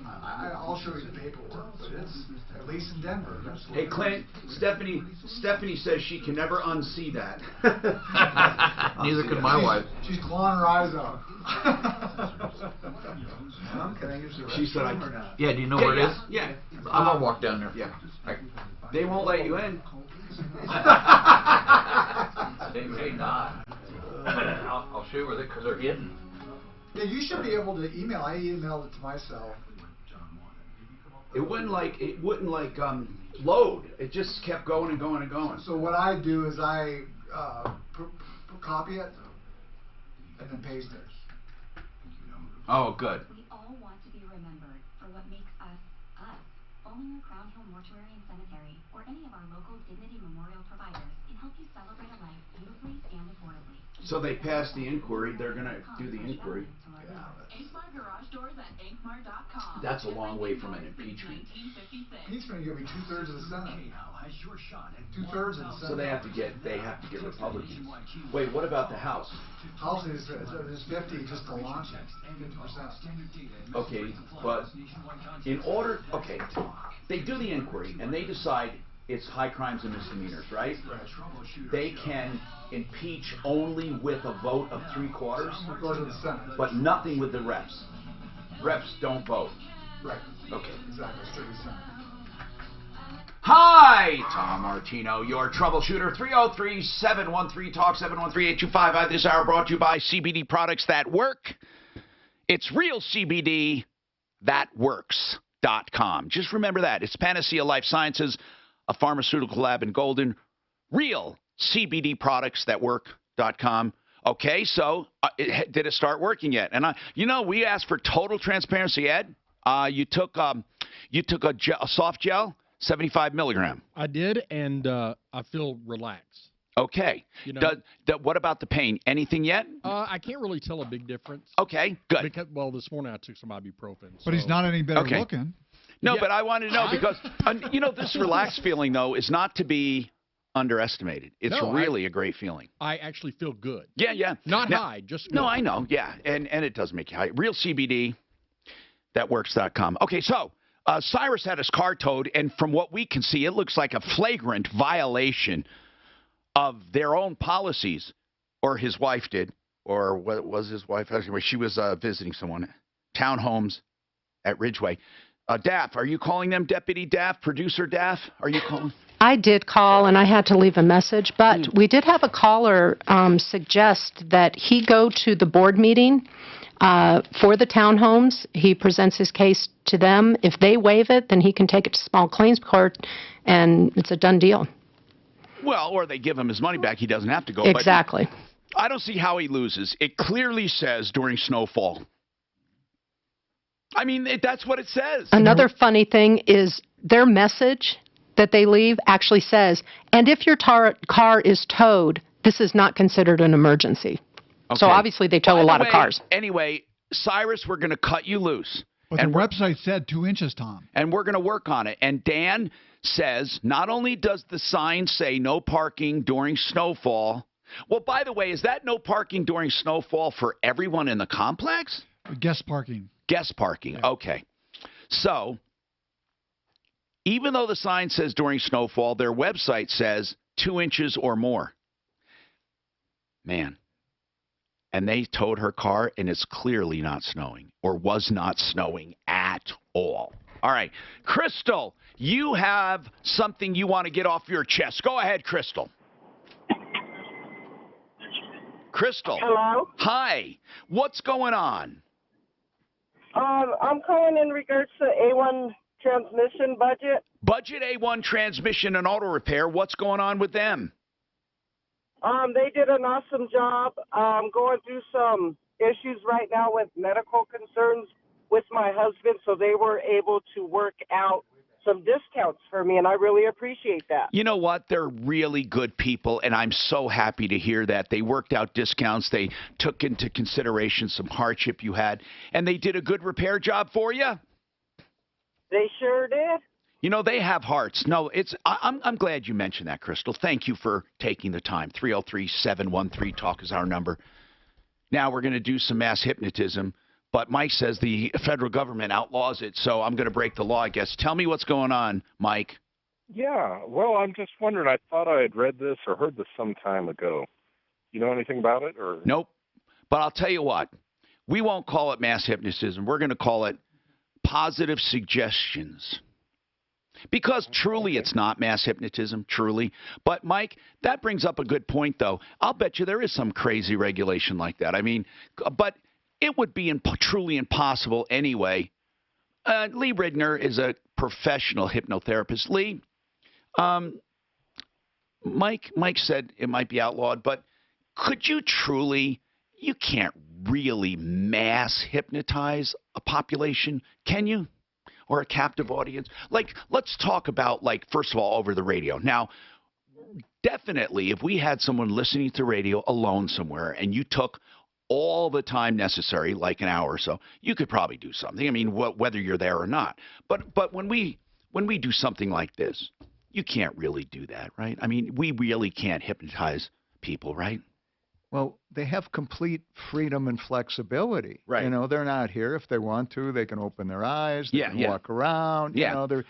I'll show you the paperwork, but it's at least in Denver. That's what Hey Clint, Stephanie says she can never unsee that. Neither can my wife. She's clawing her eyes out. She said I can. Yeah, do you know where it is? Yeah. I'm gonna walk down there. Yeah. They won't let you in. They may not. I'll show you where because they're hidden. Yeah, you should be able to email. I emailed it to myself. It wouldn't load. It just kept going and going and going. So what I do is I copy it and then paste it. Oh, good. We all want to be remembered for what makes us us. Owning a Crown Hill Mortuary and Cemetery or any of our local Dignity Memorial providers can help you celebrate a life beautifully and affordably. So they passed the inquiry. They're gonna do the inquiry. Inkmar Garage Doors at inkmar.com. That's a long way from an impeachment. Impeachment, you're gonna be 2/3 of the Senate. 2/3 of the Senate. So they have to get Republicans. Wait, what about the House? House is 50 just to launch it, 50%. Okay, but in order, they do the inquiry and they decide it's high crimes and misdemeanors, right? They can impeach only with a vote of 3/4, Go to the Senate. but nothing with the reps. Reps don't vote. Right. Okay. Exactly. Strictly Senate. Hi, Tom Martino, your troubleshooter. 303-713-TALK, 713-825. Hi, this hour brought to you by CBD products that work. It's real CBD that works.com. Just remember that. It's Panacea Life Sciences, a pharmaceutical lab in Golden. Real CBD products that work.com. Okay, so did it start working yet? And we asked for total transparency, Ed. You took a soft gel, 75 milligram. I did, and I feel relaxed. Okay. What about the pain? Anything yet? I can't really tell a big difference. Okay, good. Because, this morning I took some ibuprofen. But he's not any better looking. No, but I wanted to know because, this relaxed feeling, though, is not to be underestimated. It's really a great feeling. I actually feel good. Yeah. Not high, just good. No, I know, yeah. And it does make you high. Real CBD, thatworks.com. Okay, so Cyrus had his car towed, and from what we can see, it looks like a flagrant violation of their own policies, or his wife did, or what was his wife? Anyway, she was visiting someone. Townhomes at Ridgeway. Daff, are you calling them, Deputy Daff, Producer Daff? Are you calling? I did call, and I had to leave a message, but we did have a caller suggest that he go to the board meeting for the townhomes. He presents his case to them. If they waive it, then he can take it to small claims court, and it's a done deal. Well, or they give him his money back. He doesn't have to go. Exactly. But I don't see how he loses. It clearly says during snowfall. I mean, that's what it says. Another funny thing is their message that they leave actually says, and if your car is towed, this is not considered an emergency. Okay. So obviously they tow a lot of cars. Anyway, Cyrus, we're going to cut you loose. But the website said 2 inches, Tom. And we're going to work on it. And Dan says not only does the sign say no parking during snowfall, well, by the way, is that no parking during snowfall for everyone in the complex? Guest parking. Guest parking. Yeah. Okay. So even though the sign says during snowfall, their website says 2 inches or more. Man. And they towed her car, and it's clearly not snowing, or was not snowing at all. All right. Crystal, you have something you want to get off your chest. Go ahead, Crystal. Crystal. Hello? Hi. What's going on? I'm calling in regards to A1 transmission budget. Budget A1 Transmission and Auto Repair. What's going on with them? They did an awesome job. Going through some issues right now with medical concerns with my husband, so they were able to work out some discounts for me, and I really appreciate that. You know what? They're really good people, and I'm so happy to hear that. They worked out discounts. They took into consideration some hardship you had, and they did a good repair job for you? They sure did. You know, they have hearts. No, I'm glad you mentioned that, Crystal. Thank you for taking the time. 303-713-TALK is our number. Now we're going to do some mass hypnotism, but Mike says the federal government outlaws it, so I'm going to break the law, I guess. Tell me what's going on, Mike. Yeah, well, I'm just wondering. I thought I had read this or heard this some time ago. You know anything about it? Or Nope. But I'll tell you what. We won't call it mass hypnotism. We're going to call it positive suggestions. Because truly it's not mass hypnotism, truly. But, Mike, that brings up a good point, though. I'll bet you there is some crazy regulation like that. I mean, but it would be truly impossible anyway. Lee Ridner is a professional hypnotherapist. Lee, Mike said it might be outlawed, but could you truly, you can't really mass hypnotize a population, can you? Or a captive audience? Like, let's talk about, like, first of all, over the radio. Now, definitely, if we had someone listening to radio alone somewhere and you took all the time necessary, like an hour or so, you could probably do something. I mean, whether you're there or not. But when we do something like this, you can't really do that, right? I mean, we really can't hypnotize people, right? Well, they have complete freedom and flexibility. Right. You know, they're not here. If they want to, they can open their eyes. They can walk around. Yeah. You know,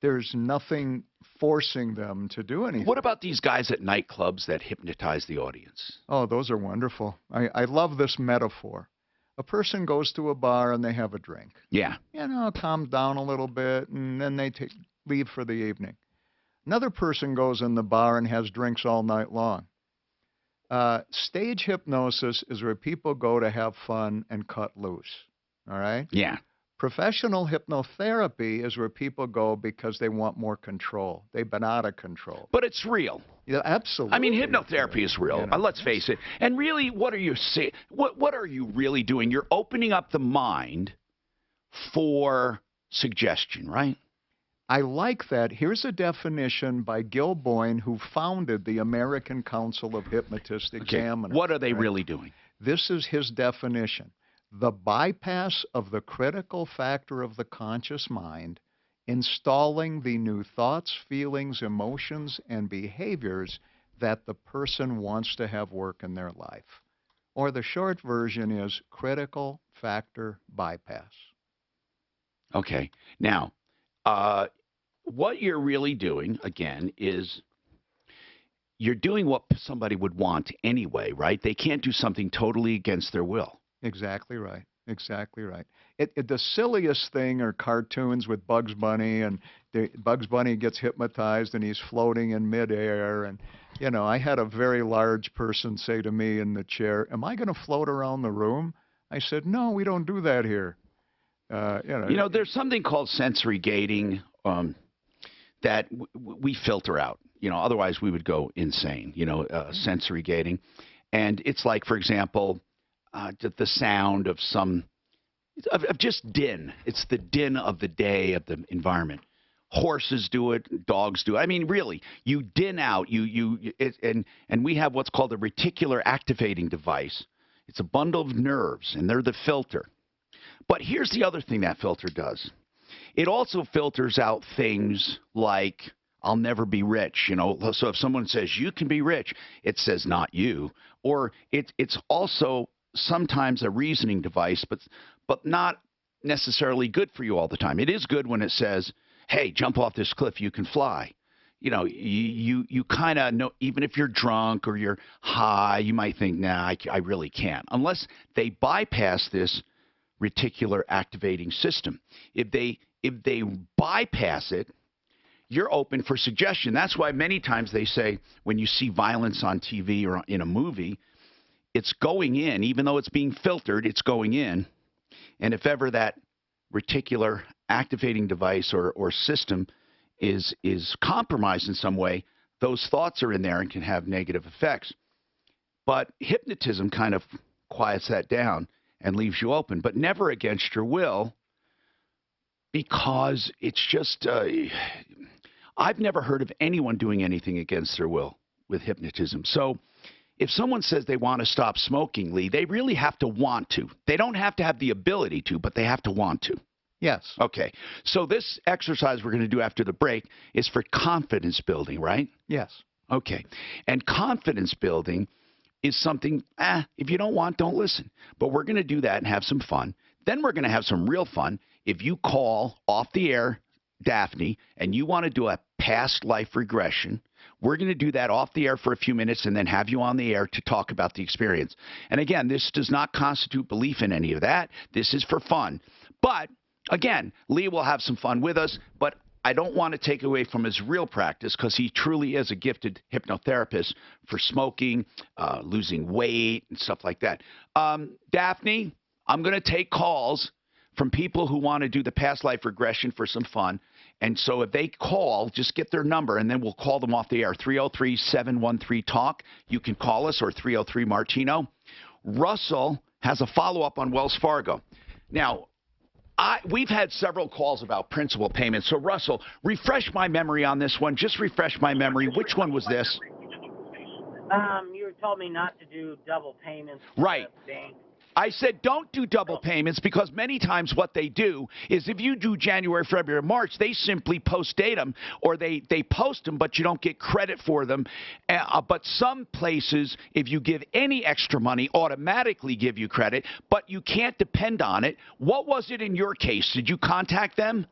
there's nothing forcing them to do anything. What about these guys at nightclubs that hypnotize the audience? Oh, those are wonderful. I love this metaphor. A person goes to a bar and they have a drink. Yeah. You know, calms down a little bit, and then they leave for the evening. Another person goes in the bar and has drinks all night long. Stage hypnosis is where people go to have fun and cut loose, all right? Yeah. Professional hypnotherapy is where people go because they want more control. They've been out of control. But it's real. Yeah, absolutely. I mean, hypnotherapy is real. Let's face it. And really, what are you saying? What are you really doing? You're opening up the mind for suggestion, right? I like that. Here's a definition by Gil Boyne, who founded the American Council of Hypnotist Examiners. What are they really doing? This is his definition. The bypass of the critical factor of the conscious mind, installing the new thoughts, feelings, emotions, and behaviors that the person wants to have work in their life. Or the short version is critical factor bypass. Okay. Now, what you're really doing, again, is you're doing what somebody would want anyway, right? They can't do something totally against their will. Exactly right. Exactly right. The silliest thing are cartoons with Bugs Bunny, and Bugs Bunny gets hypnotized and he's floating in midair. And, you know, I had a very large person say to me in the chair, "Am I going to float around the room?" I said, "No, we don't do that here." You know, there's something called sensory gating that we filter out. You know, otherwise we would go insane. You know, sensory gating, and it's like, for example, the sound of just din. It's the din of the day, of the environment. Horses do it, dogs do it. I mean, really, you din out. And we have what's called a reticular activating device. It's a bundle of nerves, and they're the filter. But here's the other thing that filter does. It also filters out things like, "I'll never be rich." You know, so if someone says you can be rich, it says not you. Or it's also sometimes a reasoning device, but not necessarily good for you all the time. It is good when it says, "Hey, jump off this cliff, you can fly." You know, you kind of know, even if you're drunk or you're high, you might think, "Nah, I really can't," unless they bypass this reticular activating system. If they bypass it, you're open for suggestion. That's why many times they say when you see violence on TV or in a movie, it's going in, even though it's being filtered, it's going in. And if ever that reticular activating device or system is compromised in some way, those thoughts are in there and can have negative effects. But hypnotism kind of quiets that down and leaves you open, but never against your will, because it's just, I've never heard of anyone doing anything against their will with hypnotism. So if someone says they want to stop smoking, Lee, they really have to want to. They don't have to have the ability to, but they have to want to. Yes. Okay. So this exercise we're going to do after the break is for confidence building, right? Yes. Okay. And confidence building is something, if you don't want, don't listen. But we're going to do that and have some fun. Then we're going to have some real fun. If you call off the air, Daphne, and you want to do a past life regression, we're going to do that off the air for a few minutes and then have you on the air to talk about the experience. And again, this does not constitute belief in any of that. This is for fun. But again, Lee will have some fun with us, but I don't want to take away from his real practice, because he truly is a gifted hypnotherapist for smoking, losing weight, and stuff like that. Daphne, I'm going to take calls from people who want to do the past life regression for some fun. And so if they call, just get their number, and then we'll call them off the air, 303-713-TALK. You can call us, or 303-MARTINO. Russell has a follow-up on Wells Fargo. Now, we've had several calls about principal payments. So, Russell, refresh my memory on this one. Just refresh my memory. Which one was this? You told me not to do double payments. Right. Bank. I said don't do double payments, because many times what they do is if you do January, February, March, they simply post-date them, or they post them, but you don't get credit for them. But some places, if you give any extra money, automatically give you credit, but you can't depend on it. What was it in your case? Did you contact them?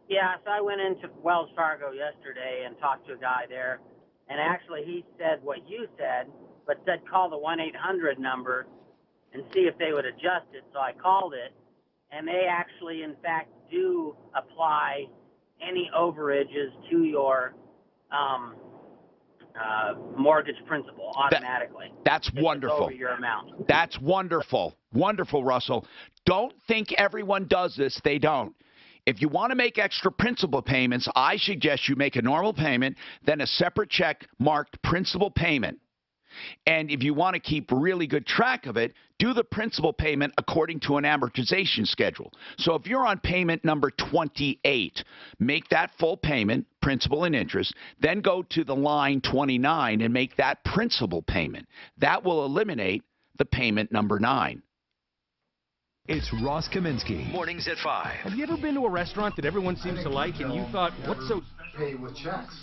Yeah, so I went into Wells Fargo yesterday and talked to a guy there, and actually he said what you said, but said call the 1-800 number and see if they would adjust it. So I called it, and they actually, in fact, do apply any overages to your mortgage principal automatically. That's wonderful. Over your amount. That's wonderful. Wonderful, Russell. Don't think everyone does this. They don't. If you want to make extra principal payments, I suggest you make a normal payment, then a separate check marked principal payment. And if you want to keep really good track of it, do the principal payment according to an amortization schedule. So if you're on payment number 28, make that full payment, principal and interest, then go to the line 29 and make that principal payment. That will eliminate the payment number 9. It's Ross Kaminsky. Mornings at 5. Have you ever been to a restaurant that everyone seems to like and you thought, what's so... Pay with checks.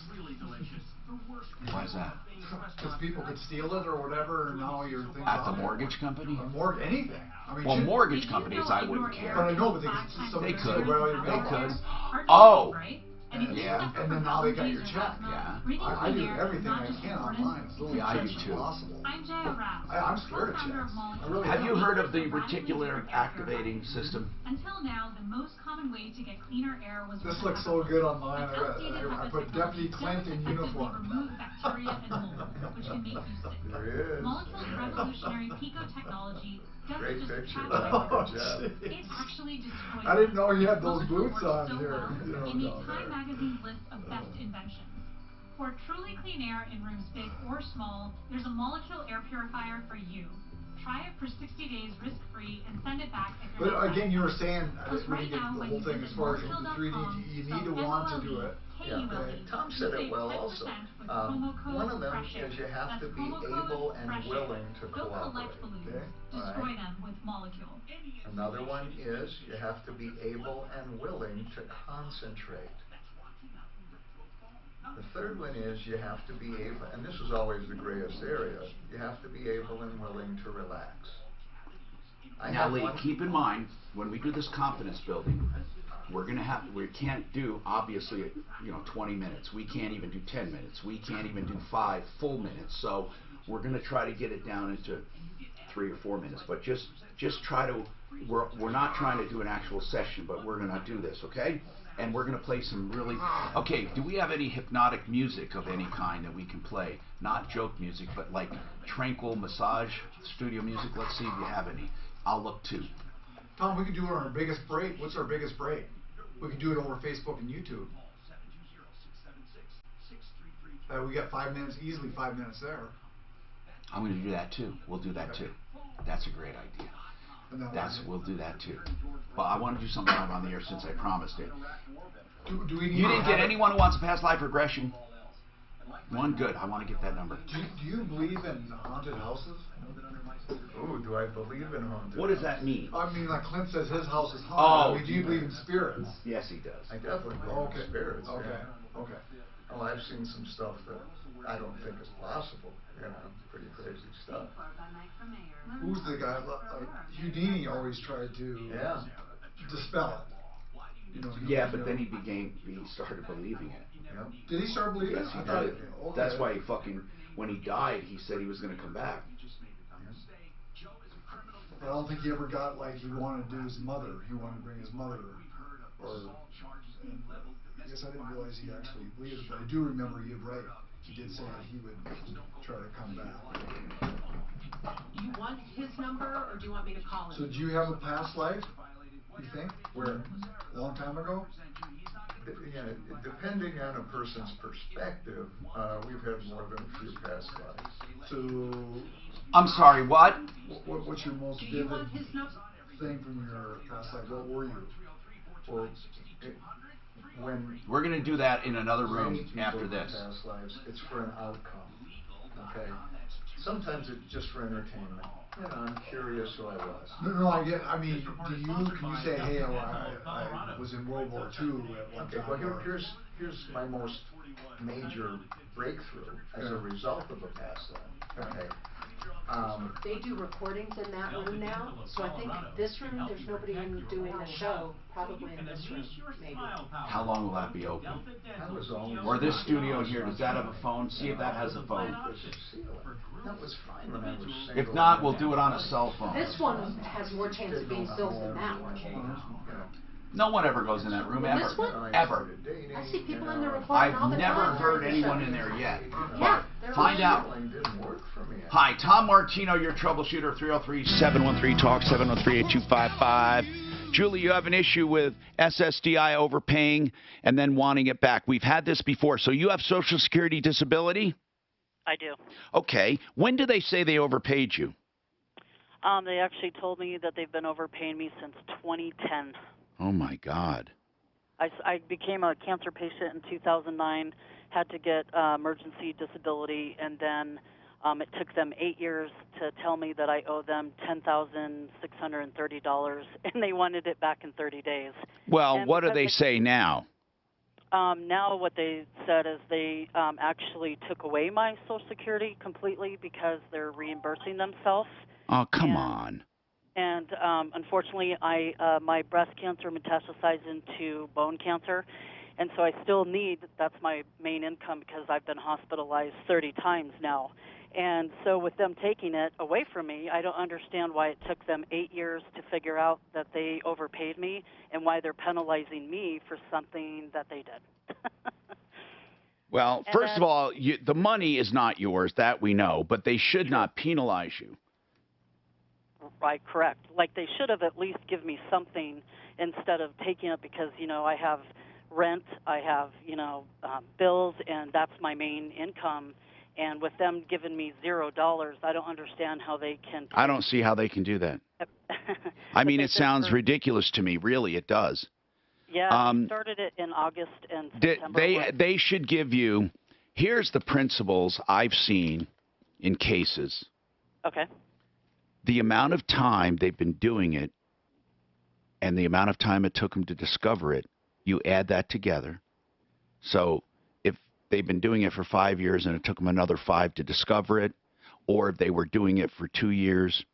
Why is that? Because people could steal it or whatever, and now you're thinking... At the mortgage company? Anything. I mean, well, mortgage companies, I wouldn't care. But I know, but they could. They could. Oh! Yeah. And then now they got your check. Yeah. I do everything I can online. Yeah, I do too. I'm scared of checks. Really Have you heard of the reticular activating system? Until now, the most common way to get cleaner air was... This looks so good online. I put Deputy Clint in uniform. ...remove bacteria and mold, which can make you sick. There is. Molecule's revolutionary Pico technology Great doesn't just picture. it actually destroys... I didn't know you had those boots on here. In the Time Magazine's list of best inventions. For truly clean air in rooms big or small, there's a molecule air purifier for you. Try it for 60 days risk-free and send it back if you're But not again, you were saying, right when you get now, the when whole you thing visit as far as into 3D, you need to want to do it. Yeah. Tom said it well also. One of them is you have to be able and willing to cooperate. Okay? Destroy them with molecule. Another one is you have to be able and willing to concentrate. The third one is you have to be able, and this is always the grayest area, you have to be able and willing to relax. Now, Lee, keep in mind, when we do this confidence building, we can't do, obviously, 20 minutes. We can't even do 10 minutes. We can't even do 5 full minutes. So we're going to try to get it down into 3 or 4 minutes. But just try to, we're not trying to do an actual session, but we're going to do this, okay? And we're going to play some really, okay, do we have any hypnotic music of any kind that we can play? Not joke music, but like tranquil massage studio music. Let's see if you have any. I'll look too. Tom, we could do it on our biggest break. What's our biggest break? We could do it over Facebook and YouTube. We got 5 minutes, easily 5 minutes there. I'm going to do that too. We'll do that too. That's a great idea. We'll do that too. But I want to do something live on the air since I promised it. Do we need You didn't get anyone who wants a past life regression? One, good. I want to get that number. Do you believe in haunted houses? Ooh, do I believe in haunted? What does that mean? I mean, like Clint says his house is haunted. Oh, I mean, do you believe in spirits? Yes, he does. I definitely believe in spirits. Okay. Yeah. Okay. Well, I've seen some stuff that I don't think is possible. You know, pretty crazy stuff. Who's the guy? Like Houdini always tried to dispel it. You know, but then he started believing it. Yeah. Did he start believing Yes, it? he I thought did. okay. That's why when he died, he said he was going to come back. But I don't think he ever got like he wanted to do his mother. He wanted to bring his mother. I guess I didn't realize he actually believed it, but I do remember you're right. He did say that he would try to come back. Do you want his number, or do you want me to call him? So do you have a past life, you think? Where? A long time ago? Yeah, depending on a person's perspective, we've had more than a few past lives. So... I'm sorry, what? What's your most vivid thing from your past life? What were you? Well, we're going to do that in another room after this. Past lives, it's for an outcome. Okay. Sometimes it's just for entertainment. You know, I'm curious who I was. No, I get. I mean, can you say, hey, I was in World War II at one time? Well, here's my most major breakthrough as a result of a past life. Okay. They do recordings in that room now, so I think this room, there's nobody in doing the show, probably in this room, maybe. How long will that be open? That was always or this studio in here, does that have a phone? See if that has a phone. That was fine when I was single. If not, we'll do it on a cell phone. This one has more chance of being filled than that one. No one ever goes in that room, ever. This one? Ever. I see people in there recording all the time. I've never heard anyone in there yet. Yeah. Find out. Hi, Tom Martino, your troubleshooter, 303-713-TALK, 713-8255. Julie, you have an issue with SSDI overpaying and then wanting it back. We've had this before. So you have Social Security disability? I do. Okay. When did they say they overpaid you? They actually told me that they've been overpaying me since 2010. Oh, my God. I became a cancer patient in 2009, had to get emergency disability, and then it took them 8 years to tell me that I owe them $10,630, and they wanted it back in 30 days. Well, and what do they say now? Now what they said is they actually took away my Social Security completely because they're reimbursing themselves. Oh, come on. And unfortunately, my breast cancer metastasized into bone cancer, and so I still need, that's my main income because I've been hospitalized 30 times now. And so with them taking it away from me, I don't understand why it took them 8 years to figure out that they overpaid me and why they're penalizing me for something that they did. Well, first of all, the money is not yours, that we know, but they should not penalize you. Right, correct. Like they should have at least given me something instead of taking it because, you know, I have rent, I have, you know, bills, and that's my main income. And with them giving me $0, I don't understand how they can. I don't see how they can do that. I mean, it sounds ridiculous to me. Really, it does. Yeah, they started it in August and September. They should give you, here's the principles I've seen in cases. Okay. The amount of time they've been doing it and the amount of time it took them to discover it, you add that together. So if they've been doing it for 5 years and it took them another 5 to discover it, or if they were doing it for 2 years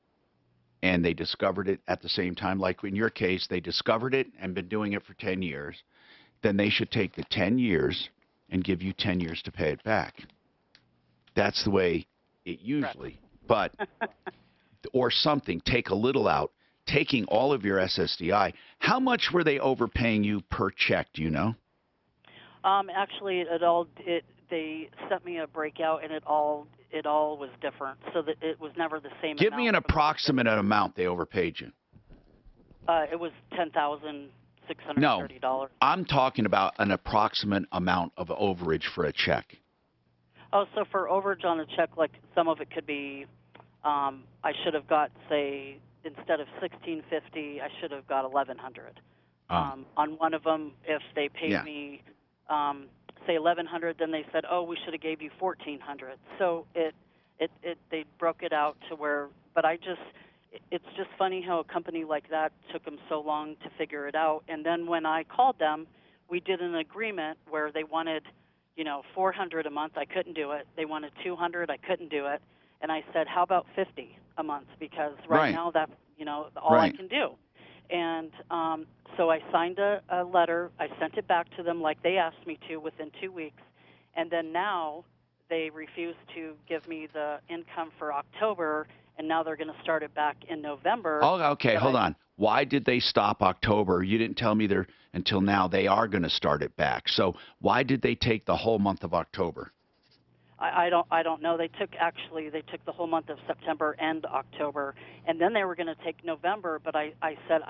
and they discovered it at the same time, like in your case, they discovered it and been doing it for 10 years, then they should take the 10 years and give you 10 years to pay it back. That's the way it usually, but, or something, take a little out, taking all of your SSDI. How much were they overpaying you per check, do you know? Actually, they sent me a breakout, and it all was different, so that it was never the same. Give me an approximate amount they overpaid you. It was $10,630. No, I'm talking about an approximate amount of overage for a check. Oh, so for overage on a check, like some of it could be, I should have got, say, instead of $1,650, I should have got $1,100. On one of them, if they paid me, say $1,100, then they said, oh, we should have gave you $1,400. So they broke it out to where, but it's just funny how a company like that took them so long to figure it out. And then when I called them, we did an agreement where they wanted, $400 a month. I couldn't do it. They wanted $200. I couldn't do it. And I said, how about $50 a month? Because right now that's, all I can do. And so I signed a letter. I sent it back to them like they asked me to within 2 weeks. And then now they refused to give me the income for October, and now they're going to start it back in November. Oh, okay, hold on. Why did they stop October? You didn't tell me until now they are going to start it back. So why did they take the whole month of October? I don't know. They took the whole month of September and October, and then they were going to take November. But I said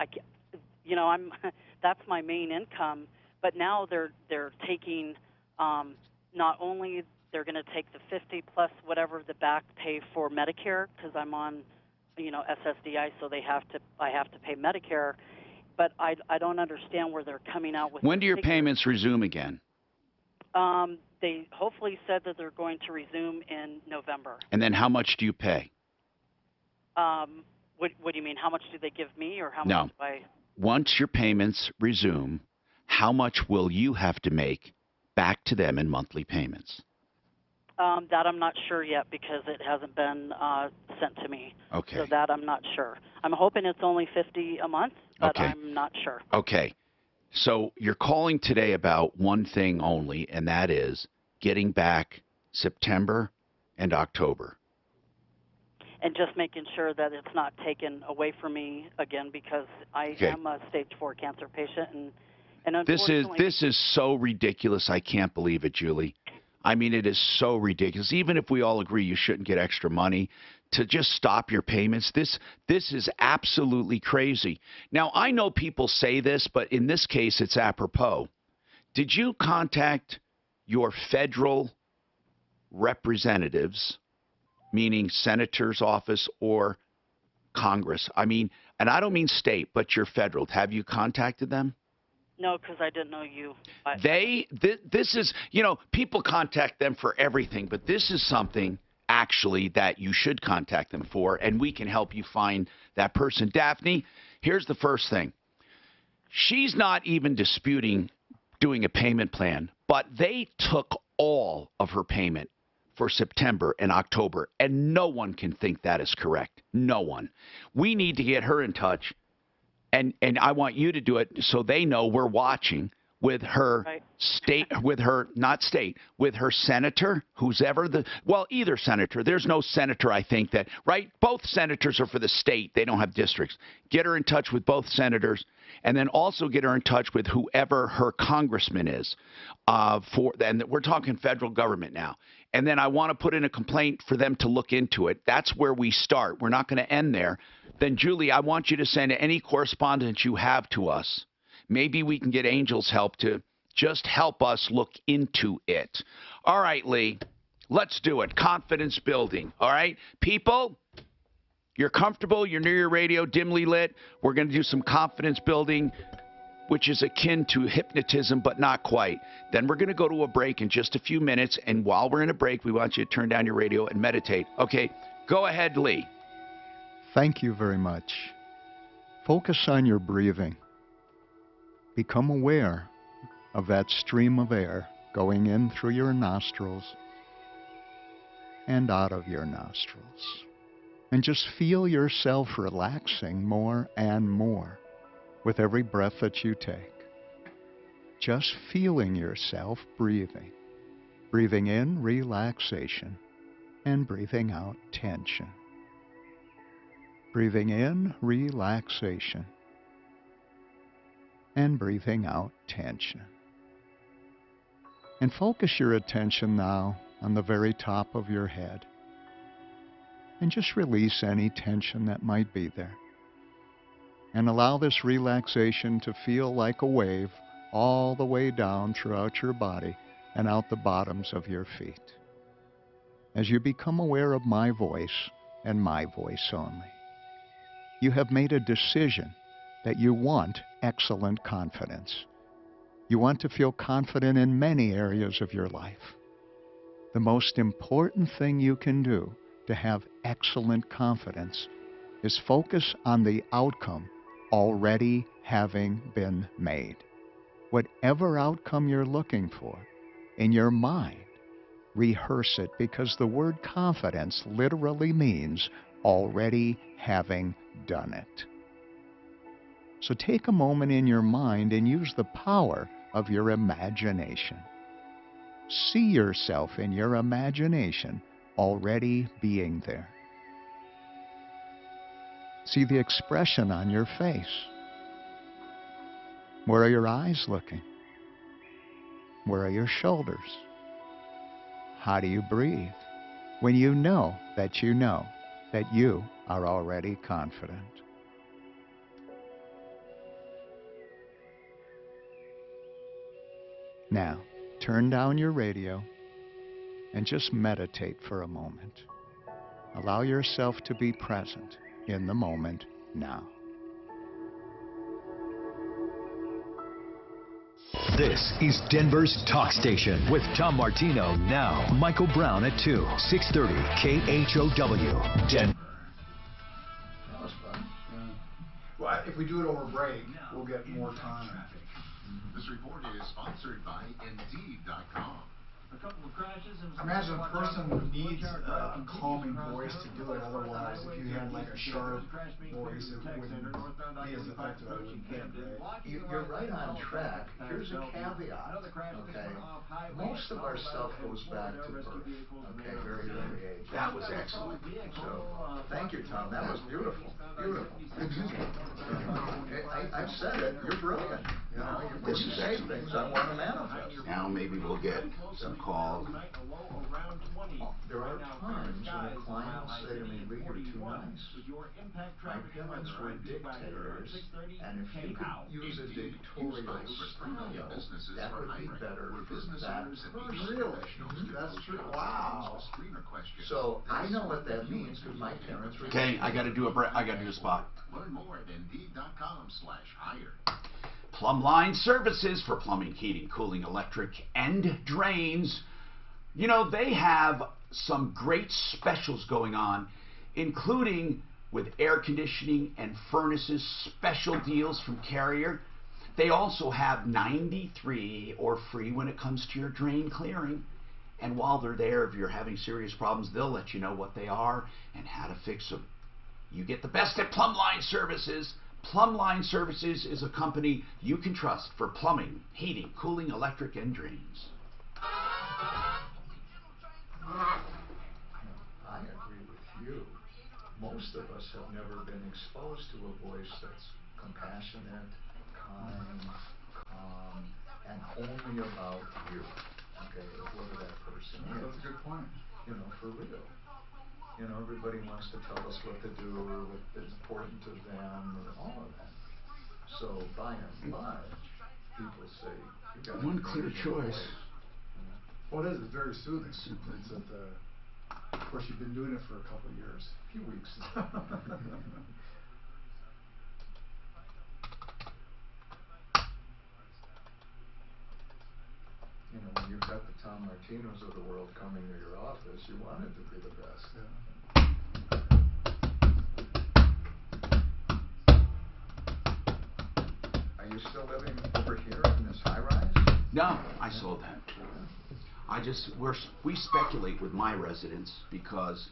that's my main income. But now they're taking not only they're going to take the 50 plus whatever the back pay for Medicare, because I'm on SSDI, so I have to pay Medicare. But I don't understand where they're coming out with. When do your payments resume again? They hopefully said that they're going to resume in November. And then how much do you pay? What do you mean? How much do they give me, or how much do I? Once your payments resume, how much will you have to make back to them in monthly payments? That I'm not sure yet because it hasn't been sent to me. Okay. So that I'm not sure. I'm hoping it's only $50 a month, but I'm not sure. Okay. So you're calling today about one thing only, and that is getting back September and October. And just making sure that it's not taken away from me again, because I am a stage 4 cancer patient, and unfortunately this is so ridiculous. I can't believe it, Julie. I mean, it is so ridiculous. Even if we all agree you shouldn't get extra money, to just stop your payments, this is absolutely crazy. Now, I know people say this, but in this case, it's apropos. Did you contact your federal representatives, meaning senator's office or Congress? I mean, and I don't mean state, but your federal. Have you contacted them? No, because I didn't know you. This is, people contact them for everything, but this is something actually that you should contact them for, and we can help you find that person. Daphne, here's the first thing. She's not even disputing doing a payment plan, but they took all of her payment for September and October, and no one can think that is correct. No one. We need to get her in touch. And I want you to do it so they know we're watching with her with her senator, who's ever either senator. There's no senator, I think, both senators are for the state. They don't have districts. Get her in touch with both senators, and then also get her in touch with whoever her congressman is. And we're talking federal government now. And then I want to put in a complaint for them to look into it. That's where we start. We're not going to end there. Then, Julie, I want you to send any correspondence you have to us. Maybe we can get Angel's help to just help us look into it. All right, Lee, let's do it. Confidence building. All right, people, you're comfortable. You're near your radio, dimly lit. We're going to do some confidence building, which is akin to hypnotism, but not quite. Then we're going to go to a break in just a few minutes. And while we're in a break, we want you to turn down your radio and meditate. Okay, go ahead, Lee. Thank you very much. Focus on your breathing. Become aware of that stream of air going in through your nostrils and out of your nostrils. And just feel yourself relaxing more and more with every breath that you take. Just feeling yourself breathing. Breathing in relaxation and breathing out tension. Breathing in relaxation and breathing out tension. And focus your attention now on the very top of your head. And just release any tension that might be there. And allow this relaxation to feel like a wave all the way down throughout your body and out the bottoms of your feet. As you become aware of my voice and my voice only, you have made a decision that you want excellent confidence. You want to feel confident in many areas of your life. The most important thing you can do to have excellent confidence is focus on the outcome already having been made. Whatever outcome you're looking for, in your mind, rehearse it, because the word confidence literally means already having done it. So take a moment in your mind and use the power of your imagination. See yourself in your imagination already being there. See the expression on your face. Where are your eyes looking? Where are your shoulders? How do you breathe when you know that you are already confident? Now, turn down your radio and just meditate for a moment. Allow yourself to be present in the moment now. This is Denver's Talk Station with Tom Martino now. Michael Brown at 2, 630 KHOW. Denver. That was fun. Yeah. Well, if we do it over break, we'll get more time. This report is sponsored by Indeed.com. A couple of crashes and Imagine a person needs a calming voice to do it. Otherwise, if you had like a sharp voice, it wouldn't be as effective as it would be, right? You're right on track. Here's a caveat, okay? Most of our stuff goes back to birth, okay, very early age. That was excellent. So, thank you, Tom. That was beautiful. Beautiful. I've said it. You're brilliant. You know, when you say things, I want to manifest. Now maybe we'll get some calls. There are times when a client will say to me, Lee, you're too nice. My parents were dictators, and if you could use a dictatorial style, that would be better for that person. Really? That's true. Wow. So I know what that means because my parents were Okay, I got to do a spot. Learn more at Indeed.com/hire. Plumbline Services for plumbing, heating, cooling, electric, and drains. You know, they have some great specials going on, including with air conditioning and furnaces, special deals from Carrier. They also have 93 or free when it comes to your drain clearing. And while they're there, if you're having serious problems, they'll let you know what they are and how to fix them. You get the best at Plumbline Services. Plumbline Services is a company you can trust for plumbing, heating, cooling, electric, and drains. I agree with you. Most of us have never been exposed to a voice that's compassionate, kind, calm, and only about you. Okay, whoever that person is. That's a good point. You know, for real. You know, everybody wants to tell us what to do or what is important to them or all of that. So by and large, people say, you got one clear choice. Well, it is. It's very soothing. It's at the, of course, you've been doing it for a couple of years, a few weeks. You know, when you've got the Tom Martinos of the world coming to your office, you want it to be the best. Yeah. Are you still living over here in this high-rise? No, I sold that. We speculate with my residents because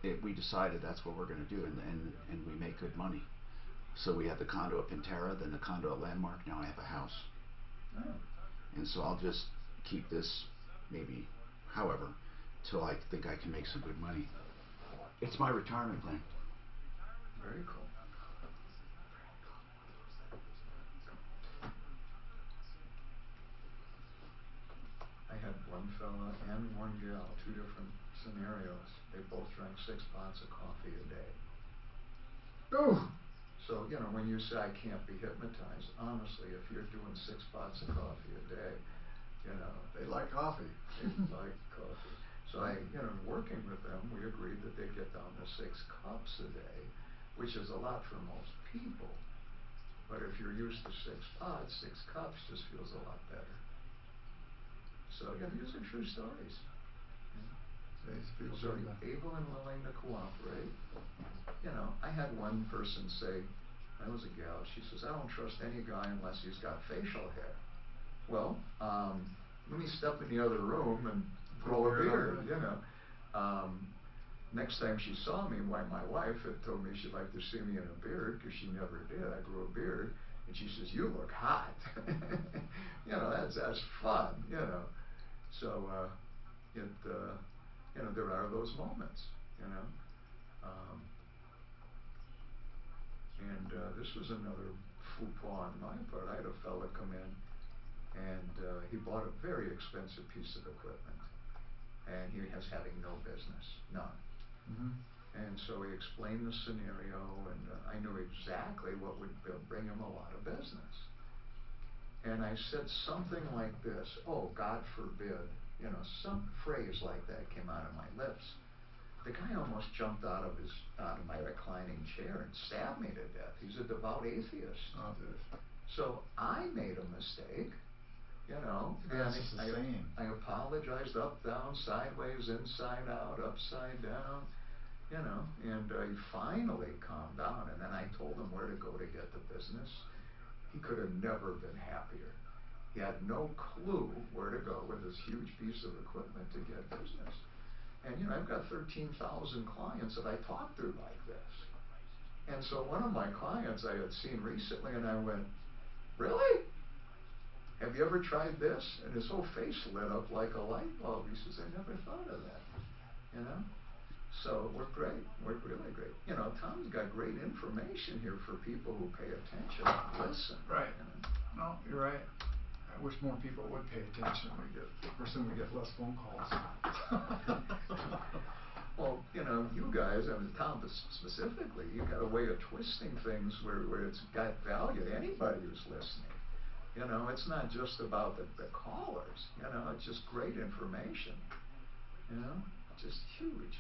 we decided that's what we're going to do, and we make good money. So we had the condo at Pintara, then the condo at Landmark, now I have a house. Oh. And so I'll just keep this maybe, however, till I think I can make some good money. It's my retirement plan. Very cool. I had one fella and one gal, two different scenarios. They both drank 6 pots of coffee a day. Ooh. So, when you say I can't be hypnotized, honestly, if you're doing 6 pots of coffee a day, They like coffee. they like coffee. So working with them, we agreed that they'd get down to 6 cups a day, which is a lot for most people. But if you're used to 6 pots, 6 cups just feels a lot better. So, these are true stories. People are able and willing to cooperate. I had one person say, that was a gal, she says, I don't trust any guy unless he's got facial hair. Well, let me step in the other room and grow a beard, Next time she saw me, my wife had told me she'd like to see me in a beard, because she never did. I grew a beard, and she says, you look hot. That's fun, So, there are those moments, And this was another faux pas on my part. I had a fella come in, and he bought a very expensive piece of equipment, and he was having no business, none. And so he explained the scenario, and I knew exactly what would bring him a lot of business. And I said something like this, oh, God forbid, some phrase like that came out of my lips. The guy almost jumped out of my reclining chair and stabbed me to death. He's a devout atheist. Oh, dude. So I made a mistake, and I apologized up, down, sideways, inside out, upside down, and he finally calmed down, and then I told him where to go to get the business. He could have never been happier. He had no clue where to go with this huge piece of equipment to get business. And, I've got 13,000 clients that I talk to like this. And so one of my clients I had seen recently, and I went, really? Have you ever tried this? And his whole face lit up like a light bulb. He says, I never thought of that, So it worked great, worked really great. Tom's got great information here for people who pay attention and listen. Right. No, you're right. I wish more people would pay attention. Pretty soon we get less phone calls. Well, you guys, Tom specifically, you've got a way of twisting things where it's got value to anybody who's listening. It's not just about the callers, it's just great information, just huge.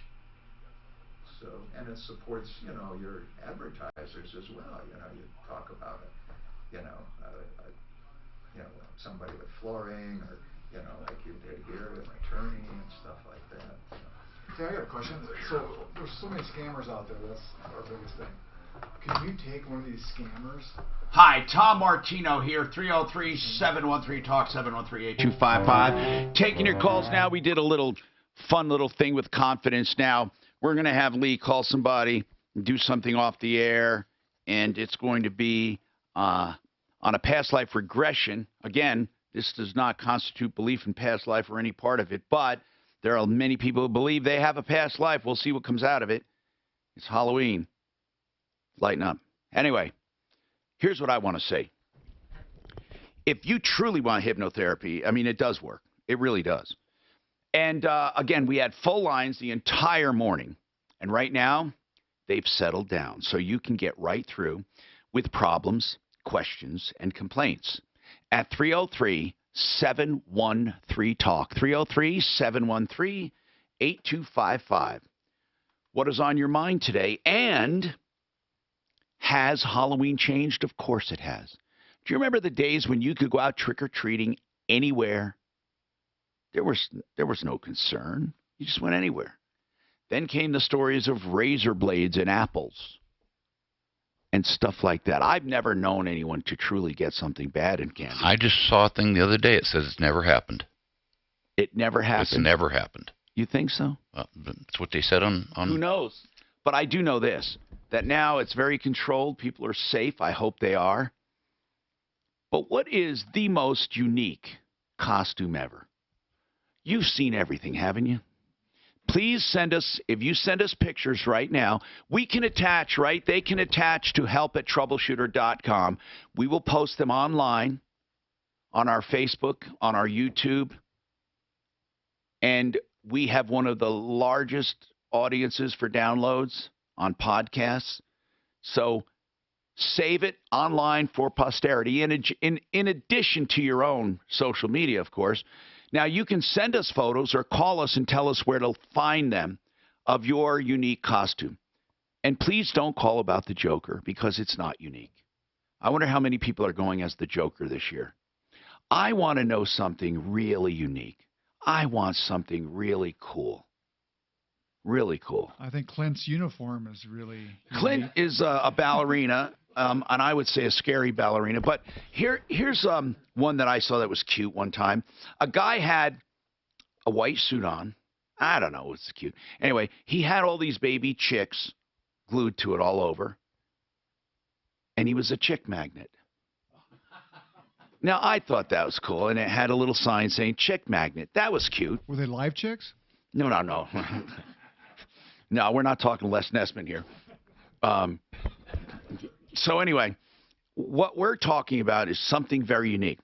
So, and it supports, your advertisers as well, you talk about it, somebody with flooring, or, like you did here, an attorney and stuff like that. Okay, I got a question. So, there's so many scammers out there, that's our biggest thing. Can you take one of these scammers? Hi, Tom Martino here, 303-713-TALK, 713-8255. Taking your calls now. We did a fun little thing with confidence. Now, we're going to have Lee call somebody, do something off the air, and it's going to be on a past life regression. Again, this does not constitute belief in past life or any part of it, but there are many people who believe they have a past life. We'll see what comes out of it. It's Halloween. Lighten up. Anyway, here's what I want to say. If you truly want hypnotherapy, it does work. It really does. And again, we had full lines the entire morning. And right now, they've settled down. So you can get right through with problems, questions, and complaints at 303-713-TALK. 303-713-8255. What is on your mind today? And has Halloween changed? Of course it has. Do you remember the days when you could go out trick-or-treating anywhere? There was no concern. You just went anywhere. Then came the stories of razor blades and apples and stuff like that. I've never known anyone to truly get something bad in candy. I just saw a thing the other day. It says it's never happened. It never happened? It's never happened. You think so? That's what they said on... Who knows? But I do know this, that now it's very controlled. People are safe. I hope they are. But what is the most unique costume ever? You've seen everything, haven't you? Please send us, if you send us pictures right now, we can attach, right? They can attach to help@troubleshooter.com. We will post them online, on our Facebook, on our YouTube. And we have one of the largest audiences for downloads on podcasts. So save it online for posterity in addition to your own social media, of course. Now, you can send us photos or call us and tell us where to find them of your unique costume. And please don't call about the Joker because it's not unique. I wonder how many people are going as the Joker this year. I want to know something really unique. I want something really cool. Really cool. I think Clint's uniform is really Clint unique. is a ballerina, and I would say a scary ballerina. But here's one that I saw that was cute one time. A guy had a white suit on. I don't know, it's cute. Anyway, he had all these baby chicks glued to it all over, and he was a chick magnet. Now, I thought that was cool, and it had a little sign saying chick magnet. That was cute. Were they live chicks? No. No, we're not talking Les Nessman here. So anyway, what we're talking about is something very unique.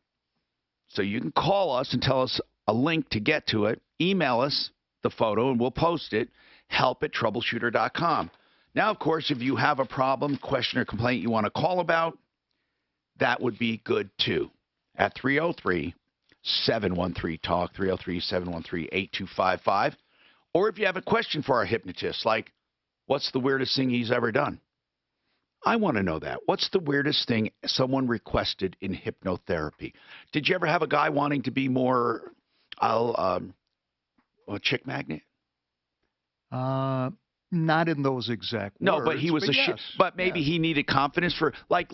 So you can call us and tell us a link to get to it. Email us the photo, and we'll post it, help@troubleshooter.com. Now, of course, if you have a problem, question, or complaint you want to call about, that would be good, too, at 303-713-TALK, 303-713-8255. Or if you have a question for our hypnotist, like, what's the weirdest thing he's ever done? I want to know that. What's the weirdest thing someone requested in hypnotherapy? Did you ever have a guy wanting to be more a chick magnet? Not in those exact words. No, but he was yes. But maybe he needed confidence for, like,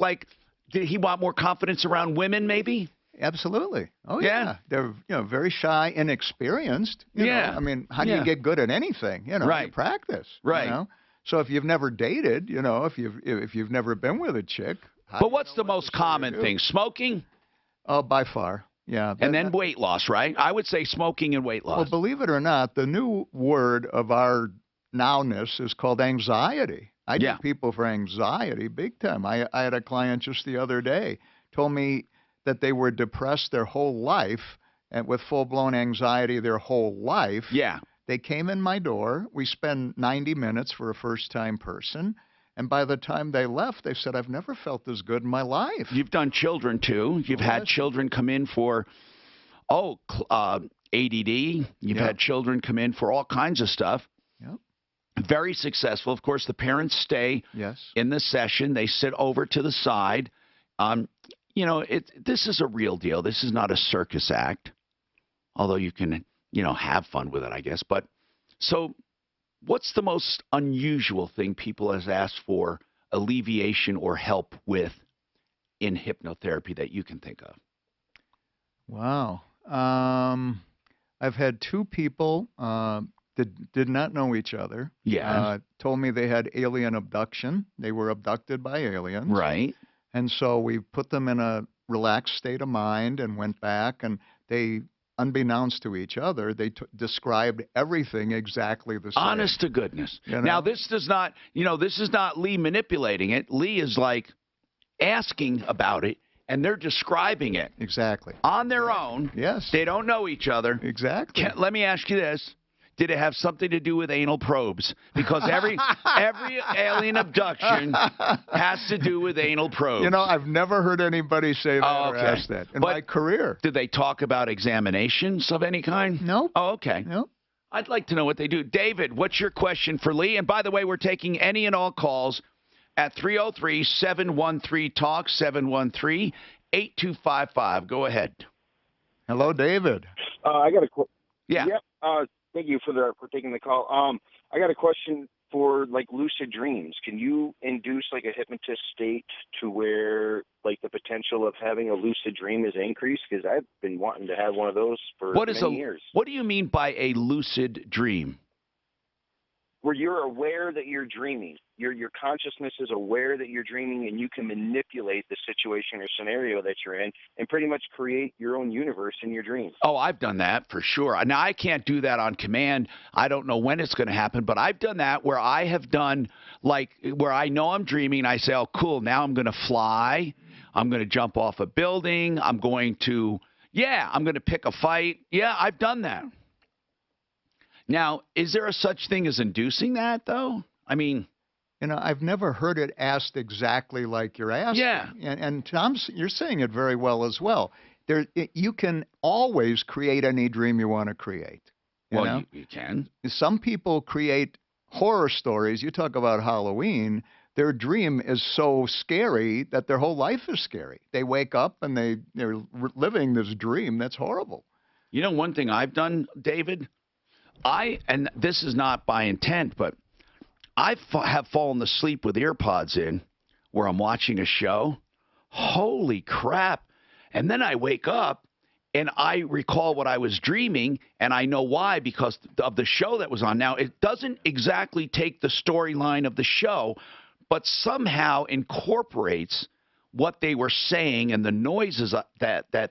did he want more confidence around women, maybe? Absolutely. Oh, yeah. They're, very shy, inexperienced. You know? I mean, how do you get good at anything? You practice. Right. You know? So if you've never dated, if you've never been with a chick. But what's the most common thing? Smoking? Oh, by far. Yeah. And then weight loss, right? I would say smoking and weight loss. Well, believe it or not, the new word of our nowness is called anxiety. I do people for anxiety big time. I had a client just the other day told me that they were depressed their whole life and with full-blown anxiety their whole life. Yeah. They came in my door. We spend 90 minutes for a first-time person. And by the time they left, they said, I've never felt this good in my life. You've done children, too. You've had children come in for, ADD. You've had children come in for all kinds of stuff. Yep. Very successful. Of course, the parents stay in the session. They sit over to the side. This is a real deal. This is not a circus act, although you can, have fun with it, I guess. But so what's the most unusual thing people have asked for alleviation or help with in hypnotherapy that you can think of? Wow. I've had two people that did not know each other. Yeah. Told me they had alien abduction. They were abducted by aliens. Right. And so we put them in a relaxed state of mind and went back, and they, unbeknownst to each other, they described everything exactly the same. Honest to goodness. Now, this does not, this is not Lee manipulating it. Lee is like asking about it, and they're describing it. Exactly. On their own. Yes. They don't know each other. Exactly. Let me ask you this. Did it have something to do with anal probes? Because every alien abduction has to do with anal probes. I've never heard anybody say that or ask that in my career. Did they talk about examinations of any kind? No. Oh, okay. No. I'd like to know what they do. David, what's your question for Lee? And by the way, we're taking any and all calls at 303-713-TALK, 713-8255. Go ahead. Hello, David. I got a question. Yeah. Yep. Thank you for taking the call. I got a question for lucid dreams. Can you induce a hypnotist state to where the potential of having a lucid dream is increased? Because I've been wanting to have one of those for many years. What do you mean by a lucid dream? Where you're aware that you're dreaming. Your consciousness is aware that you're dreaming, and you can manipulate the situation or scenario that you're in and pretty much create your own universe in your dreams. Oh, I've done that for sure. Now, I can't do that on command. I don't know when it's going to happen, but I've done that where I have done, where I know I'm dreaming, and I say, oh, cool, now I'm going to fly. I'm going to jump off a building. I'm going to pick a fight. Yeah, I've done that. Now, is there a such thing as inducing that, though? I mean, I've never heard it asked exactly like you're asking. Yeah. And Tom, you're saying it very well as well. You can always create any dream you want to create. You can. Some people create horror stories. You talk about Halloween. Their dream is so scary that their whole life is scary. They wake up and they're living this dream that's horrible. You know, one thing I've done, David, and this is not by intent, but I have fallen asleep with earpods in where I'm watching a show. Holy crap. And then I wake up and I recall what I was dreaming, and I know why, because of the show that was on. Now, it doesn't exactly take the storyline of the show, but somehow incorporates what they were saying and the noises that the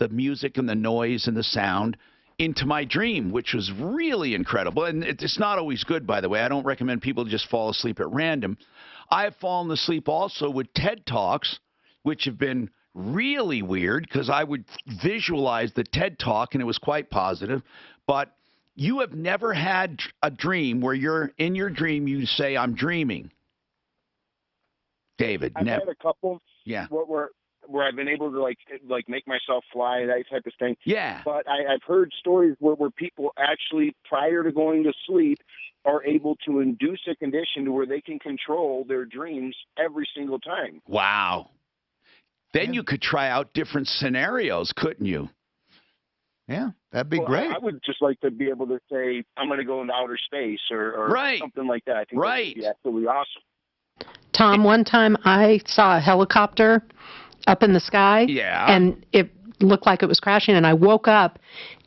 music and the noise and the sound into my dream, which was really incredible. And it's not always good, by the way. I don't recommend people just fall asleep at random. I have fallen asleep also with TED Talks, which have been really weird because I would visualize the TED Talk and it was quite positive. But you have never had a dream where you're in your dream, you say, I'm dreaming. David, I've had a couple. Yeah. Where I've been able to like make myself fly, that type of thing. Yeah. But I've heard stories where people actually, prior to going to sleep, are able to induce a condition to where they can control their dreams every single time. Wow. Then you could try out different scenarios, couldn't you? Yeah, that'd be great. I would just like to be able to say, I'm going to go into outer space or something like that. I think that would be absolutely awesome. Tom, one time I saw a helicopter up in the sky, and it looked like it was crashing, and I woke up,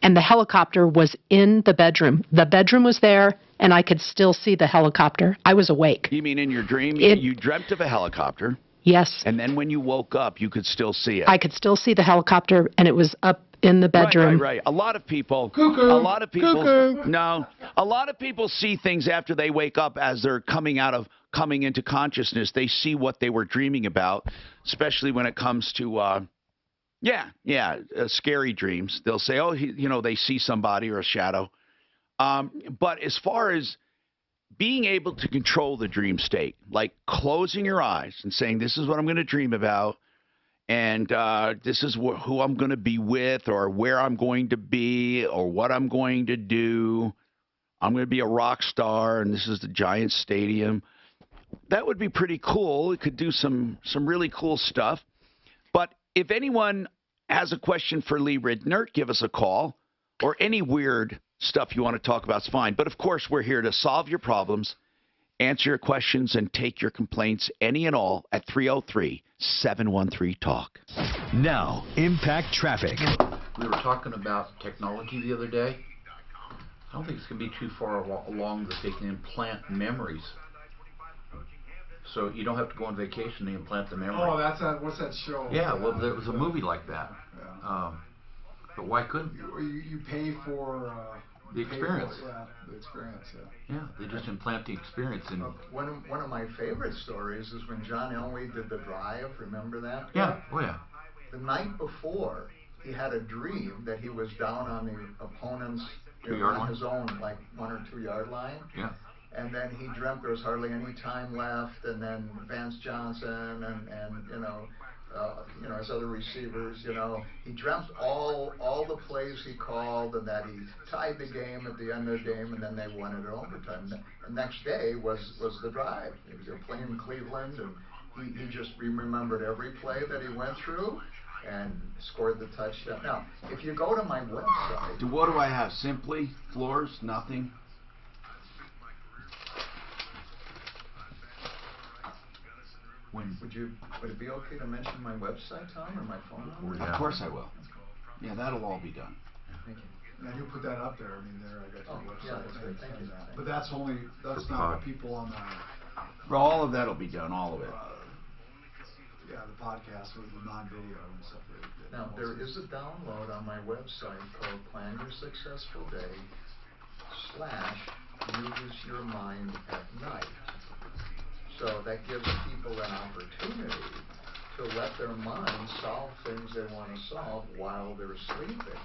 and the helicopter was in the bedroom. The bedroom was there, and I could still see the helicopter. I was awake. You mean in your dream, you dreamt of a helicopter? Yes. And then when you woke up, you could still see it. I could still see the helicopter, and it was up in the bedroom. Right. A lot of people. Cuckoo. A lot of people. Cuckoo. No. A lot of people see things after they wake up as they're coming into consciousness. They see what they were dreaming about, especially when it comes to, scary dreams. They'll say, they see somebody or a shadow. But as far as being able to control the dream state, like closing your eyes and saying, this is what I'm going to dream about, and this is who I'm going to be with, or where I'm going to be, or what I'm going to do. I'm going to be a rock star, and this is the Giant Stadium. That would be pretty cool. It could do some really cool stuff. But if anyone has a question for Lee Ridner, give us a call, or any weird stuff you want to talk about is fine. But, of course, we're here to solve your problems, answer your questions, and take your complaints, any and all, at 303-713-TALK. Now, Impact Traffic. We were talking about technology the other day. I don't think it's going to be too far along that they can implant memories. So you don't have to go on vacation to implant the memory. Oh, what's that show? Yeah, well, there was a movie like that. Yeah. But why couldn't you pay for the experience? The experience. Yeah, they just implant the experience in. One of my favorite stories is when John Elway did The Drive. Remember that? Yeah. Oh yeah. The night before, he had a dream that he was down on the opponent's on his own, like 1 or 2 yard line. Yeah. And then he dreamt there was hardly any time left, and then Vance Johnson and his other receivers, he dreamt all the plays he called, and that he tied the game at the end of the game, and then they won it in overtime. The next day was the drive. They were playing in Cleveland, and he just remembered every play that he went through and scored the touchdown. Now, if you go to my website, what do I have? Simply floors, nothing. Would it be okay to mention my website, Tom, or my phone number? Of course I will. Yeah, that'll all be done. Thank you. Yeah, you put that up there. I mean, I got your website. Yeah, that's great. Thank you. But that's not the people on the. For all of that'll be done, all of it. The podcast with the non-video and stuff. Now, there is a download on my website called Plan Your Successful Day / Use Your Mind at Night. So that gives people an opportunity to let their minds solve things they want to solve while they're sleeping.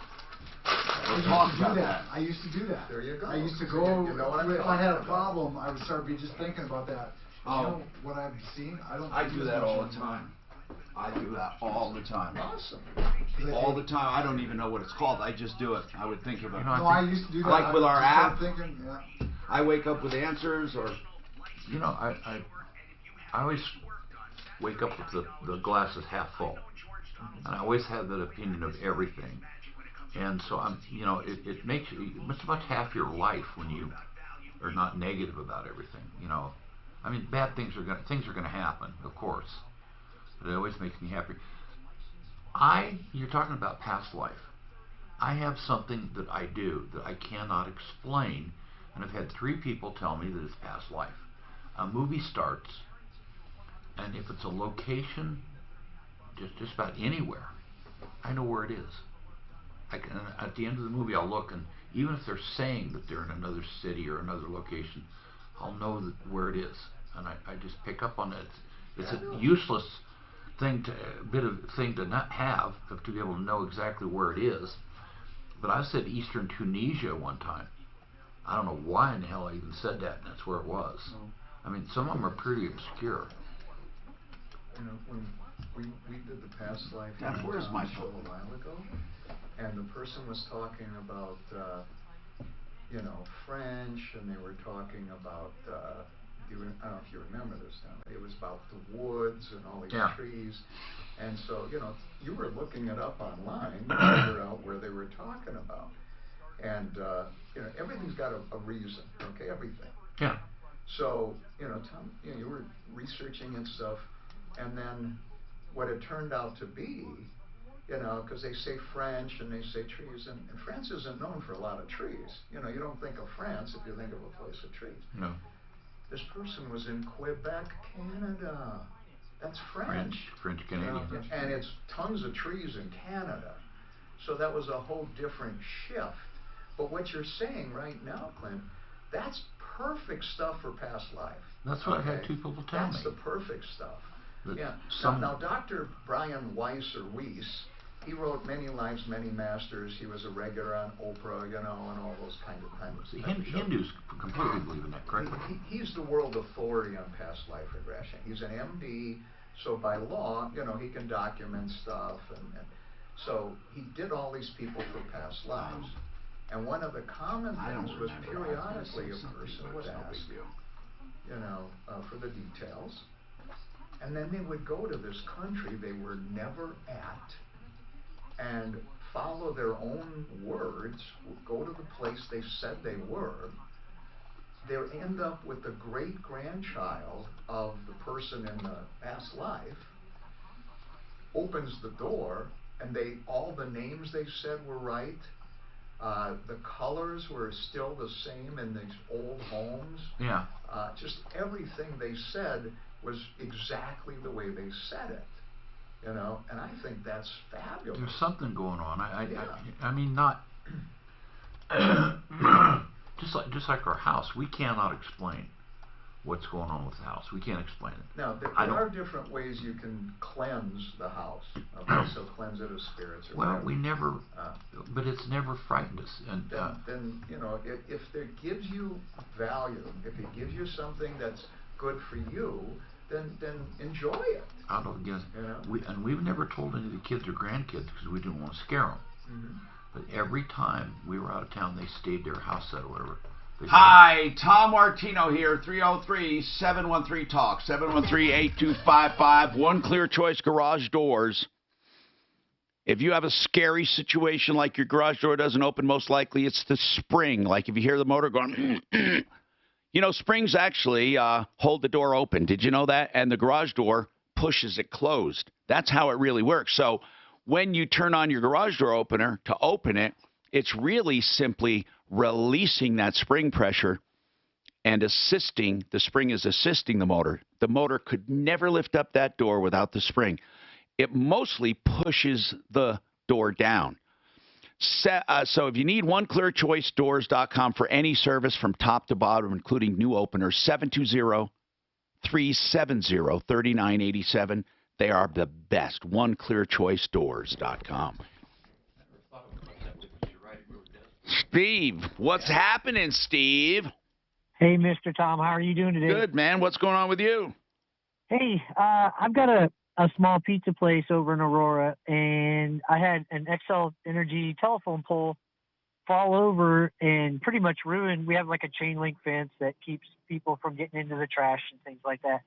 We'll talk about that. I used to do that. There you go. I used to So go, you know what I'm if I had a talking about. problem, I would start just thinking about that. Oh. You know what I've seen? I do that all the time. I do that all the time. Awesome. All the time. I don't even know what it's called. I just do it. I would think of it. No, I used to do that. Like with our app, Thinking, yeah. I wake up with answers, or You know, I always wake up with the glass is half full, and I always have that opinion of everything. And so it makes you much half your life when you are not negative about everything. I mean, bad things are gonna happen, of course, but it always makes me happy. You're talking about past life. I have something that I do that I cannot explain, and I've had 3 people tell me that it's past life. A movie starts, and if it's a location, just about anywhere, I know where it is. At the end of the movie, I'll look, and even if they're saying that they're in another city or another location, I'll know where it is, and I just pick up on it. It's a useless thing to not have, to be able to know exactly where it is. But I said Eastern Tunisia one time. I don't know why in the hell I even said that, and that's where it was. I mean, some of them are pretty obscure. When we did the past life Dad, where's my show a while ago, and the person was talking about French, and they were talking about I don't know if you remember this now. It was about the woods and all these trees, and so you were looking it up online to figure out where they were talking about, and everything's got a reason. Okay, everything. Yeah. So Tom, you were researching and stuff, and then what it turned out to be, because they say French and they say trees, and France isn't known for a lot of trees. You don't think of France if you think of a place of trees. No. This person was in Quebec, Canada. That's French. French Canadian. And it's tons of trees in Canada. So that was a whole different shift. But what you're saying right now, Clint, that's perfect stuff for past life. That's what I've had 2 people tell me. That's the perfect stuff. Yeah. Now, Dr. Brian Weiss, or Weiss, he wrote Many Lives, Many Masters. He was a regular on Oprah, and all those kind of Hindus completely believe in that, correctly. He's the world authority on past life regression. He's an MD, so by law, he can document stuff, and so he did all these people for past lives. And one of the common things was periodically a person would ask, for the details, and then they would go to this country they were never at, and follow their own words, go to the place they said they were. They end up with the great-grandchild of the person in the past life, opens the door, and all the names they said were right. The colors were still the same in these old homes. Yeah. Just everything they said was exactly the way they said it. And I think that's fabulous. There's something going on. I mean, not just like our house. We cannot explain what's going on with the house. We can't explain it. Now, there are different ways you can cleanse the house. Okay, so cleanse it of spirits. Or whatever. We never, but it's never frightened us. And then if it gives you value, if it gives you something that's good for you, then enjoy it. I don't know, again, we've never told any of the kids or grandkids because we didn't want to scare them. Mm-hmm. But every time we were out of town, they stayed their house set or whatever. Hi, Tom Martino here, 303-713-TALK, 713-8255, One Clear Choice Garage Doors. If you have a scary situation like your garage door doesn't open, most likely it's the spring. Like if you hear the motor going, springs actually hold the door open. Did you know that? And the garage door pushes it closed. That's how it really works. So when you turn on your garage door opener to open it, it's really simply releasing that spring pressure and assisting. The spring is assisting the motor. The motor could never lift up that door without the spring. It mostly pushes the door down. So if you need OneClearChoiceDoors.com for any service from top to bottom, including new openers, 720-370-3987. They are the best. OneClearChoiceDoors.com. Steve, what's happening, Steve? Hey, Mr. Tom, how are you doing today? Good, man. What's going on with you? Hey, I've got a small pizza place over in Aurora, and I had an XL Energy telephone pole fall over and pretty much ruin. We have like a chain link fence that keeps people from getting into the trash and things like that.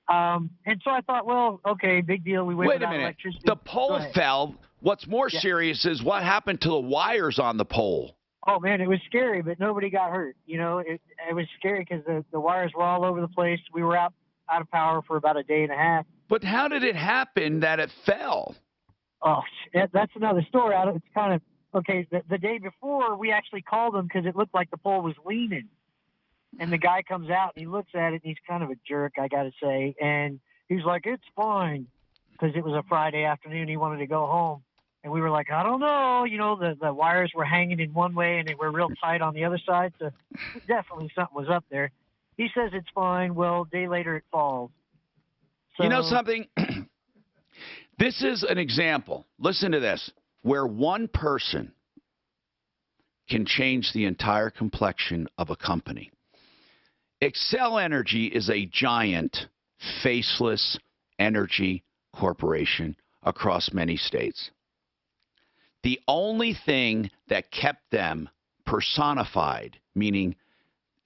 And so I thought, well, okay, big deal. We Wait a minute. The pole fell. What's more serious is what happened to the wires on the pole. Oh, man, it was scary, but nobody got hurt. You know, it was scary because the wires were all over the place. We were out of power for about a day and a half. But how did it happen that it fell? Oh, that's another story. It's kind of, okay, the day before, we actually called them because it looked like the pole was leaning. And the guy comes out, and he looks at it, and he's kind of a jerk, I got to say. And he's like, it's fine, because it was a Friday afternoon. He wanted to go home. And we were like, I don't know. You know, the wires were hanging in one way, and they were real tight on the other side. So definitely something was up there. He says it's fine. Well, a day later, it falls. So, you know something? This is an example. Listen to this. Where one person can change the entire complexion of a company. Xcel Energy is a giant, faceless energy corporation across many states. The only thing that kept them personified, meaning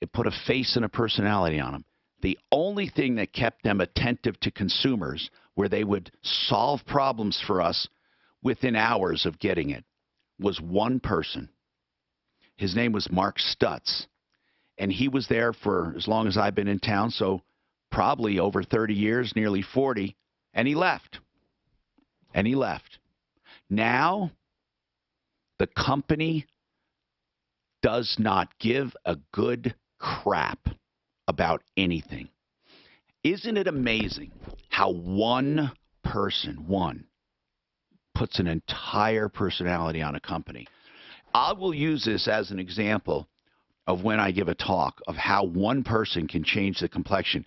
it put a face and a personality on them, the only thing that kept them attentive to consumers, where they would solve problems for us within hours of getting it, was one person. His name was Mark Stutz. And he was there for as long as I've been in town, so probably over 30 years, nearly 40, and he left. And he left. Now, the company does not give a good crap about anything. Isn't it amazing how one person, puts an entire personality on a company? I will use this as an example of when I give a talk of how one person can change the complexion.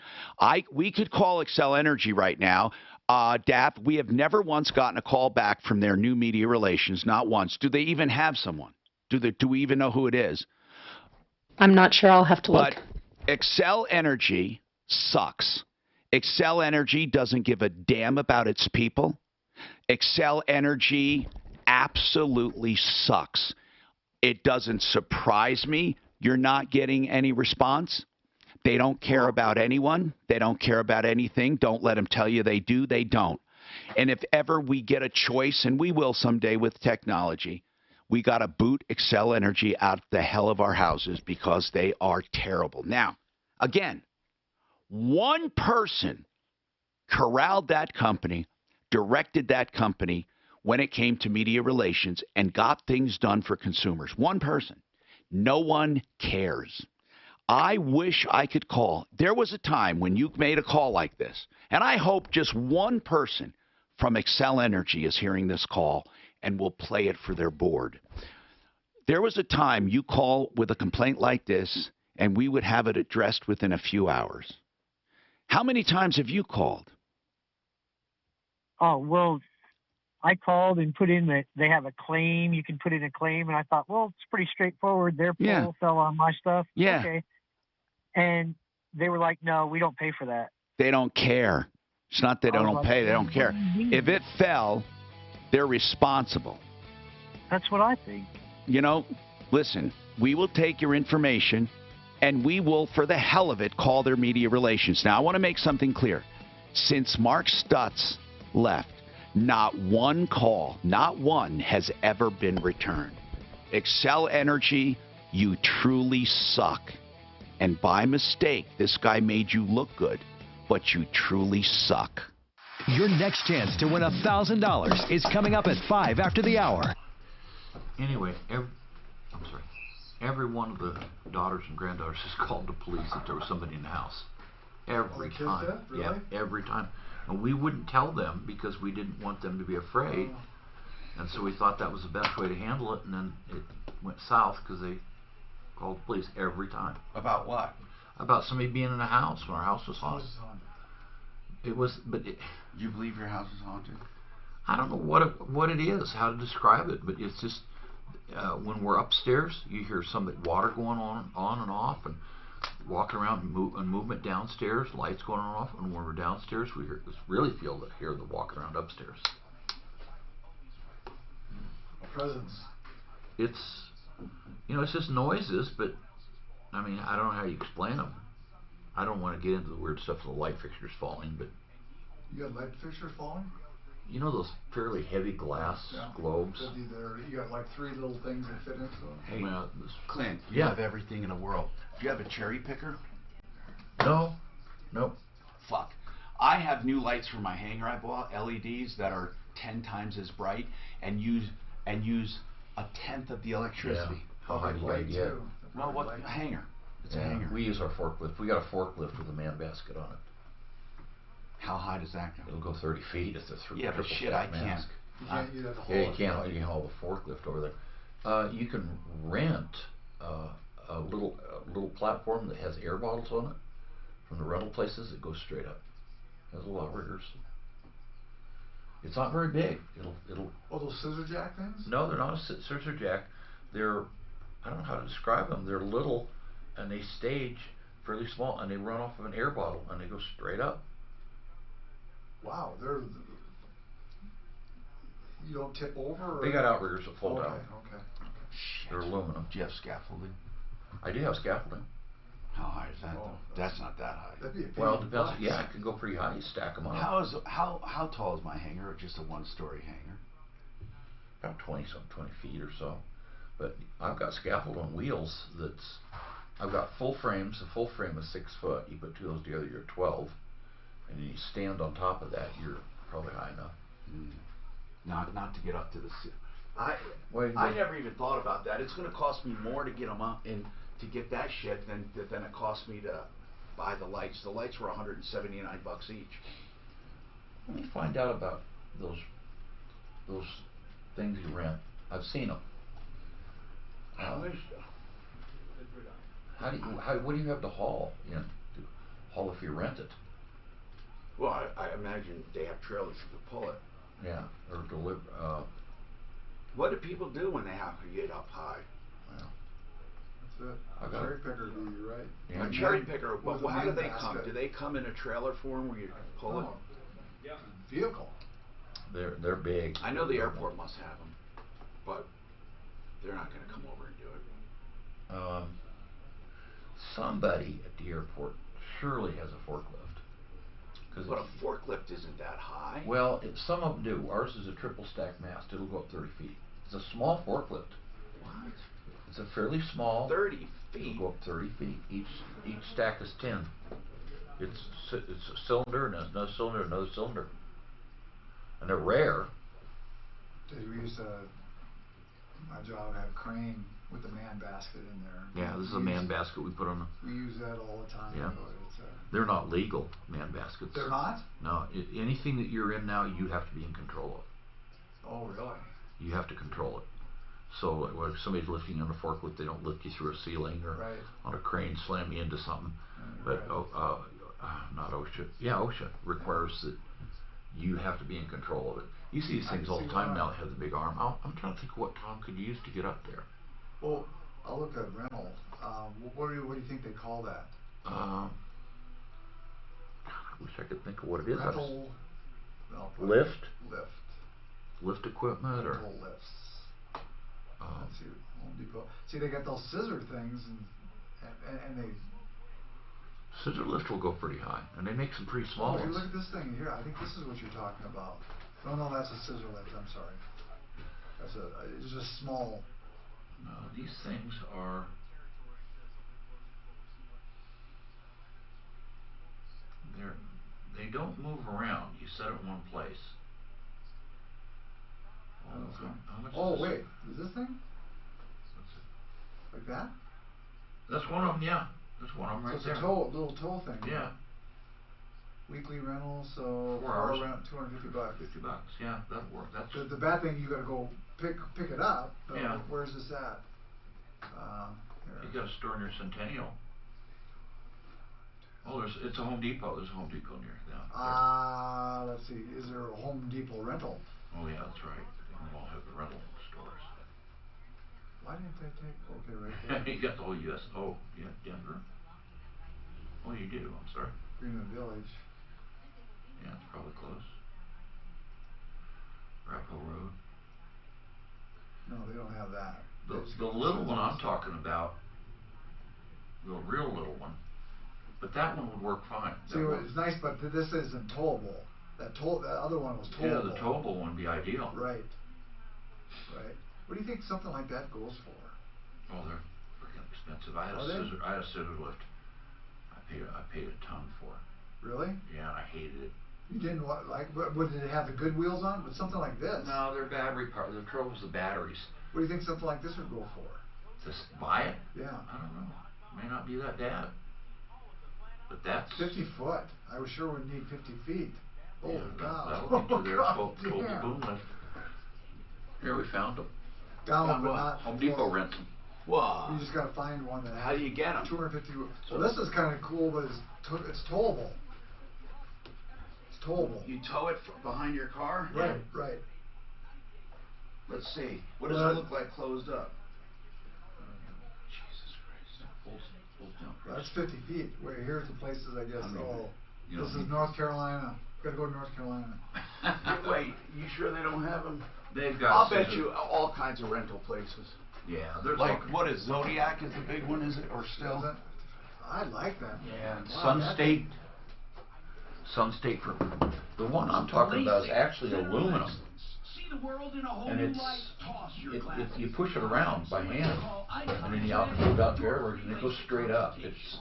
We could call Xcel Energy right now. DAP, we have never once gotten a call back from their new media relations, not once. Do they even have someone? Do we even know who it is? I'm not sure. I'll have to look. But Xcel Energy sucks. Xcel Energy doesn't give a damn about its people. Xcel Energy absolutely sucks. It doesn't surprise me you're not getting any response. They don't care about anyone. They don't care about anything. Don't let them tell you they do. They don't. And if ever we get a choice, and we will someday with technology, we got to boot Xcel Energy out the hell of our houses because they are terrible. Now, again, one person corralled that company, directed that company when it came to media relations, and got things done for consumers. One person. No one cares. I wish I could call. There was a time when you made a call like this, and I hope just one person from Xcel Energy is hearing this call and will play it for their board. There was a time you call with a complaint like this, and we would have it addressed within a few hours. How many times have you called? Oh, well, I called and put in that they have a claim. You can put in a claim. And I thought, well, it's pretty straightforward. Their pole fell on my stuff. Yeah. Okay. And they were like, no, we don't pay for that. They don't care. It's not they don't pay. They don't care. If it fell, they're responsible. That's what I think. You know, listen, we will take your information and we will, for the hell of it, call their media relations. Now, I want to make something clear. Since Mark Stutz left, not one call, not one, has ever been returned. Xcel Energy, you truly suck. And by mistake, this guy made you look good, but you truly suck. Your next chance to win $1,000 is coming up at 5 after the hour. Anyway, every one of the daughters and granddaughters has called the police if there was somebody in the house. Every time. Really? Yeah, every time. And we wouldn't tell them because we didn't want them to be afraid. And so we thought that was the best way to handle it. And then it went south because they called the police every time. About what? About somebody being in the house when our house was haunted. It was, but you believe your house is haunted? I don't know what it is, how to describe it, but it's just, when we're upstairs, you hear some water going on and off, and walking around and movement downstairs, lights going on and off. And when we're downstairs, we really hear the walking around upstairs. Presence. It's it's just noises, but I mean, I don't know how you explain them. I don't want to get into the weird stuff of the light fixtures falling, but you got light fixtures falling? You know those fairly heavy glass globes? You got like 3 little things that fit into them. Hey, Clint, you have everything in the world. Do you have a cherry picker? No. Nope. Fuck. I have new lights for my hanger I bought, LEDs that are 10 times as bright and use a tenth of the electricity. Yeah. How high do you get? Well, what a hanger? It's a hanger. We use our forklift. We got a forklift with a man basket on it. How high does that go? It'll go 30 feet. It's a but shit, I can't. You can haul the forklift over there. You can rent a little platform that has air bottles on it from the rental places. It goes straight up. It has little outriggers. It's not very big. It'll. Oh, those scissor jack things? No, they're not a scissor jack. They're, I don't know how to describe them. They're little, and they stage fairly small, and they run off of an air bottle, and they go straight up. Wow, you don't tip over? They got outriggers that fold out. Okay. They're aluminum. Do you have scaffolding? I do have scaffolding. How high is that though? That's not that high. That'd be well, it depends. Yeah, it can go pretty high. You stack them up. How tall is my hanger? Just a 1-story hanger? About 20 feet or so. But I've got scaffold on wheels I've got full frames. A full frame is 6 foot. You put 2 of those together, you're 12. And then you stand on top of that, you're probably high enough. Not to get up to the I never even thought about that. It's going to cost me more to get them up and to get that shit than it cost me to buy the lights. The lights were $179 each. Let me find out about those things you rent. I've seen them. What do you have to haul? To haul if you rent it. Well, I imagine they have trailers to pull it. Yeah, or deliver. What do people do when they have to get up high? Well, that's it. A cherry picker would be right. Yeah. A cherry picker. But how do they come? Do they come in a trailer form where you pull it? Yeah. Vehicle. They're big. I know the airport must have them, but they're not going to come over and do it. Somebody at the airport surely has a forklift. But a forklift isn't that high. Well, some of them do. Ours is a triple stack mast. It'll go up 30 feet. It's a small forklift. What? It's a fairly small. 30 feet? It'll go up 30 feet. Each stack is 10. It's a cylinder and another cylinder and another cylinder. And they're rare. We used to, my job had a crane with a man basket in there. Yeah, this is a man basket we put on. We use that all the time. Yeah. They're not legal, man baskets. They're not? No. Anything that you're in now, you have to be in control of. Oh, really? You have to control it. So if somebody's lifting on a forklift, they don't lift you through a ceiling or on a crane slam you into something. But not OSHA. Yeah, OSHA requires that you have to be in control of it. You see these things all the time now that have the big arm. I'm trying to think of what Tom could use to get up there. Well, I'll look at rental. What do you think they call that? I wish I could think of what it is. Rental. Lift Rental equipment or lifts. Let's see, Home Depot. See, they got those scissor things, and they. Scissor lift will go pretty high, and they make some pretty small ones. Look at this thing here. I think this is what you're talking about. No, that's a scissor lift. I'm sorry. It's just small. No, these things are. They don't move around. You set it in one place. How much wait, is this thing? Like that? That's one of them, yeah. That's one of them right there. It's a little tow thing. Yeah. Weekly rental, so 4 hours. Around $250. $50, yeah, that'll work. That's the bad thing. You got to go pick it up. Yeah. Where's this at? You got to store in your Centennial. Oh, it's a Home Depot. There's a Home Depot near there. Let's see. Is there a Home Depot rental? Oh yeah, that's right. They all have the rental stores. Why didn't they take, okay, right there. You got the whole U.S. Oh, yeah, Denver. Oh, you do. I'm sorry. Greenwood Village. Yeah, it's probably close. Rappel Road. No, they don't have that. The little one I'm talking about, the real little one, but that one would work fine. See, it's nice, but this isn't towable. That other one was towable. Yeah, the towable one would be ideal. Right. Right. What do you think something like that goes for? Oh, they're freaking expensive. I had a scissor lift. I paid a ton for it. Really? Yeah, I hated it. You didn't like? What did it have the good wheels on? But something like this. No, they're battery powered. The trouble is the batteries. What do you think something like this would go for? Just buy it? Yeah. I don't know. May not be that bad. But that's 50 foot. I was sure we'd need 50 feet. Holy cow! That'll be to their total boom lift. Here we found them. Down, but not Home Depot rents them. Whoa. You just gotta find one that. How do you get them? 250. Well, this is kind of cool, but it's towable. It's towable. You tow it behind your car? Right, right. Let's see. What does it look like closed up? Jesus Christ. Pulls down. That's 50 feet. Wait, here's the places, I guess. This is North Carolina. Gotta go to North Carolina. Wait, you sure they don't have them? They've got. I'll bet you all kinds of rental places. Yeah, there's like what is Zodiac is the big one, is it, or still? I like that. Yeah, Sun State for the one I'm talking about is actually aluminum, and you push it around by hand, and then you output out there, and it goes straight up. It's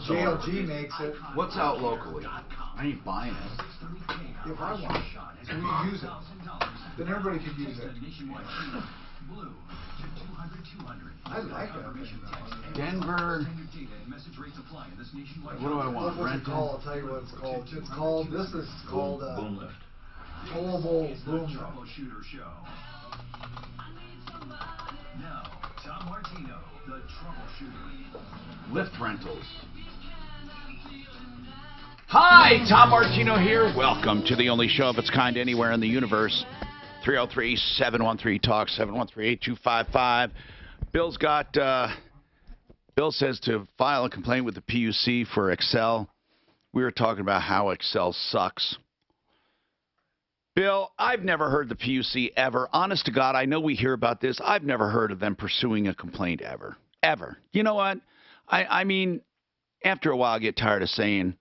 JLG makes it. What's out locally? I ain't buying it. If I want, so we use it. Then everybody can use it. I like that. Denver. What do I want? What's it called? I'll tell you what it's called. This is called boom lift. Towable boom lift. Troubleshooter Show. Now, Tom Martino, the Troubleshooter. Lift rentals. Hi, Tom Martino here. Welcome to the only show of its kind anywhere in the universe. 303-713-TALK, 713-8255. Bill says to file a complaint with the PUC for Excel. We were talking about how Excel sucks. Bill, I've never heard the PUC ever. Honest to God, I know we hear about this. I've never heard of them pursuing a complaint ever. Ever. You know what? I mean, after a while, I get tired of saying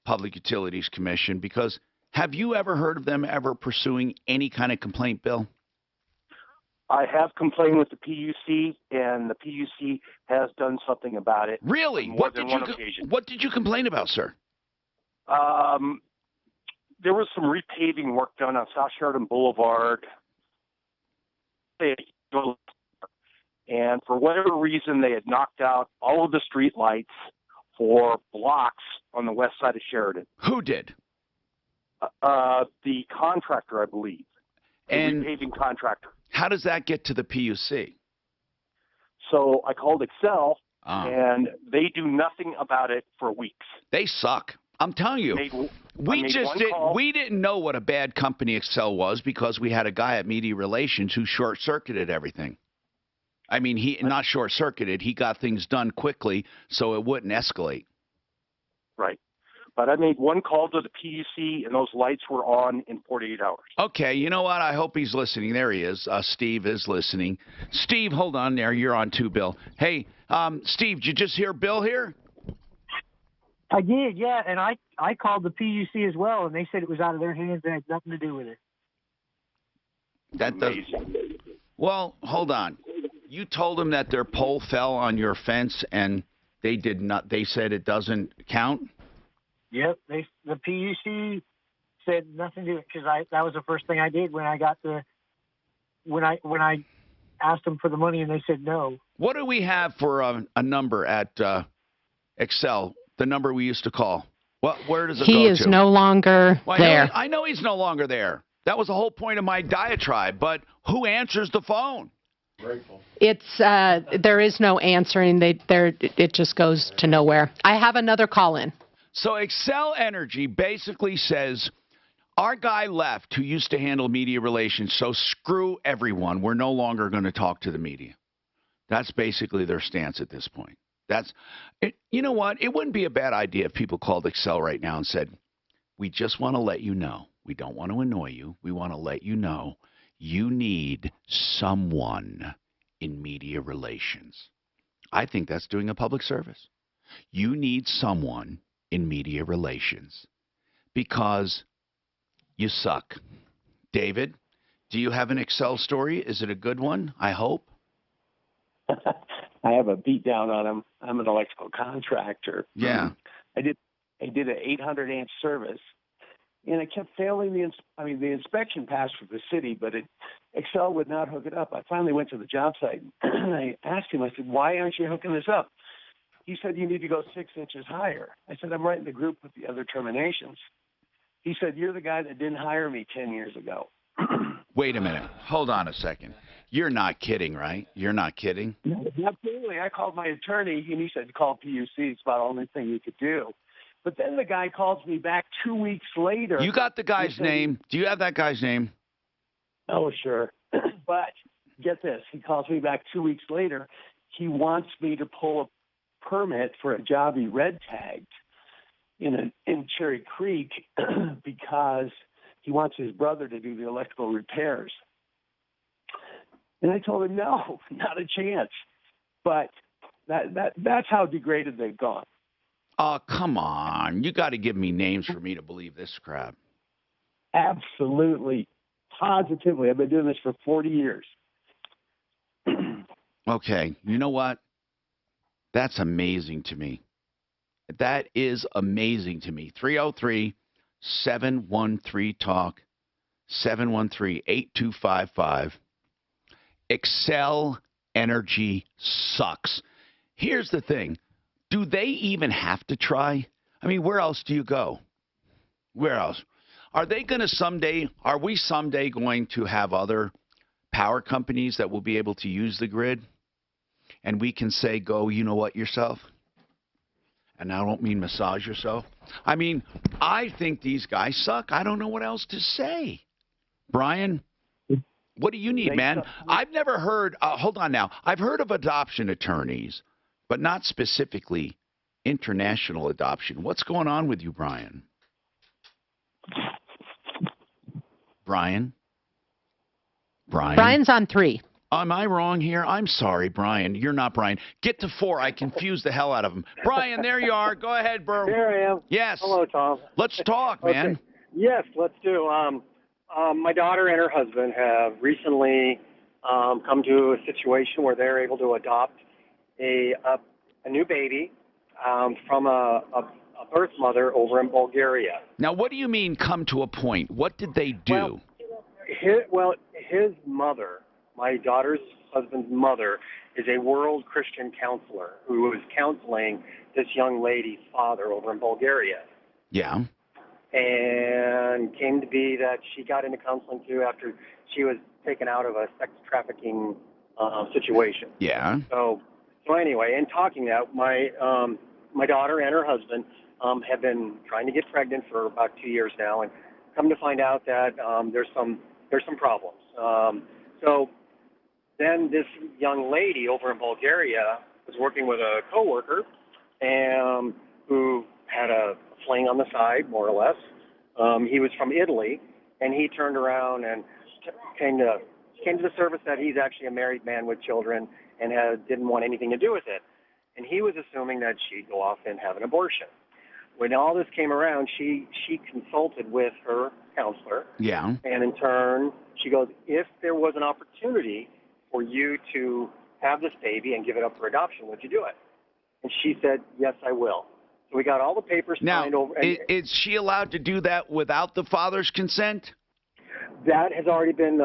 Public Utilities Commission, because have you ever heard of them ever pursuing any kind of complaint, Bill? I have complained with the PUC, and the PUC has done something about it. Really? What did you complain about, sir? There was some repaving work done on South Sheridan Boulevard. And for whatever reason, they had knocked out all of the street lights for blocks on the west side of Sheridan. Who did? The contractor, I believe. And the repaving contractor. How does that get to the PUC? So I called Excel, and they do nothing about it for weeks. They suck. I'm telling you. We didn't know what a bad company Excel was because we had a guy at Media Relations who short-circuited everything. I mean, he not short-circuited. He got things done quickly so it wouldn't escalate. Right. But I made one call to the PUC, and those lights were on in 48 hours. Okay, you know what? I hope he's listening. There he is. Steve is listening. Steve, hold on there. You're on too, Bill. Hey, Steve, did you just hear Bill here? I did, yeah, and I called the PUC as well, and they said it was out of their hands and had nothing to do with it. That does. Well, hold on. You told them that their pole fell on your fence, and they did not. They said it doesn't count. Yep, the PUC said nothing to it because that was the first thing I did when I got when I asked them for the money and they said no. What do we have for a number at Excel? The number we used to call. Where does it go to? He is no longer there. I know he's no longer there. That was the whole point of my diatribe. But who answers the phone? Grateful. It's there is no answering. It just goes to nowhere. I have another call in. So Excel Energy basically says, Our guy left who used to handle media relations, so screw everyone. We're no longer going to talk to the media. That's basically their stance at this point. You know what? It wouldn't be a bad idea if people called Excel right now and said, we just want to let you know. We don't want to annoy you. We want to let you know you need someone in media relations. I think that's doing a public service. You need someone in media relations because you suck. David, do you have an Excel story? Is it a good one? I hope. I have a beat down on him. I'm an electrical contractor. Yeah. I did an 800 amp service, and I kept failing the inspection passed for the city, but Excel would not hook it up. I finally went to the job site and I asked him. I said, "Why aren't you hooking this up?" He said, "You need to go 6 inches higher." I said, "I'm right in the group with the other terminations." He said, "You're the guy that didn't hire me 10 years ago." Wait a minute. Hold on a second. You're not kidding, right? You're not kidding? No, absolutely. I called my attorney, and he said, "Call PUC. It's about the only thing you could do." But then the guy calls me back 2 weeks later. You got the guy's name. Do you have that guy's name? Oh, sure. But get this. He calls me back 2 weeks later. He wants me to pull a permit for a job he red tagged in Cherry Creek because he wants his brother to do the electrical repairs. And I told him, no, not a chance. But that's how degraded they've gone. Oh, come on. You got to give me names for me to believe this crap. Absolutely. Positively. I've been doing this for 40 years. Okay. You know what? That's amazing to me. That is amazing to me. 303-713-TALK, 713-8255. Excel Energy sucks. Here's the thing. Do they even have to try? I mean, where else do you go? Where else? Are we someday going to have other power companies that will be able to use the grid? And we can say, go, you know what, yourself? And I don't mean massage yourself. I mean, I think these guys suck. I don't know what else to say. Brian, what do you need, man? I've never heard, hold on now. I've heard of adoption attorneys, but not specifically international adoption. What's going on with you, Brian? Brian? Brian's on 3. Am I wrong here? I'm sorry, Brian. You're not Brian. Get to 4. I confused the hell out of him. Brian, there you are. Go ahead, Burr. There I am. Yes. Hello, Tom. Let's talk, man. Okay. Yes, let's do. My daughter and her husband have recently come to a situation where they're able to adopt a new baby from a birth mother over in Bulgaria. Now, what do you mean come to a point? What did they do? His mother, my daughter's husband's mother, is a world Christian counselor who was counseling this young lady's father over in Bulgaria. Yeah. And came to be that she got into counseling too after she was taken out of a sex trafficking situation. Yeah. So anyway, in talking that, my daughter and her husband have been trying to get pregnant for about 2 years now, and come to find out that there's some problems. So then this young lady over in Bulgaria was working with a coworker, and who had a fling on the side, more or less. He was from Italy, and he turned around and came to the surface that he's actually a married man with children and didn't want anything to do with it. And he was assuming that she'd go off and have an abortion. When all this came around, she consulted with her counselor. Yeah. And in turn, she goes, if there was an opportunity for you to have this baby and give it up for adoption, would you do it? And she said, yes, I will. So we got all the papers signed over. Is she allowed to do that without the father's consent? That has already been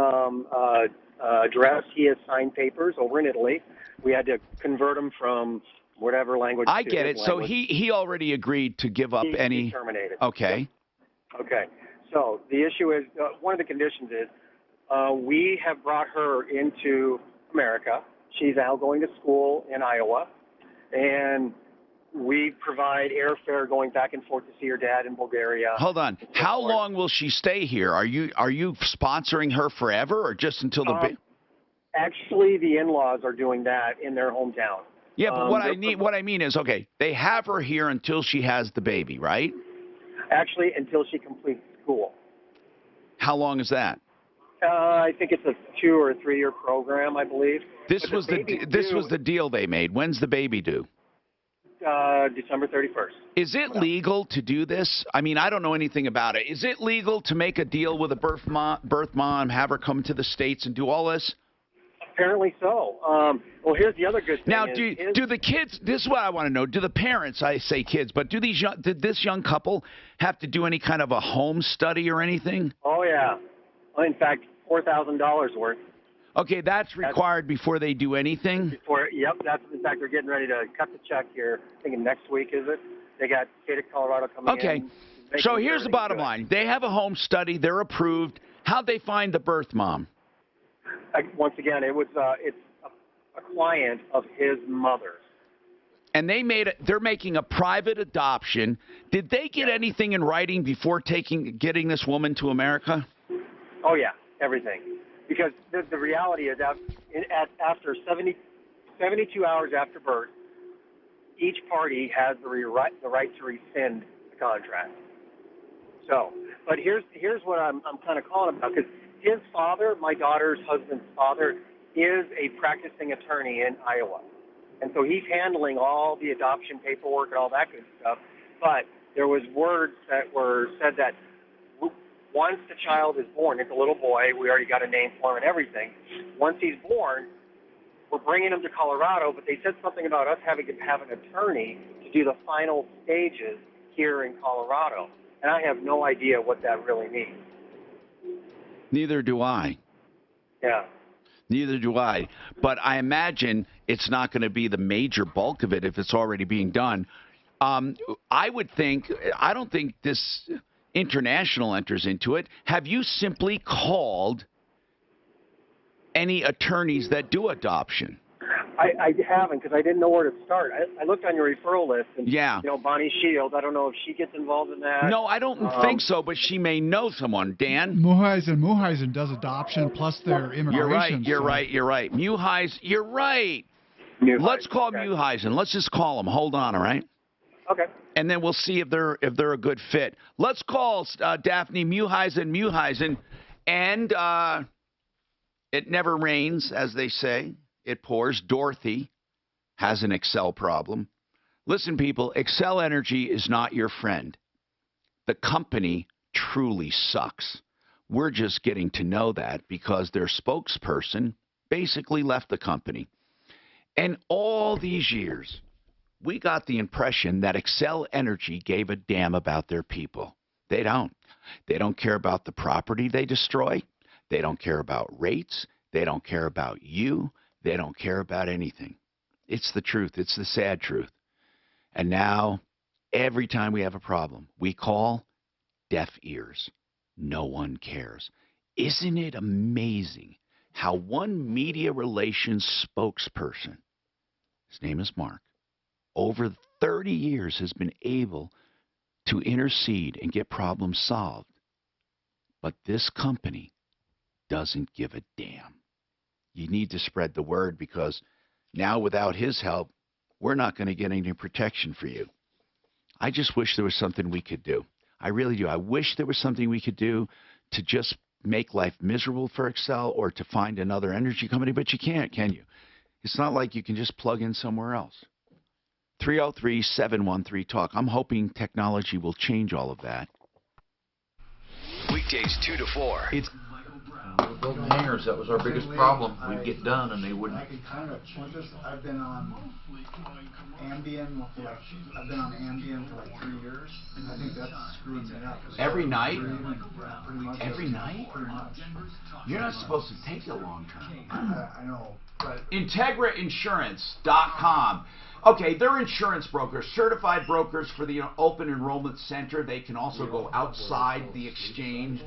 addressed. He has signed papers over in Italy. We had to convert him from whatever language. I get it. So he already agreed to give up any. He terminated. Okay. Okay. So the issue is, one of the conditions is, we have brought her into America. She's now going to school in Iowa, and We provide airfare going back and forth to see her dad in Bulgaria. Hold on. How long will she stay here? Are you sponsoring her forever or just until the Actually, the in-laws are doing that in their hometown. Yeah, but what I mean is, okay, they have her here until she has the baby, right? Actually, until she completes school. How long is that? I think it's a 2 or 3 year program, I believe. This was the deal they made. When's the baby due? December 31st. Is it legal to do this? I mean, I don't know anything about it. Is it legal to make a deal with a birth mom, have her come to the States and do all this? Apparently so. Well, here's the other good thing. Now, do the kids? This is what I want to know. Do the parents? I say kids, but did this young couple have to do any kind of a home study or anything? Oh yeah. In fact, $4,000 worth. Okay, that's required before they do anything? Yep, in fact, they're getting ready to cut the check here. I think next week, is it? They got state of Colorado coming in. Okay, so here's the bottom line. They have a home study. They're approved. How'd they find the birth mom? Once again, it's a client of his mother's. And they're making a private adoption. Did they get anything in writing before getting this woman to America? Oh, yeah, everything. Because the reality is that after 72 hours after birth, each party has the right to rescind the contract. So, but here's what I'm kind of calling about, because his father, my daughter's husband's father, is a practicing attorney in Iowa. And so he's handling all the adoption paperwork and all that good stuff. But there was words that were said that once the child is born, it's a little boy, we already got a name for him and everything. Once he's born, we're bringing him to Colorado, but they said something about us having to have an attorney to do the final stages here in Colorado. And I have no idea what that really means. Neither do I. Yeah. Neither do I. But I imagine it's not going to be the major bulk of it if it's already being done. I don't think this international enters into it. Have you simply called any attorneys that do adoption? I haven't, because I didn't know where to start. I looked on your referral list, and Bonnie Shields, I don't know if she gets involved in that. No, I don't think so, but she may know someone. Dan? Muheisen does adoption plus their immigration. You're right. Muheisen, you're right. Let's call Muheisen. Let's just call them. Hold on, all right? Okay. And then we'll see if they're a good fit. Let's call Daphne Muheisen, and it never rains, as they say. It pours. Dorothy has an Excel problem. Listen, people, Excel Energy is not your friend. The company truly sucks. We're just getting to know that because their spokesperson basically left the company. And all these years, we got the impression that Excel Energy gave a damn about their people. They don't. They don't care about the property they destroy. They don't care about rates. They don't care about you. They don't care about anything. It's the truth. It's the sad truth. And now, every time we have a problem, we call deaf ears. No one cares. Isn't it amazing how one media relations spokesperson, his name is Mark, over 30 years has been able to intercede and get problems solved. But this company doesn't give a damn. You need to spread the word, because now without his help, we're not going to get any protection for you. I just wish there was something we could do. I really do. I wish there was something we could do to just make life miserable for Excel or to find another energy company, but you can't, can you? It's not like you can just plug in somewhere else. 303-713-TALK. I'm hoping technology will change all of that. Weekdays 2 to 4. It's building hangars. That was our biggest problem. We'd get done and they wouldn't. I could kind of just, I've been on Ambien for like 3 years. I think that's screwing me up. Every night? Pretty much. Every night? Pretty much. You're not supposed to take it long term. I know. But IntegraInsurance.com. Okay, they're insurance brokers, certified brokers for the Open Enrollment Center. They can also go outside the exchange.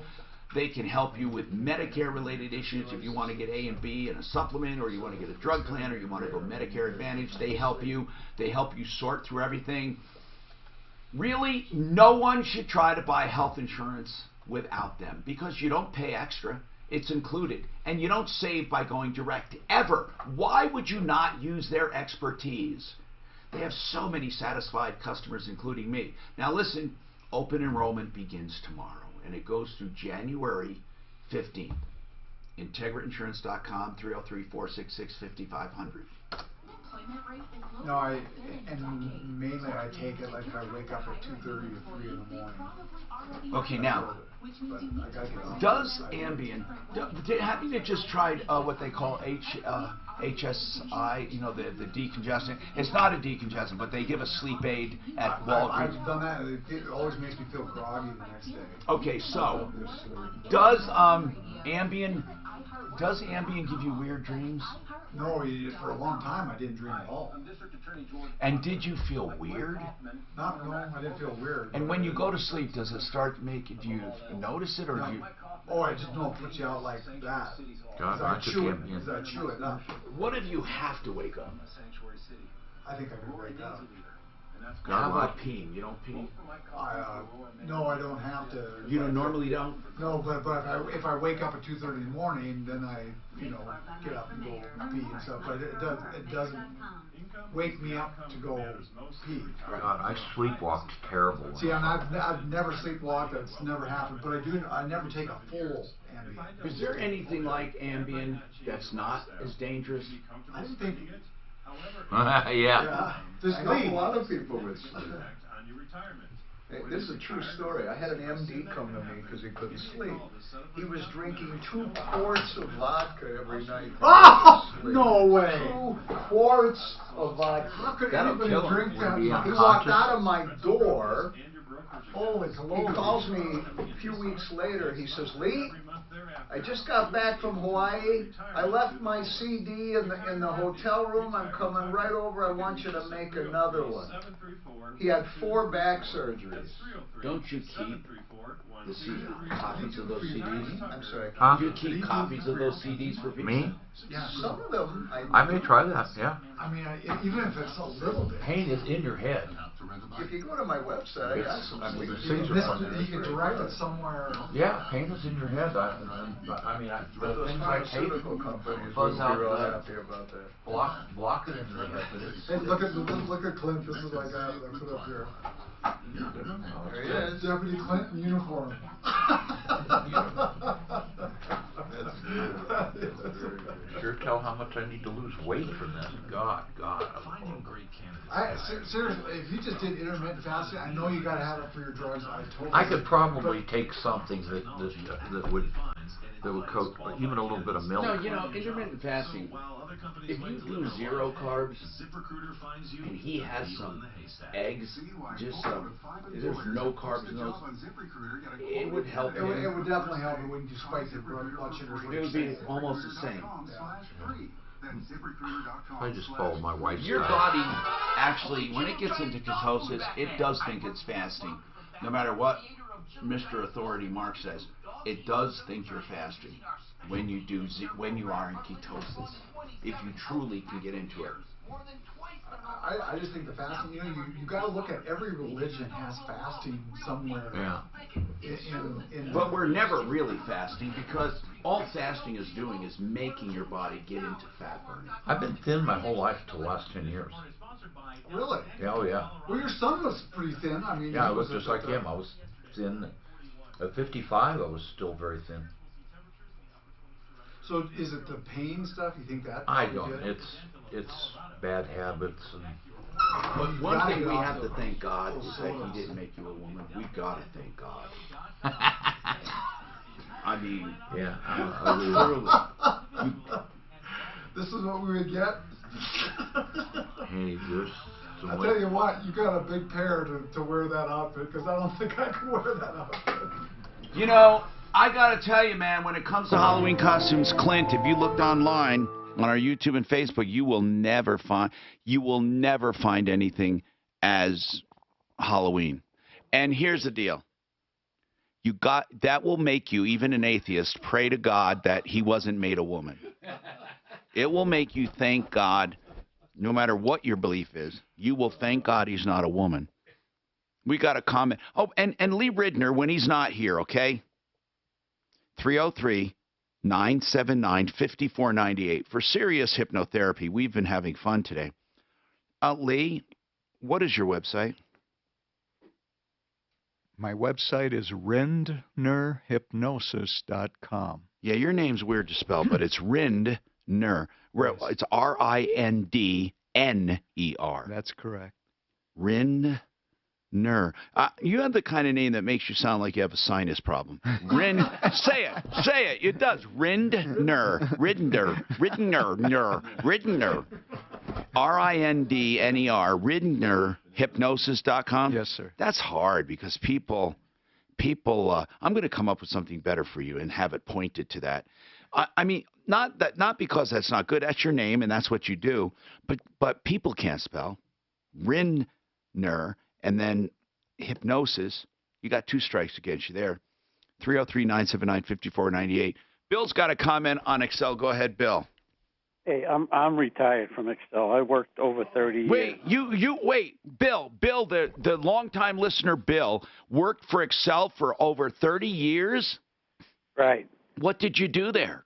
They can help you with Medicare-related issues if you want to get A and B and a supplement, or you want to get a drug plan, or you want to go Medicare Advantage. They help you. They help you sort through everything. Really, no one should try to buy health insurance without them, because you don't pay extra. It's included. And you don't save by going direct, ever. Why would you not use their expertise? They have so many satisfied customers, including me. Now listen, open enrollment begins tomorrow, and it goes through January 15th. IntegraInsurance.com, 303-466-5500. No, and mainly I take it like if I wake up at 2:30 or 3 in the morning. Okay, now, does Ambien, haven't you just tried what they call HSI, you know, the decongestant? It's not a decongestant, but they give a sleep aid at Walgreens. I've done that. It always makes me feel groggy the next day. Okay, so, does Ambien give you weird dreams? No, for a long time I didn't dream at all. And did you feel weird? No, I didn't feel weird. And when you go to sleep, does it start making, do you notice it, or do you? Oh, I just don't put you out like that. God, I chew it up. What if you have to wake up? I think I could wake up. How about peeing? You don't pee? No, I don't have to. You normally don't? No, but if I wake up at 2:30 in the morning, then I, get up and go pee and stuff. But it doesn't wake me up to go pee. God, I sleepwalked terrible. See, I've never sleepwalked. That's never happened. But I never take a full Ambien. Is there anything like Ambien that's not as dangerous? I don't think. Yeah. I know a lot of people with sleep. Hey, this is a true story. I had an MD come to me because he couldn't sleep. He was drinking 2 quarts of vodka every night. Oh, no way! 2 quarts of vodka. How could anybody drink that? He walked out of my door. Holy He Cologne. calls me a few weeks later. He says, Lee, I just got back from Hawaii. I left my CD in the hotel room. I'm coming right over. I want you to make another one. He had 4 back surgeries. Don't you keep the copies of those CDs? I'm sorry. Do you keep copies of those CDs for people? Me? Yeah, some of them. I may try that, yeah. I mean, even if it's a little bit. Pain is in your head. If you go to my website, I got some CDs. You can direct it somewhere. Yeah, pain is in your head. The things I take buzz out block it in your head. But it's, Hey, look at Clint. This is like I put up here. There he is. Deputy Clinton uniform. Sure tell how much I need to lose weight from this. God. Finding great candidates. Seriously, if you just did intermittent fasting, I know you got to have it for your drugs. I could probably take something that would coat even a little bit of milk. No, intermittent fasting, if you do 0 carbs, and he has some eggs, just there's no carbs in those, it would help him. It would definitely help him when you spike your blood sugar. It would be almost the same. I just follow my wife's Your diet. body, actually, when it gets into ketosis, it does think it's fasting. No matter what Mr. Authority Mark says, it does think you're fasting when you are in ketosis, if you truly can get into it. I just think the fasting, you got to look at every religion has fasting somewhere. Yeah. But we're never really fasting, because all fasting is doing is making your body get into fat burning. I've been thin my whole life till the last 10 years. Really? Yeah, oh yeah. Well, your son was pretty thin. I mean, yeah, I was just like him. I was thin. At 55, I was still very thin. So is it the pain stuff? You think that? I don't. It's bad habits and. But one thing we have to thank God is that He didn't make you a woman. We've got to thank God. I mean, yeah. This is what we would get. Hey, there's some I tell you what, you got a big pair to wear that outfit, because I don't think I could wear that outfit. I gotta tell you, man, when it comes to Halloween costumes, Clint, if you looked online on our YouTube and Facebook, you will never find anything as Halloween. And here's the deal. That will make you, even an atheist, pray to God that he wasn't made a woman. It will make you thank God, no matter what your belief is, you will thank God he's not a woman. We got a comment. Oh, and Lee Ridner, when he's not here, okay? 303-979-5498 for serious hypnotherapy. We've been having fun today. Lee, what is your website? My website is rindnerhypnosis.com. Yeah, your name's weird to spell, but it's Rindner. It's R-I-N-D-N-E-R. That's correct. Rindner. You have the kind of name that makes you sound like you have a sinus problem. Say it. It does. Rindner. R-I-N-D-N-E-R. Rindnerhypnosis.com. Yes, sir. That's hard because people. I'm going to come up with something better for you and have it pointed to that. I mean, not because that's not good. That's your name and that's what you do. But people can't spell. Rindner. And then hypnosis, you got 2 strikes against you there. 303-979-5498. Bill's got a comment on Excel. Go ahead, Bill. Hey, I'm retired from Excel. I worked over 30 years. Wait, Bill, the longtime listener, Bill, worked for Excel for over 30 years? Right. What did you do there?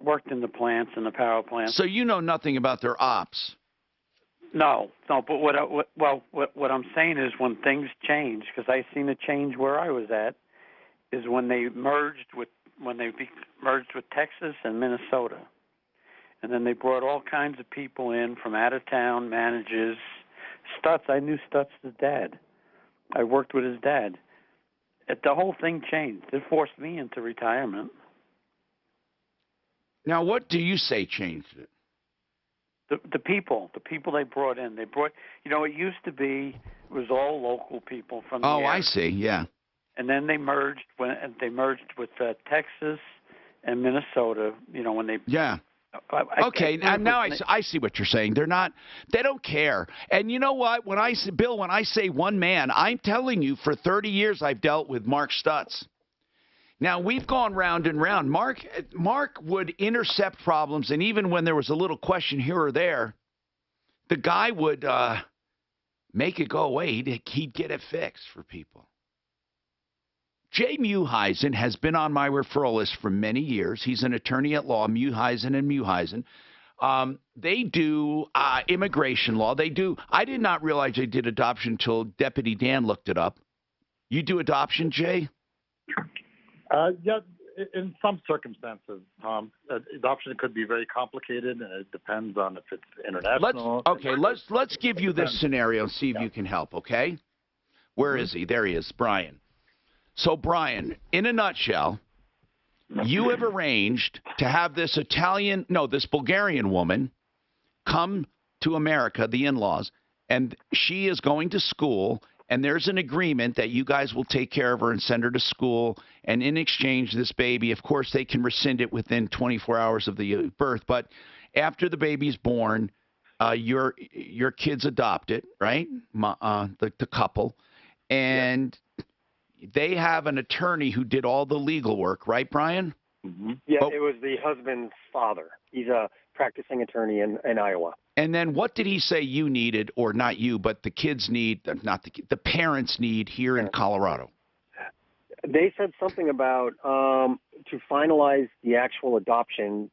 Worked in the plants and the power plants. So you know nothing about their ops. No. But what I'm saying is when things change, because I seen a change where I was at, is when they merged with Texas and Minnesota, and then they brought all kinds of people in from out of town, managers. Stutz, I knew Stutz's dad. I worked with his dad. The whole thing changed. It forced me into retirement. Now, what do you say changed it? The people they brought in. It used to be it was all local people from the area. I see, yeah. And then they merged with Texas and Minnesota, when they... Yeah. Now I see what you're saying. They don't care. And you know what? When I say one man, I'm telling you, for 30 years I've dealt with Mark Stutz. Now, we've gone round and round. Mark would intercept problems, and even when there was a little question here or there, the guy would make it go away. He'd get it fixed for people. Jay Muheisen has been on my referral list for many years. He's an attorney at law, Muheisen and Muheisen. They do immigration law. I did not realize they did adoption until Deputy Dan looked it up. You do adoption, Jay? Yeah, in some circumstances, Tom. Adoption could be very complicated, and it depends on if it's international. Let's give you this scenario and see if you can help, okay? Where is he? There he is, Brian. So, Brian, in a nutshell, you have arranged to have this Bulgarian woman come to America, the in-laws, and she is going to school, and there's an agreement that you guys will take care of her and send her to school, and in exchange, this baby, of course, they can rescind it within 24 hours of the birth, but after the baby's born, your kids adopt it, right? The couple, and they have an attorney who did all the legal work, right, Brian? Mm-hmm. Yeah, it was the husband's father. He's a practicing attorney in Iowa. And then what did he say you needed, or not you, but the kids need, the parents need here in Colorado? They said something about to finalize the actual adoption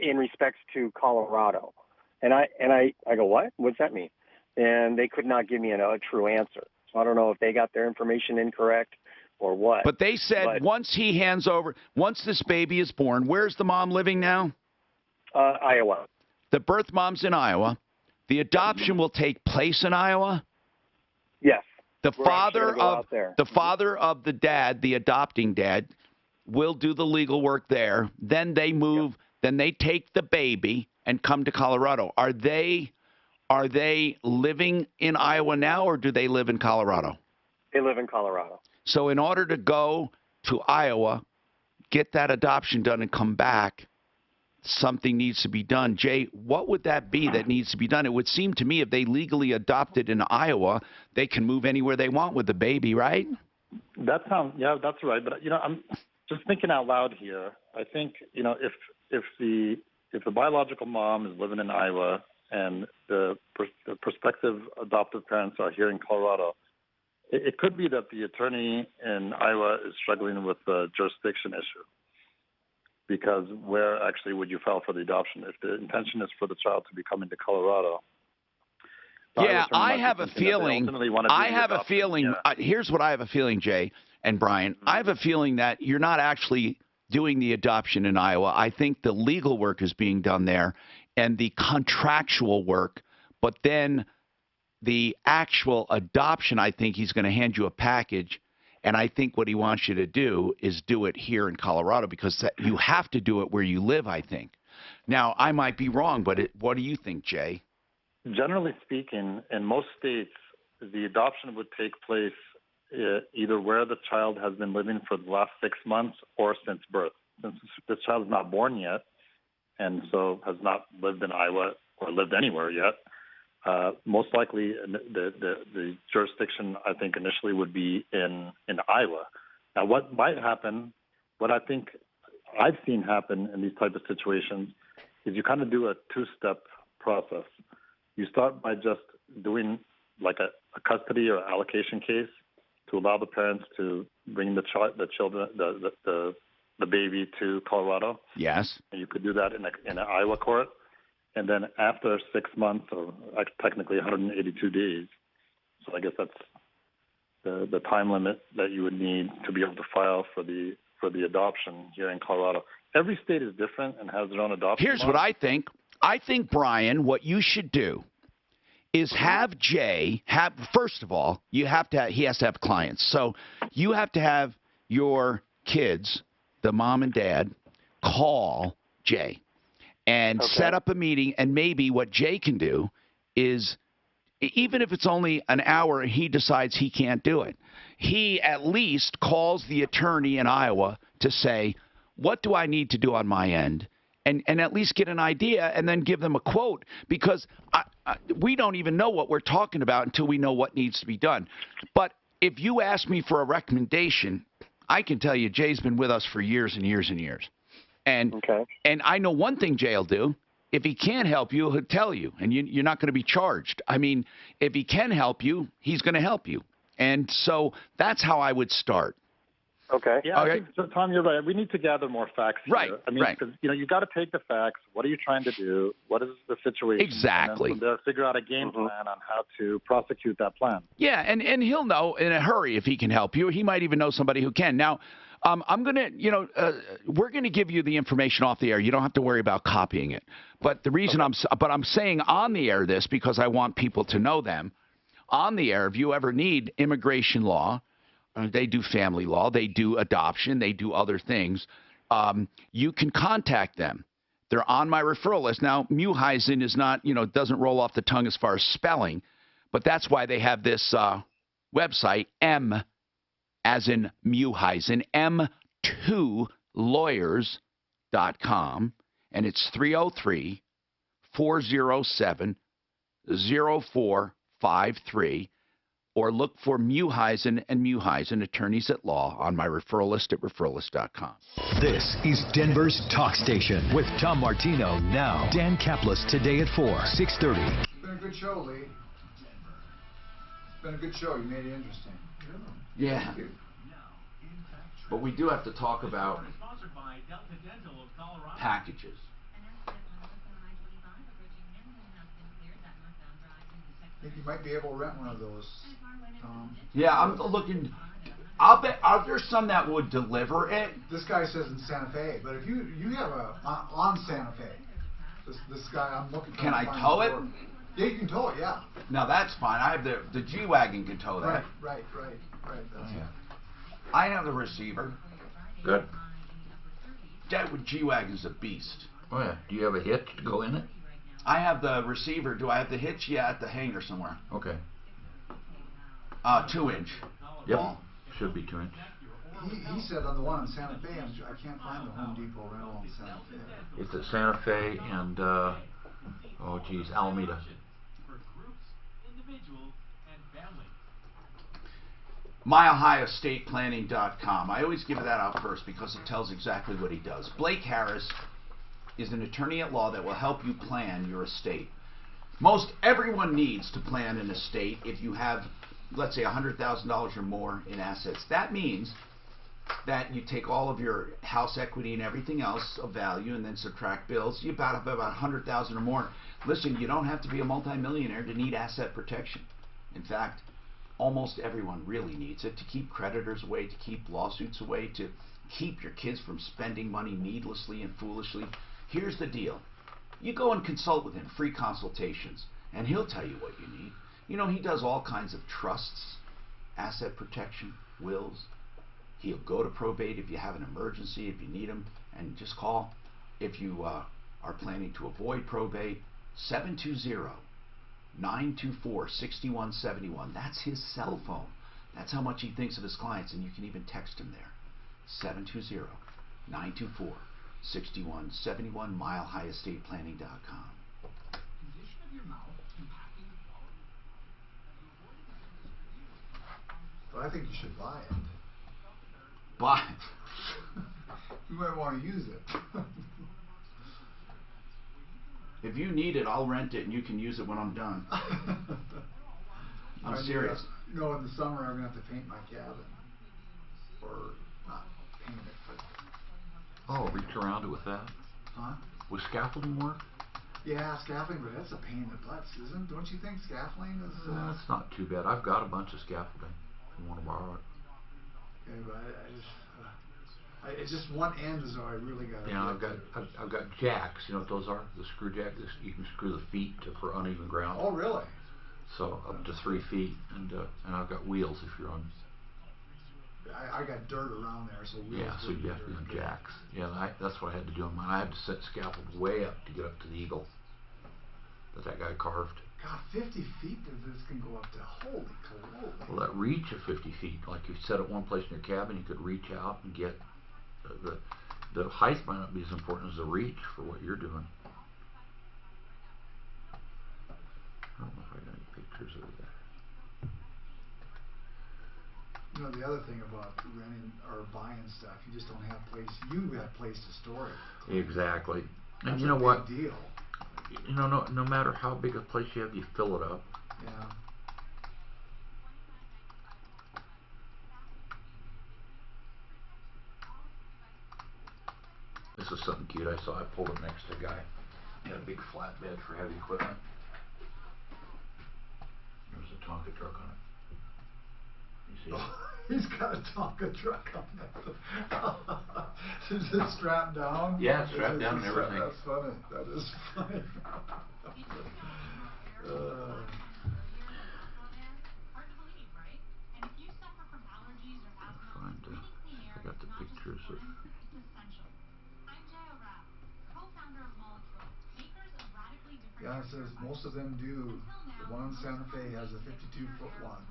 in respects to Colorado. And I go, what? What's that mean? And they could not give me a true answer. So I don't know if they got their information incorrect or what. But they said once this baby is born, where's the mom living now? Iowa. The birth mom's in Iowa. The adoption will take place in Iowa? Yes. The father of the dad, the adopting dad, will do the legal work there. Then they move. Yep. Then they take the baby and come to Colorado. Are they living in Iowa now, or do they live in Colorado? They live in Colorado. So in order to go to Iowa, get that adoption done and come back, something needs to be done. Jay, what would that be that needs to be done? It would seem to me if they legally adopted in Iowa, they can move anywhere they want with the baby, right? That sounds, yeah, that's right. But I'm just thinking out loud here. I think if the biological mom is living in Iowa and the prospective adoptive parents are here in Colorado, it could be that the attorney in Iowa is struggling with the jurisdiction issue. Because where actually would you file for the adoption? If the intention is for the child to be coming to Colorado. Yeah, I have a feeling. Here's what I have a feeling, Jay and Brian. I have a feeling that you're not actually doing the adoption in Iowa. I think the legal work is being done there and the contractual work. But then the actual adoption, I think he's going to hand you a package. And I think what he wants you to do is do it here in Colorado because you have to do it where you live, I think. Now, I might be wrong, but what do you think, Jay? Generally speaking, in most states, the adoption would take place either where the child has been living for the last 6 months or since birth. Since the child is not born yet and so has not lived in Iowa or lived anywhere yet, most likely the jurisdiction, I think, initially would be in Iowa. Now, what might happen, what I think I've seen happen in these type of situations is you kind of do a two-step process. You start by just doing like a custody or allocation case to allow the parents to bring the baby to Colorado. Yes. And you could do that in an Iowa court. And then after 6 months, or technically 182 days, so I guess that's the time limit that you would need to be able to file for the adoption here in Colorado. Every state is different and has their own adoption Here's law. what I think. I think, Brian, what you should do is have Jay first of all, he has to have clients. So you have to have your kids, the mom and dad, call Jay and set up a meeting. And maybe what Jay can do is, even if it's only an hour and he decides he can't do it, he at least calls the attorney in Iowa to say, what do I need to do on my end? And at least get an idea and then give them a quote, because we don't even know what we're talking about until we know what needs to be done. But if you ask me for a recommendation, I can tell you Jay's been with us for years and years and years. And I know one thing Jay will do. If he can't help you, he'll tell you, and you're not going to be charged. I mean, if he can help you, he's going to help you. And so that's how I would start. Okay. Yeah, I think, so Tom, you're right. We need to gather more facts here. Right. I mean, because you've got to take the facts. What are you trying to do? What is the situation? Exactly. And then from there, figure out a game plan on how to prosecute that plan. Yeah, and he'll know in a hurry if he can help you. He might even know somebody who can. Now, I'm going to, we're going to give you the information off the air. You don't have to worry about copying it. But the reason I'm saying on the air this, because I want people to know them. On the air, if you ever need immigration law, they do family law, they do adoption, they do other things, you can contact them. They're on my referral list. Now, Mueheisen is not, doesn't roll off the tongue as far as spelling, but that's why they have this website, M as in Mueheisen, m2lawyers.com, and it's 303-407-0453, or look for Mueheisen and Mueheisen, attorneys at law, on my referral list at referralist.com. This is Denver's Talk Station with Tom Martino now. Dan Kaplis today at 4, 6:30. It's been a good show, Lee. It's been a good show. You made it interesting. Yeah. But we do have to talk about packages. I think you might be able to rent one of those. Yeah, I'm looking. I'll bet. Are there some that would deliver it? This guy says in Santa Fe, but if you have on Santa Fe, this guy I'm looking for. Can I tow it? Yeah, you can tow it. Yeah. No, that's fine. I have the G-Wagon can tow that. Right. That's it. I have the receiver. Good. That G-Wagon's a beast. Oh yeah. Do you have a hitch to go in it? I have the receiver. Do I have the hitch? Yeah, at the hanger somewhere. Okay. 2-inch. Yep. Should be 2-inch. He said on the one in Santa Fe, I can't find the Home Depot rental in Santa Fe. It's at Santa Fe and Alameda. MileHighEstatePlanning.com. I always give that out first because it tells exactly what he does. Blake Harris is an attorney at law that will help you plan your estate. Most everyone needs to plan an estate if you have, let's say, $100,000 or more in assets. That means that you take all of your house equity and everything else of value and then subtract bills. You have about 100,000 or more. Listen, you don't have to be a multimillionaire to need asset protection. In fact, almost everyone really needs it to keep creditors away, to keep lawsuits away, to keep your kids from spending money needlessly and foolishly. Here's the deal. You go and consult with him, free consultations, and he'll tell you what you need. You know, he does all kinds of trusts, asset protection, wills. He'll go to probate if you have an emergency, if you need him, and just call. If you are planning to avoid probate, 720-924-6171. That's his cell phone. That's how much he thinks of his clients, and you can even text him there. 720-924-6171, MileHighEstatePlanning.com. But I think you should buy it. Buy it? You might want to use it. If you need it, I'll rent it and you can use it when I'm done. I'm serious. You know, in the summer I'm going to have to paint my cabin. Or not paint it, but... Oh, reach around it with that? Huh? With scaffolding work? Yeah, scaffolding, but that's a pain in the butts, isn't it? Don't you think scaffolding is... That's not too bad. I've got a bunch of scaffolding if you want to borrow it. Okay, but it's just one end is all I really got. Yeah, I've got jacks. You know what those are? The screw jacks. You can screw the feet for uneven ground. Oh, really? So up to 3 feet, and I've got wheels if you're on. I got dirt around there, so wheels. Yeah, so you have to be on jacks. Yeah, that's what I had to do on mine. I had to set scaffold way up to get up to the eagle that guy carved. God, 50 feet this can go up to. Holy cow. Well, that reach of 50 feet, like you set it one place in your cabin, you could reach out and get the height might not be as important as the reach for what you're doing. I don't know if I got any pictures of that. You know, the other thing about renting or buying stuff, you just don't have place. You have place to store it. Exactly. And That's you know a big what? Deal. You know, no matter how big a place you have, you fill it up. Yeah. This is something cute I saw. I pulled it next to a guy. He had a big flatbed for heavy equipment. There's a Tonka truck on it. You see it? He's got a Tonka truck on it. Is it strapped down? Yeah, it's strapped down and everything. That's funny. That is funny. I got the pictures of. Yeah, it says most of them do. The one in Santa Fe has a 52-foot one.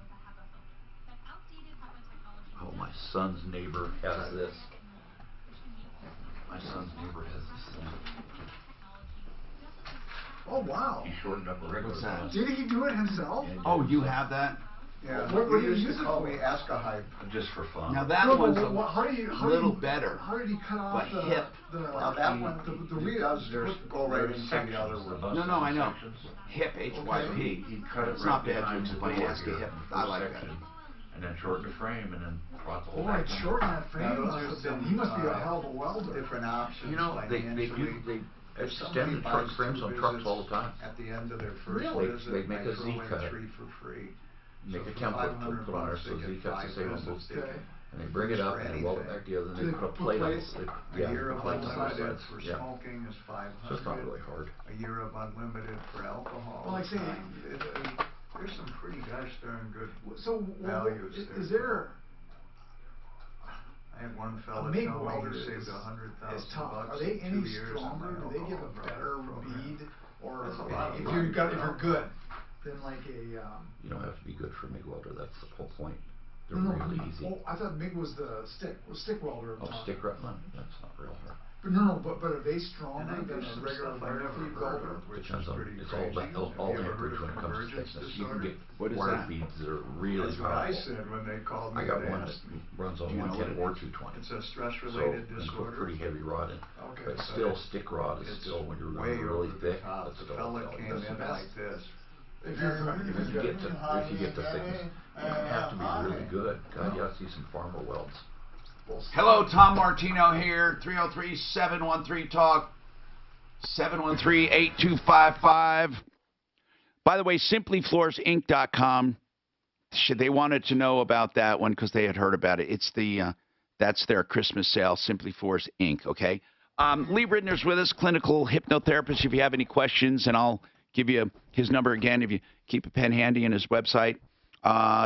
Oh, my son's neighbor has this. My son's neighbor has this thing. Oh, wow. He shortened up a regular. What's that? Did he do it himself? Oh, you have that? Yeah, What do you use it call for? me ask a hype. Just for fun. Now that one's a little better. How did he cut off but hip. Now that one, the he does go right into the other one. No, I know. Hip, H-Y-P. He cut it It's right not bad to behind explain. the Ask a door hip. here, I like that. section, and then shorten the frame, and then brought the whole Oh, back it in. shortened that frame. Now, those are He must be a hell of a welder. Different options. You know, they extend the truck frames on trucks all the time. At the end of their first Really? visit, They make I a throw Z in cut. 3 for free. Make So a for template to $500 put on there, so they Z get cuts the 5 same on visits. both. They can And they bring it up for and they weld it anything. back together, and To they put a plate on it. place- A year of plate on both unlimited sides. for Yeah. smoking is $500. So it's not really hard. A year of unlimited for alcohol. Well, like is say- $950. There's some pretty gosh darn good So, values is there. there... I had one A fella MIG tell me welder he saved is $100,000 tough. Are in they 2 any years on stronger? my Do they give a alcohol better program. bead? Or That's a lot of if money for you're good, alcohol. then like a... You don't have to be good for a MIG welder, that's the whole point. They're No, really easy. Oh, I thought MIG was the stick welder. Oh, stick right? No, that's not real hard. But no, but are they stronger than a regular Firefleet welder? Depends on, it's all amperage when it comes to thickness. You can get wire beads that are really That's what I powerful. said when they called me. I got and one that asked me, runs on "Do you know 110 what or it is?" 220. It's a stress-related So, and disorder. pretty heavy rod in. Okay, But but still, it's- stick rod is it's still, when you're way running really over the thick, top. that's The still, fella that's came the in best. like this. If you get the have to be really good. God, you ought to see some farmer welds. Hello, Tom Martino here. 303-713-TALK. 713-8255. By the way, simplyfloorsinc.com. They wanted to know about that one because they had heard about it. It's that's their Christmas sale, Simply Floors Inc. Okay. Lee Ridner's with us, clinical hypnotherapist. If you have any questions, and I'll give you his number again if you keep a pen handy in his website.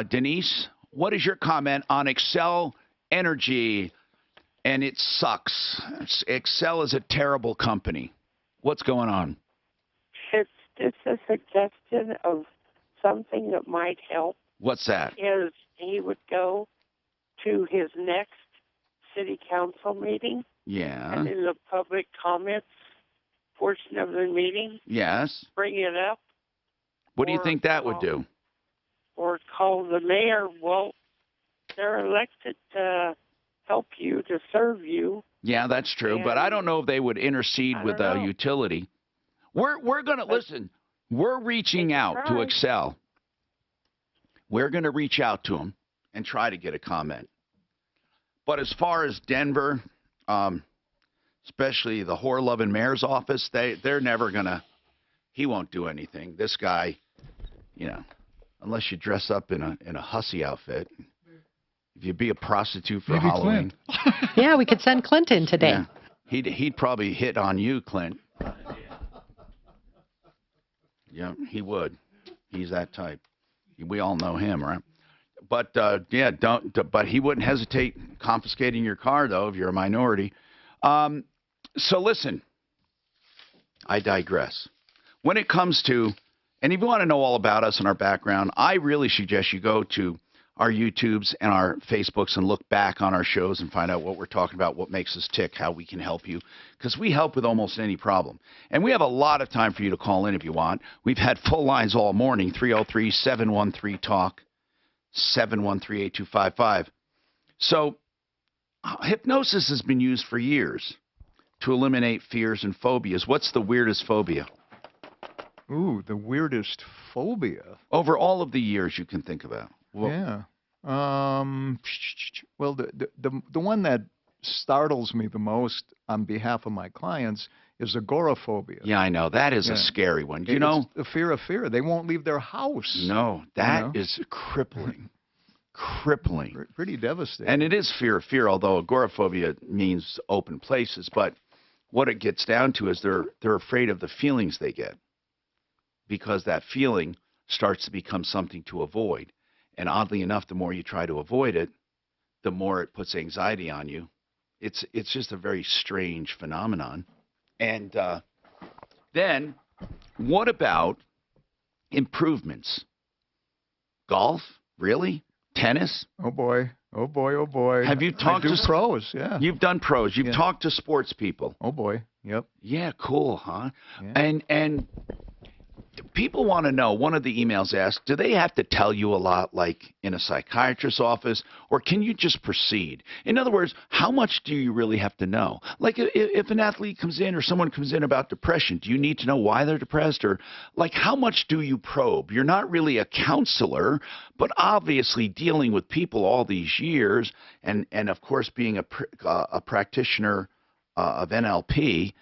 Denise, what is your comment on Excel Energy? And it sucks. Excel is a terrible company. What's going on? It's just a suggestion of something that might help. What's that? Is he would go to his next city council meeting. Yeah. And in the public comments portion of the meeting, Yes. bring it up. What do you think that would do? Or call the mayor. Well, they're elected to help you, to serve you. Yeah, that's true. But I don't know if they would intercede with a utility. We're going to listen. We're reaching out to Excel. We're going to reach out to them and try to get a comment. But as far as Denver, especially the whore-loving mayor's office, they're never going to. He won't do anything. This guy, unless you dress up in a hussy outfit. If you be a prostitute for Halloween. Yeah, we could send Clinton today. Yeah. He'd probably hit on you, Clint. Yeah, he would. He's that type. We all know him, right? But but he wouldn't hesitate confiscating your car though if you're a minority. So listen, I digress. When it comes to, and if you want to know all about us and our background, I really suggest you go to our YouTubes and our Facebooks and look back on our shows and find out what we're talking about, what makes us tick, how we can help you, because we help with almost any problem. And we have a lot of time for you to call in if you want. We've had full lines all morning, 303-713-TALK, 713-8255. So hypnosis has been used for years to eliminate fears and phobias. What's the weirdest phobia? Ooh, the weirdest phobia. Over all of the years you can think about. Well, yeah. Well, the one that startles me the most on behalf of my clients is agoraphobia. Yeah, I know. That is a scary one. Do you know? The fear of fear. They won't leave their house. No, that is crippling. Crippling. Pretty devastating. And it is fear of fear, although agoraphobia means open places. But what it gets down to is they're afraid of the feelings they get, because that feeling starts to become something to avoid. And oddly enough, the more you try to avoid it, the more it puts anxiety on you. It's just a very strange phenomenon. And then what about improvements? Golf? Really? Tennis? Oh, boy. Oh, boy. Oh, boy. Have you talked to pros? Yeah. You've done pros. You've talked to sports people. Oh, boy. Yep. Yeah, cool, huh? Yeah. And people want to know, one of the emails asked, do they have to tell you a lot like in a psychiatrist's office, or can you just proceed? In other words, how much do you really have to know? Like if an athlete comes in or someone comes in about depression, do you need to know why they're depressed? Or like how much do you probe? You're not really a counselor, but obviously dealing with people all these years and of course being a practitioner of NLP,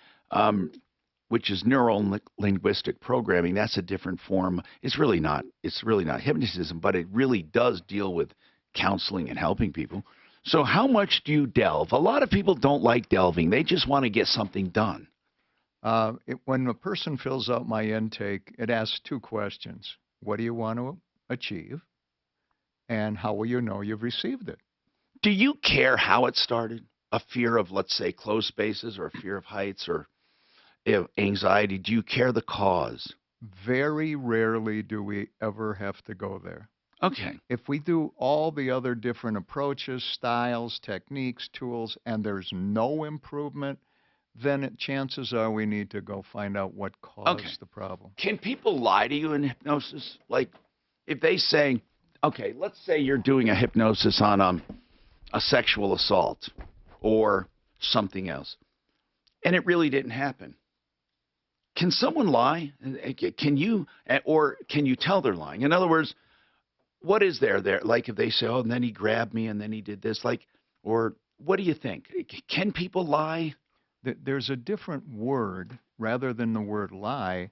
which is neuro-linguistic programming. That's a different form. It's really not hypnotism, but it really does deal with counseling and helping people. So how much do you delve? A lot of people don't like delving. They just want to get something done. When a person fills out my intake, it asks two questions. What do you want to achieve? And how will you know you've received it? Do you care how it started? A fear of, let's say, closed spaces, or a fear of heights, or anxiety? Do you care the cause? Very rarely do we ever have to go there. Okay. If we do all the other different approaches, styles, techniques, tools, and there's no improvement, then chances are we need to go find out what caused the problem. Can people lie to you in hypnosis? Like, if they say, okay, let's say you're doing a hypnosis on a sexual assault or something else, and it really didn't happen. Can someone lie? Can you, or can you tell they're lying? In other words, what is there? Like if they say, oh, and then he grabbed me and then he did this, like, or what do you think? Can people lie? There's a different word rather than the word lie.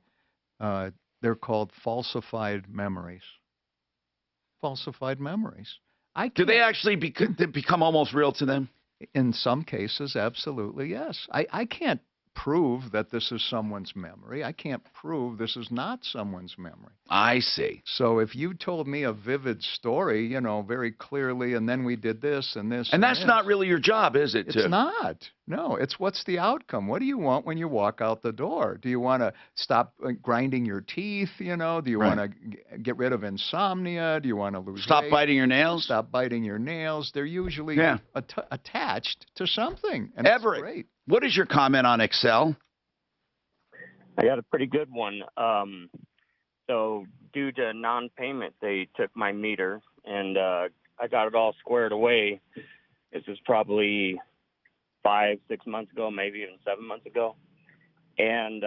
They're called falsified memories. Falsified memories. Do they actually become almost real to them? In some cases, absolutely, yes. I can't prove that this is someone's memory. I can't prove this is not someone's memory. I see. So if you told me a vivid story, you know, very clearly, and then we did this and this and that's this, not really your job, is it? It's not. No, it's what's the outcome? What do you want when you walk out the door? Do you want to stop grinding your teeth, you know? Do you want to get rid of insomnia? Do you want to lose Stop weight? biting your nails? Stop biting your nails. They're usually attached to something. And Everett, that's great. What is your comment on Excel? I got a pretty good one. So due to non-payment, they took my meter, and I got it all squared away. This was probably 5-6 months ago, maybe even 7 months ago. And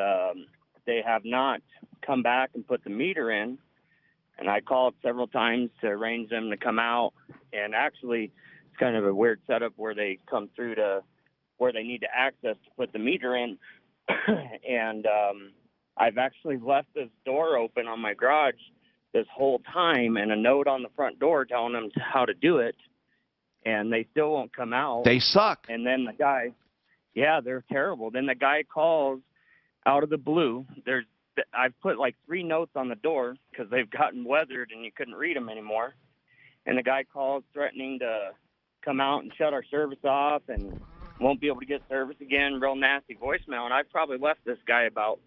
they have not come back and put the meter in. And I called several times to arrange them to come out. And actually, it's kind of a weird setup where they come through to where they need to access to put the meter in. And I've actually left this door open on my garage this whole time and a note on the front door telling them how to do it. And they still won't come out. They suck. And then the guy, yeah, they're terrible. Then the guy calls out of the blue. I've put like 3 notes on the door because they've gotten weathered and you couldn't read them anymore. And the guy calls threatening to come out and shut our service off and won't be able to get service again, real nasty voicemail. And I've probably left this guy about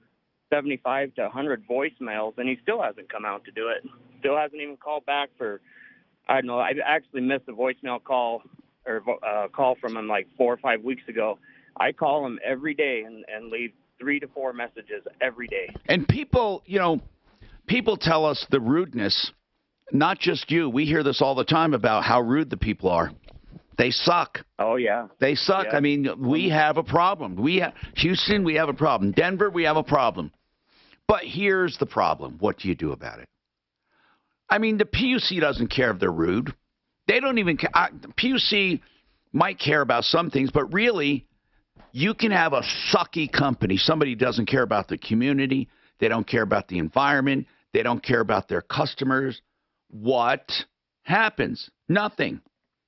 75 to 100 voicemails, and he still hasn't come out to do it. Still hasn't even called back for, I don't know, I actually missed a voicemail call or call from him like 4 or 5 weeks ago. I call him every day and leave 3 to 4 messages every day. And people, you know, people tell us the rudeness, not just you. We hear this all the time about how rude the people are. They suck. Oh, yeah. They suck. Yeah. I mean, we have a problem. Houston, we have a problem. Denver, we have a problem. But here's the problem. What do you do about it? I mean, the PUC doesn't care if they're rude. They don't even care. PUC might care about some things, but really, you can have a sucky company. Somebody doesn't care about the community. They don't care about the environment. They don't care about their customers. What happens? Nothing.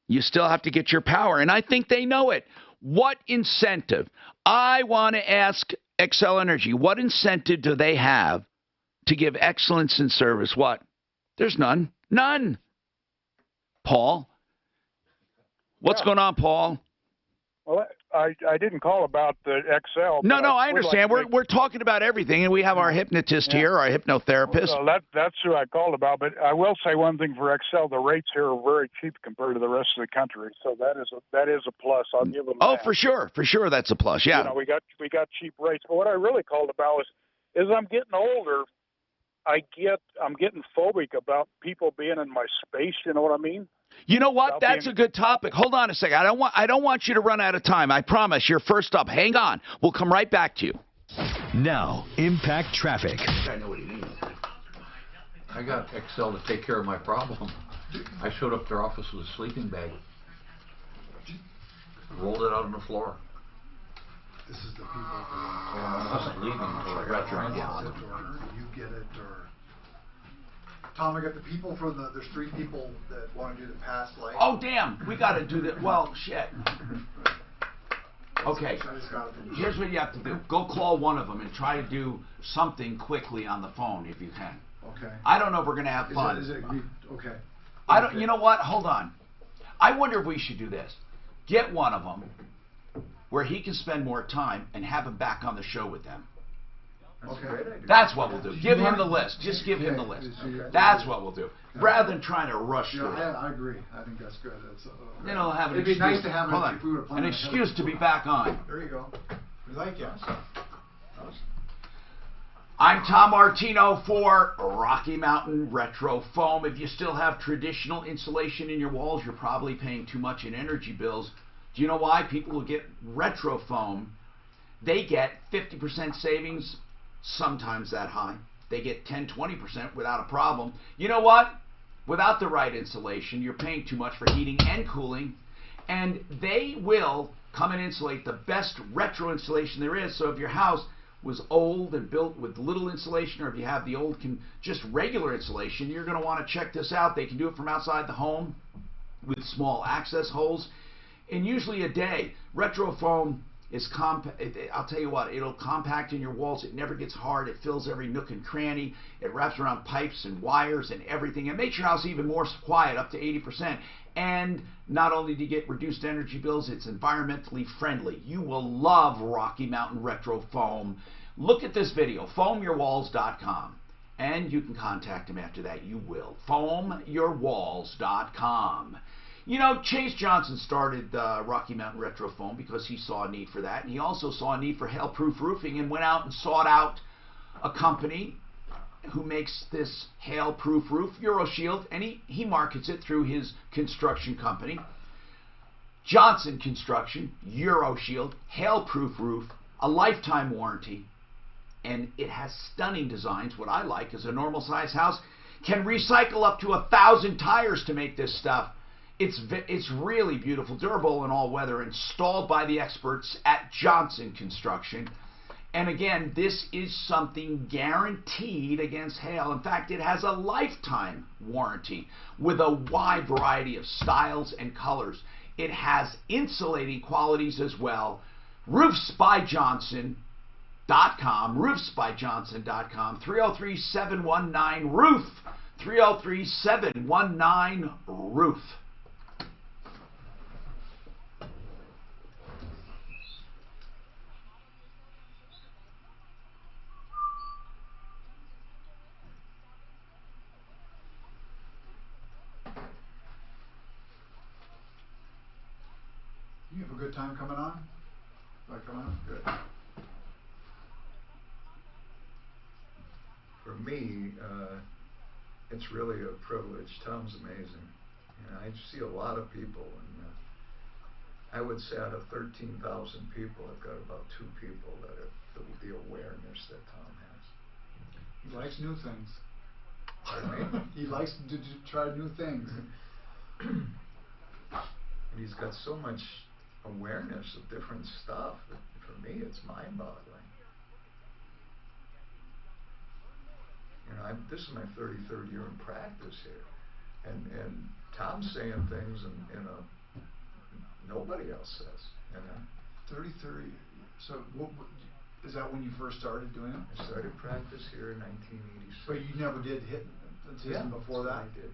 You still have to get your power, and I think they know it. What incentive? I want to ask Xcel Energy, what incentive do they have to give excellence in service? What? There's none. None. Paul? What's going on, Paul? Well, I didn't call about the Xcel. No, I understand. We're talking about everything, and we have our hypnotist here, our hypnotherapist. Well, that's who I called about. But I will say one thing for Xcel: the rates here are very cheap compared to the rest of the country. So that is a plus. I'll give them. Oh, that. for sure, that's a plus. Yeah. You know, we got cheap rates. But what I really called about was, as I'm getting older, I'm getting phobic about people being in my space. You know what I mean? You know what? That's a good topic. Hold on a second. I don't want you to run out of time. I promise. You're first up. Hang on. We'll come right back to you. Now, Impact Traffic. I know what he means. I got Xcel to take care of my problem. I showed up to their office with a sleeping bag. Rolled it out on the floor. This is the people who I wasn't leaving until I got your handout. you get it, or Tom, I got the people from there's 3 people that want to do the past life. Oh, damn. We got to do that. Well, shit. Okay. Here's what you have to do. Go call one of them and try to do something quickly on the phone if you can. Okay. I don't know if we're going to have fun. Is it okay. I don't. You know what? Hold on. I wonder if we should do this. Get one of them where he can spend more time and have him back on the show with them. Okay. That's what we'll do. Give him the list. Just give him the list. That's what we'll do. Rather than trying to rush through it. I agree. I think that's good. That's, have an it'd be excuse. nice to have an excuse to be back on. There you go. We like you. I'm Tom Martino for Rocky Mountain Retro Foam. If you still have traditional insulation in your walls, you're probably paying too much in energy bills. Do you know why? People who get retro foam, they get 50% savings, sometimes that high. They get 10-20% without a problem. You know what? Without the right insulation, you're paying too much for heating and cooling, and they will come and insulate the best retro insulation there is. So if your house was old and built with little insulation, or if you have the old just regular insulation, you're going to want to check this out. They can do it from outside the home with small access holes in usually a day. Retro foam is I'll tell you what, it'll compact in your walls. It never gets hard. It fills every nook and cranny. It wraps around pipes and wires and everything. It makes your house even more quiet, up to 80%. And not only do you get reduced energy bills, it's environmentally friendly. You will love Rocky Mountain Retro Foam. Look at this video, foamyourwalls.com. And you can contact him after that. You will. foamyourwalls.com. You know, Chase Johnson started Rocky Mountain Retro Foam because he saw a need for that. And he also saw a need for hail-proof roofing and went out and sought out a company who makes this hail-proof roof, EuroShield, and he markets it through his construction company. Johnson Construction, EuroShield, hail-proof roof, a lifetime warranty, and it has stunning designs. What I like is a normal size house can recycle up to 1,000 tires to make this stuff. It's really beautiful, durable, and all-weather, installed by the experts at Johnson Construction. And again, this is something guaranteed against hail. In fact, it has a lifetime warranty with a wide variety of styles and colors. It has insulating qualities as well. RoofsByJohnson.com, RoofsByJohnson.com, 303-719-ROOF, 303-719-ROOF. You have a good time coming on? Coming on? Good. For me, it's really a privilege. Tom's amazing. I see a lot of people, and I would say out of 13,000 people, I've got about 2 people that have the awareness that Tom has. He likes new things. Pardon me? He likes to try new things. And he's got so much awareness of different stuff that for me it's mind-boggling. This is my 33rd year in practice here, and Tom's saying things and nobody else says. 33. So is that when you first started doing it? I started practice here in 1986. But you never did hit before that? I did.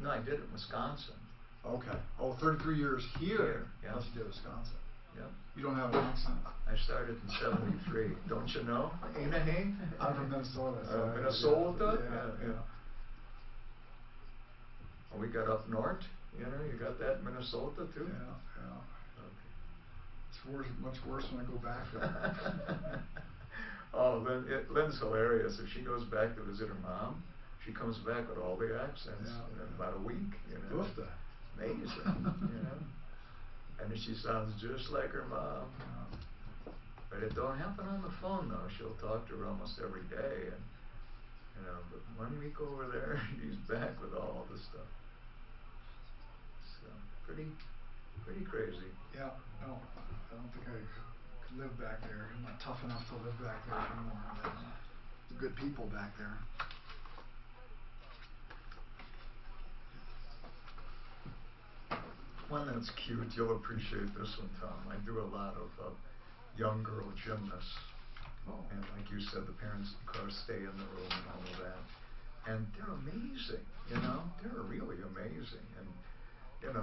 No, I did it in Wisconsin. Okay. Oh, 33 years here. Yeah. Let's do Wisconsin. Yeah. You don't have an accent. I started in 73. Don't you know? Ain't I? I'm from Minnesota. Minnesota? Yeah. Oh, we got up north. You got that in Minnesota too? Yeah. Okay. It's much worse when I go back there. Oh, Lynn's hilarious. If she goes back to visit her mom, she comes back with all the accents in about a week. Amazing. And she sounds just like her mom. But it don't happen on the phone though. She'll talk to her almost every day, and but 1 week over there, he's back with all this stuff. So pretty crazy. Yeah. No, I don't think I could live back there. I'm not tough enough to live back there anymore. Good people back there. One that's cute, you'll appreciate this one, Tom. I do a lot of young girl gymnasts. And like you said, the parents, of course, stay in the room and all of that. And they're amazing, They're really amazing. And,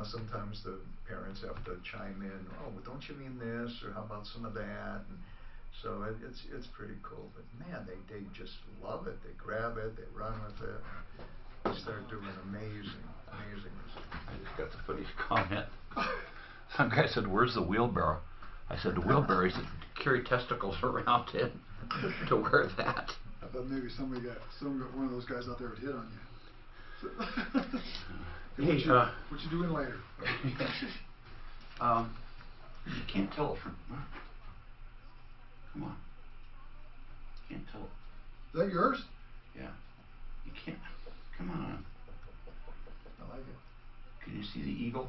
sometimes the parents have to chime in, oh, well, don't you mean this? Or how about some of that? And so it's pretty cool. But, man, they just love it. They grab it. They run with it. They start doing amazing I just got the funniest comment. Some guy said, "Where's the wheelbarrow?" I said, the wheelbarrows that carry testicles around to wear that. I thought maybe one of those guys out there would hit on you. Hey, what you doing later? You can't tell it from. Come on. Can't tell it. Is that yours? Yeah. You can't. Come on. I like it. Can you see the eagle?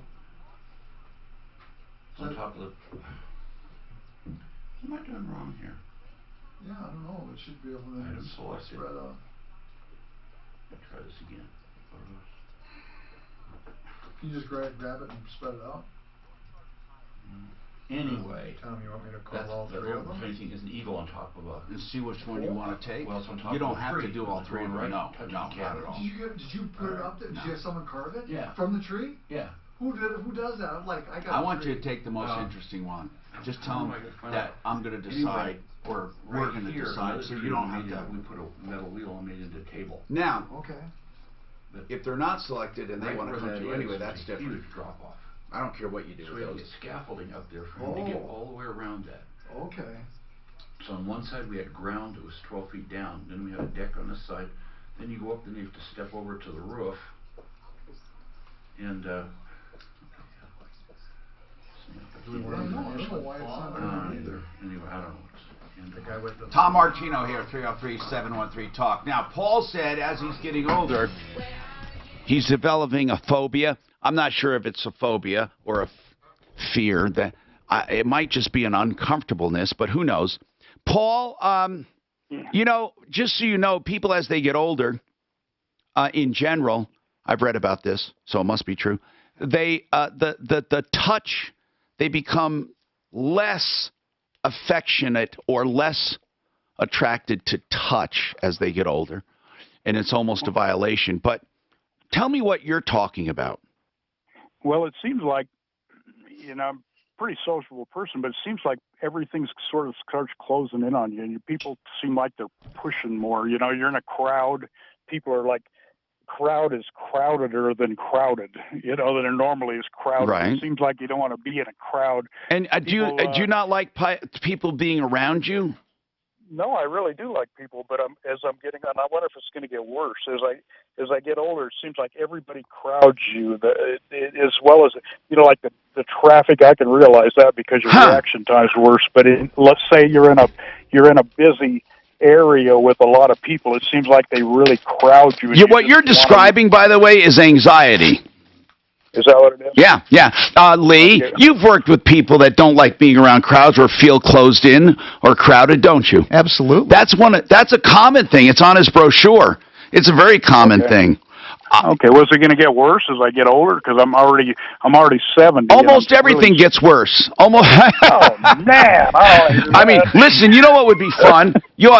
It's on top of the. What am I doing wrong here? Yeah, I don't know. It should be able to spread out. Let's try this again. Can you just grab it and spread it out? Anyway, Tom, you want me to call all three of them? The thing is an eagle on top of a. And see which one you want to take. Well, it's on top you don't of a have tree. to do all three of them. Right? No, not at all. Did you put it up there? Did you have someone carve it? Yeah. From the tree? Yeah. Who does that? I want you to take the most interesting one. Just tell them that I'm going to decide, or we're going to decide, so you don't have to. We put a metal wheel and made it into a table. Now, okay. If they're not selected and they want to come to you anyway, that's different. Huge drop off. I don't care what you do So with we those. get scaffolding up there for him to get all the way around that. Okay. So on one side we had ground, it was 12 feet down. Then we had a deck on this side. Then you go up, then you have to step over to the roof. And Do we want to know why it's not either. Anyway, I don't know. And the guy with the Tom Martino here, 303-713-TALK. Now, Paul said as he's getting older, he's developing a phobia. I'm not sure if it's a phobia or a fear. That it might just be an uncomfortableness, but who knows? Paul, you know, just so you know, people as they get older, in general, I've read about this, so it must be true. They the touch, they become less affectionate or less attracted to touch as they get older, and it's almost a violation. But tell me what you're talking about. Well, it seems like, I'm a pretty sociable person, but it seems like everything's sort of starts closing in on you, and people seem like they're pushing more. You're in a crowd. People are like, crowd is crowdeder than crowded, than it normally is crowded. Right. It seems like you don't want to be in a crowd. And do you not like people being around you? No, I really do like people, but as I'm getting on, I wonder if it's going to get worse. As I get older, it seems like everybody crowds you, as well as like the traffic. I can realize that because your reaction time's worse. But let's say you're in a busy area with a lot of people, it seems like they really crowd you. What you're describing, by the way, is anxiety. Is that what it is? Yeah. Lee, you've worked with people that don't like being around crowds or feel closed in or crowded, don't you? Absolutely. That's a common thing. It's on his brochure. It's a very common thing. Okay, was it going to get worse as I get older? Because I'm already 70. Almost everything gets worse. Almost. Oh man! I mean, listen. You know what would be fun? You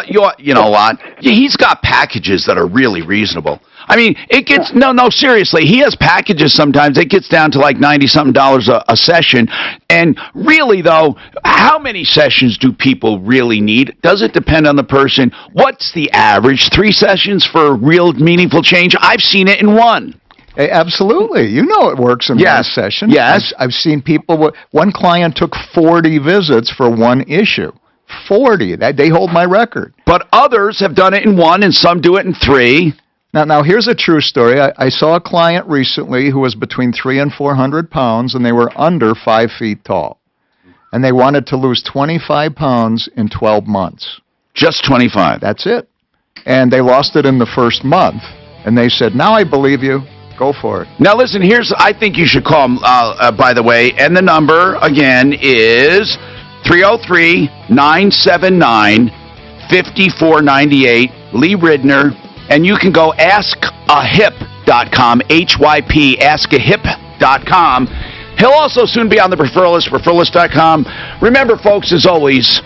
know what? He's got packages that are really reasonable. I mean, it gets no. Seriously, he has packages. Sometimes it gets down to like $90-something a session. And really, though, how many sessions do people really need? Does it depend on the person? What's the average? 3 sessions for real meaningful change? I've seen it in 1. Hey, absolutely. You know it works in one session. Yes. I've seen people. One client took 40 visits for one issue. 40. They hold my record. But others have done it in 1, and some do it in 3. Now here's a true story. I saw a client recently who was between 300 and 400 pounds, and they were under 5 feet tall. And they wanted to lose 25 pounds in 12 months. Just 25? That's it. And they lost it in the first month. And they said, now I believe you. Go for it. Now listen, I think you should call him, by the way, and the number, again, is 303-979-5498, Lee Ridner, and you can go askahip.com, HYP, askahip.com. He'll also soon be on the referral list, referralist.com. Remember, folks, as always,